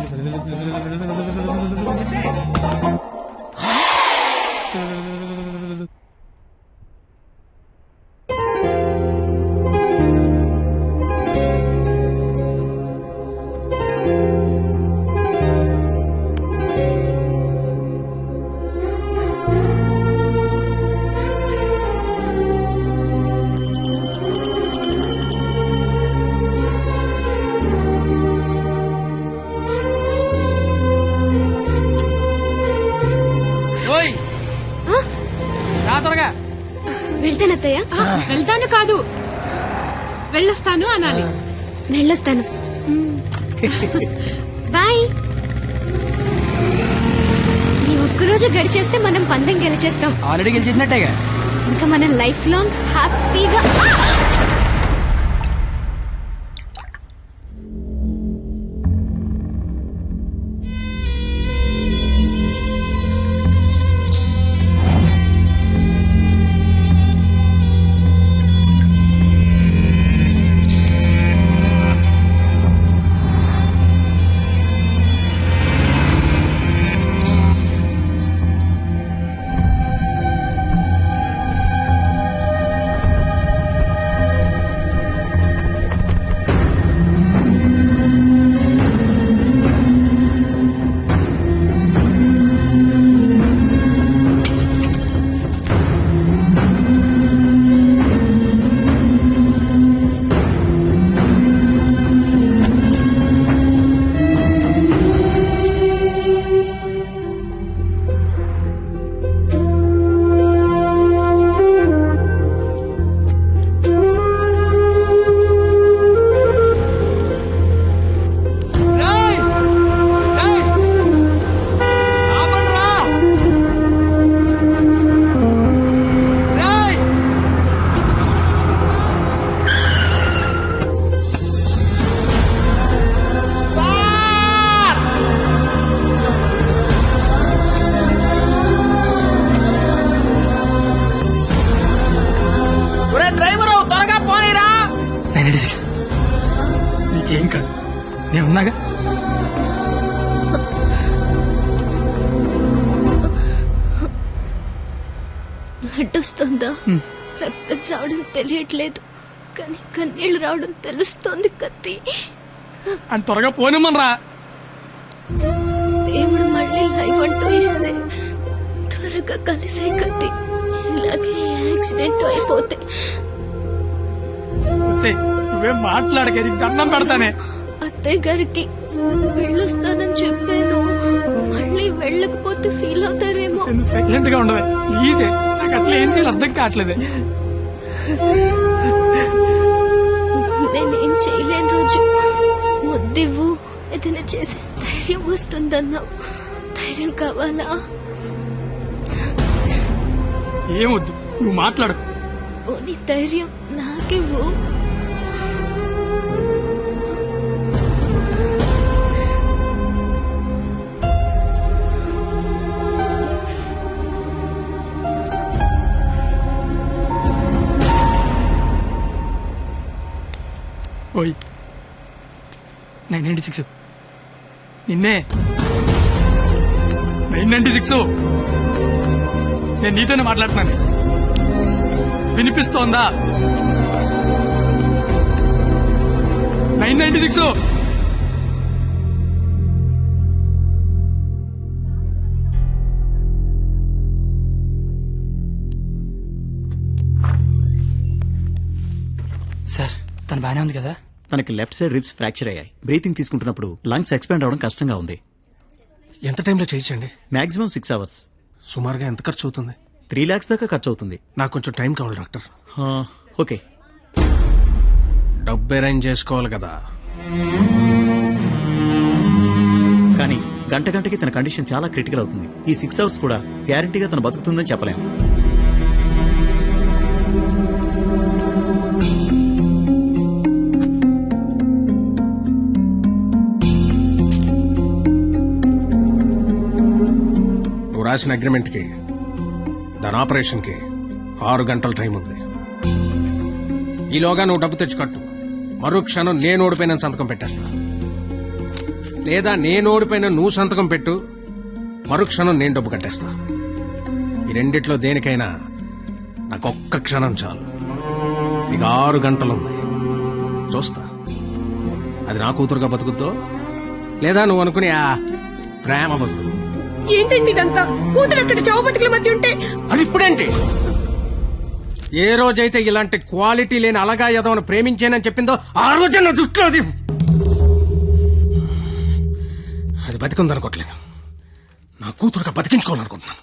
వెళ్తానత్తయ్య. వెళ్తాను కాదు, వెళ్ళొస్తాను అనాలి. వెళ్ళొస్తాను. బాయ్. ఈ ఒక్కరోజు గడిచేస్తే మనం పందెం గెలిచేస్తాం. ఆల్రెడీ గెలిచేసినట్టేగా. ఇంకా మనం లైఫ్ లాంగ్ హ్యాపీగా. ఒరే డ్రైవరు త్వరగా పోనీరా. 986 నీకేం కాదు, నేను ఉన్నాగా. బ్లడ్ వస్తుందా? రక్తం రావడం తెలియట్లేదు, కానీ కన్నీళ్లు రావడం తెలుస్తోంది. కత్తి అని త్వరగా పోనిమ్మనరా. దేవుడు మళ్ళీ లైఫ్ అంటూ ఇస్తే త్వరగా కలిసే కత్తి. ఇలాగే యాక్సిడెంట్ అయిపోతే నువ్వేం మాట్లాడక, నీకు దండం పెడతానే. అత్తయ్య గారికి వెళ్ళొస్తానని చెప్పాను, మళ్ళీ వెళ్ళకపోతే ఫీల్ అవుతారేమో. నువ్వు సైలెంట్ గా ఉండవే ప్లీజ్. నాకు అసలు ఏం చేయాలి అర్థం కావట్లేదే. నేనేం చేయలేని రోజు ముద్దివ్వు, ఏదైనా చేసే ధైర్యం వస్తుందన్నావు. ధైర్యం కావాలా? ఏమొద్దు, నువ్వు మాట్లాడు. ఓ నీ ధైర్యం నాకివ్వు. ఓయ్ 996 నిన్నే. 996 నేను నీతోనే మాట్లాడుతున్నాను, వినిపిస్తోందా? 996 సార్ తను బానే ఉంది కదా? తనకి లెఫ్ట్ సైడ్ రిబ్స్ ఫ్రాక్చర్ అయ్యాయి. బ్రీతింగ్ తీసుకుంటున్నప్పుడు లంగ్స్ ఎక్స్పాండ్ అవడం కష్టంగా ఉంది. ఎంత టైంలో చేయించండి? Maximum 6 hours. సుమారుగా ఎంత ఖర్చు అవుతుంది? 3 lakhs దాకా ఖర్చు అవుతుంది. నాకు కొంచెం టైం కావాలి డాక్టర్. ఓకే. డబ్బు అరేంజ్ చేసుకోవాలి కదా. కానీ గంటకి తన కండిషన్ చాలా క్రిటికల్ అవుతుంది. ఈ 6 hours కూడా గ్యారంటీగా తను బతుకుతుందని చెప్పలేము. నువ్వు రాసిన అగ్రిమెంట్కి, దాని ఆపరేషన్కి 6 గంటల టైం ఉంది. ఈలోగా నువ్వు డబ్బు తెచ్చుకట్టు. మరో క్షణం నేను ఓడిపోయిన సంతకం పెట్టేస్తా. లేదా నేను ఓడిపోయిన నువ్వు సంతకం పెట్టు, మరో క్షణం నేను డబ్బు కట్టేస్తా. ఈ రెండిట్లో దేనికైనా నాకు ఒక్క క్షణం చాలు. నీకు 6 గంటలుంది. చూస్తా అది నా కూతురుగా బతుకుద్దో, లేదా నువ్వు అనుకుని ఆ ప్రేమ బతుకుద్దు. ఏంటండి ఇదంతా? కూతురు అక్కడ చావు బతుకుల మధ్య ఉంటే అది ఇప్పుడేంటి? ఏ రోజైతే ఇలాంటి క్వాలిటీ లేని అలగా యదవను ప్రేమించానని చెప్పిందో ఆ రోజే నా దృష్టిలో అది బతికుందనుకోవట్లేదు. నా కూతురుగా బతికించుకోవాలనుకుంటున్నాను.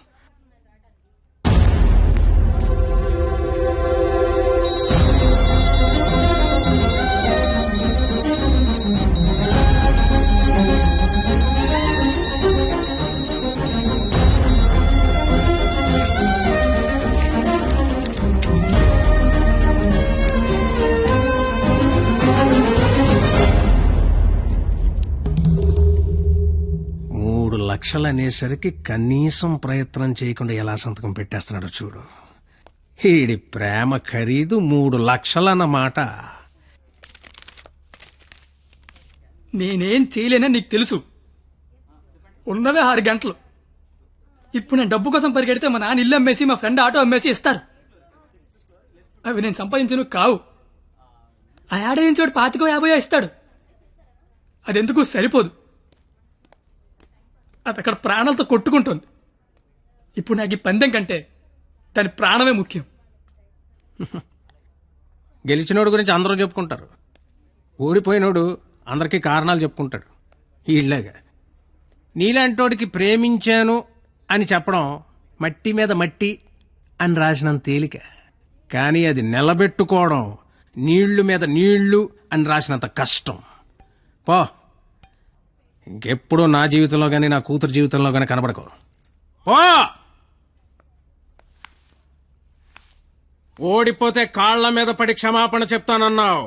లక్షలు అనేసరికి కనీసం ప్రయత్నం చేయకుండా ఎలా సంతకం పెట్టేస్తున్నాడో చూడు. ఈడి ప్రేమ ఖరీదు 3 లక్షలన్నమాట. నేనేం చేయలేనని నీకు తెలుసు. ఉన్నవే 6 గంటలు. ఇప్పుడు నేను డబ్బు కోసం పరిగెడితే మా నాన్న ఇల్లు అమ్మేసి, మా ఫ్రెండ్ ఆటో అమ్మేసి ఇస్తారు. అవి నేను సంపాదించను కావు. ఆ ఏడాదించోడు 25-50 ఇస్తాడు. అదెందుకు సరిపోదు. అది అక్కడ ప్రాణాలతో కొట్టుకుంటుంది. ఇప్పుడు నాకు ఈ పందెం కంటే దాని ప్రాణమే ముఖ్యం. గెలిచినోడు గురించి అందరూ చెప్పుకుంటారు, ఓడిపోయినోడు అందరికీ కారణాలు చెప్పుకుంటాడు. ఇళ్ళగా నీలాంటోడికి ప్రేమించాను అని చెప్పడం మట్టి మీద మట్టి అని రాసినంత తేలిక. కానీ అది నిలబెట్టుకోవడం నీళ్లు మీద నీళ్లు అని రాసినంత కష్టం. పో, ఇంకెప్పుడు నా జీవితంలో గానీ నా కూతురు జీవితంలో గానీ కనబడకో. ఓడిపోతే కాళ్ల మీద పడి క్షమాపణ చెప్తానన్నావు.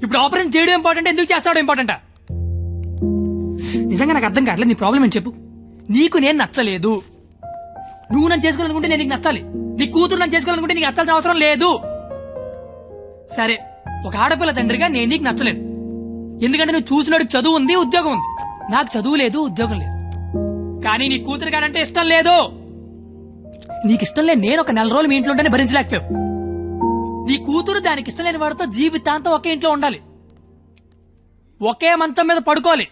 ఇప్పుడు ఆపరేషన్ చేయడం ఇంపార్టెంట్, ఎందుకు చేస్తాడో ఇంపార్టెంటా? నిజంగా నాకు అర్థం కావట్లేదు. నీ ప్రాబ్లం ఏంటి చెప్పు. నీకు నేను నచ్చలేదు. నువ్వు నన్ను చేసుకోవాలనుకుంటే నేను నీకు నచ్చాలి. నీ కూతురు నన్ను చేసుకోవాలనుకుంటే నీకు నచ్చాల్సిన అవసరం లేదు. సరే, ఒక ఆడపిల్ల తండ్రిగా నేను నీకు నచ్చలేదు. ఎందుకంటే నువ్వు చూసినాడు చదువు ఉంది, ఉద్యోగం ఉంది. నాకు చదువు లేదు, ఉద్యోగం లేదు. కానీ నీ కూతురు కాడంటే ఇష్టం లేదు. నీకు ఇష్టం లేదు నేను ఒక 4 రోజులు మీ ఇంట్లో ఉంటేనే భరించలేకపోయావు. నీ కూతురు దానికి ఇష్టం లేని వాడితో జీవితాంతం ఒకే ఇంట్లో ఉండాలి, ఒకే మంచం మీద పడుకోవాలి,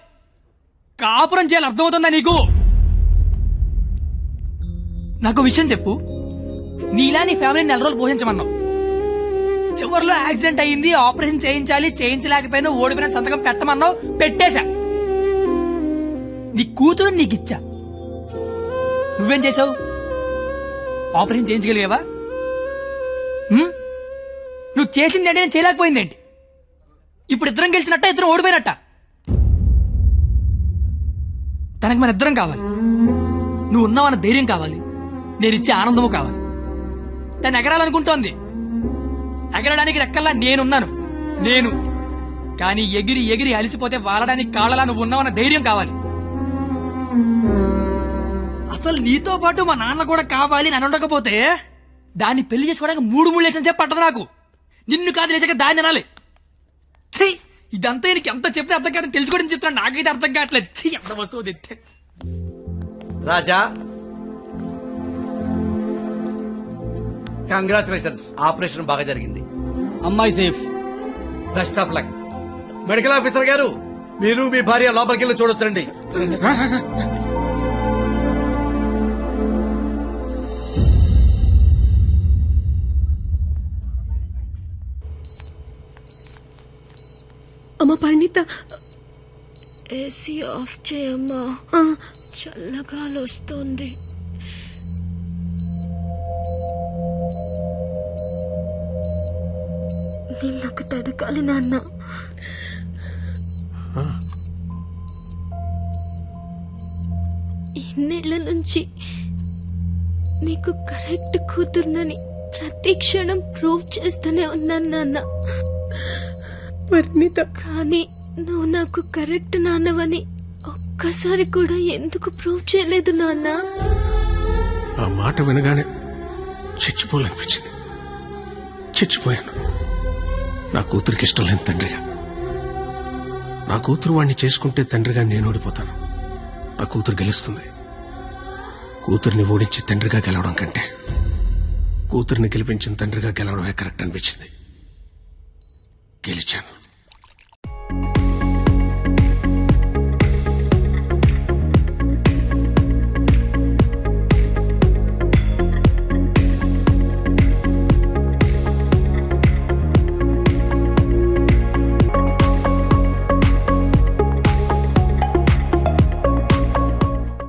కాపురం చేయాలి. అర్థమవుతుందా నీకు? నాకు విషయం చెప్పు. నీలా నీ ఫ్యామిలీని 4 రోజులు పోషించమన్నావు. చివరిలో యాక్సిడెంట్ అయ్యింది, ఆపరేషన్ చేయించాలి, చేయించలేకపోయినా ఓడిపోయిన సంతకం పెట్టమన్నావు, పెట్టేశా. నీ కూతురు నీకిచ్చా. నువ్వేం చేసావు? ఆపరేషన్ చేయించగలిగావా? నువ్వు చేసింది అంటే నేను చేయలేకపోయిందేంటి? ఇప్పుడు ఇద్దరం గెలిచినట్ట, ఇద్దరం ఓడిపోయినట్ట? తనకి మన ఇద్దరం కావాలి. నువ్వు ఉన్నావన్న ధైర్యం కావాలి, నేను ఇచ్చే ఆనందము కావాలి. తను ఎగరాలనుకుంటోంది, ఎగరడానికి రెక్కల్లా నేనున్నాను. కానీ ఎగిరి ఎగిరి అలిసిపోతే వాలడానికి కాళ్ళలా నువ్వు ఉన్నావన్న ధైర్యం కావాలి. అసలు నీతో పాటు మా నాన్న కూడా కావాలి అని ఉండకపోతే దాన్ని పెళ్లి చేసుకోవడానికి 3 లేసిన చెప్పి పట్టదు నాకు. నిన్ను కాదు లేచాక దాన్ని అనాలి. ఛీ, ఇదంతా నీకు ఎంత చెప్పినా అర్థం కాదని తెలుసుకోవడం చెప్తున్నా. నాకైతే అర్థం కావట్లేదు. ఛీ, ఎంత వస్తువు తెస్తే. రాజా, కంగ్రాచులేషన్స్, ఆపరేషన్ బాగా జరిగింది. అమ్మాయి safe. Best of luck. Medical officer గారు, మీరు మీ భార్య లోపలికి వెళ్ళి చూడొచ్చండి. అమ్మ పరిణీత, ఏసీ ఆఫ్ చేయమ్మా, చల్లగాలి వస్తుంది. నిన్నొకటి అడగాలి నాన్న. ఇన్నేళ్ల నుంచి నీకు కరెక్ట్ కూతురునని ప్రతి క్షణం ప్రూవ్ చేస్తూనే ఉన్నాను నాన్న. పరిణీత, కానీ నువ్వు నాకు కరెక్ట్ నాన్నవని ఒక్కసారి కూడా ఎందుకు ప్రూవ్ చేయలేదు నాన్న? ఆ మాట వినగానే చచ్చిపోవాలనిపించింది. చచ్చిపోయాను. నా కూతురికి ఇష్టం లేని తండ్రిగా. నా కూతురు వాడిని చేసుకుంటే తండ్రిగా నేను ఓడిపోతాను. నా కూతురు గెలుస్తుంది. కూతురిని ఓడించి తండ్రిగా గెలవడం కంటే కూతురిని గెలిపించిన తండ్రిగా గెలవడమే కరెక్ట్ అనిపించింది. గెలిచాను.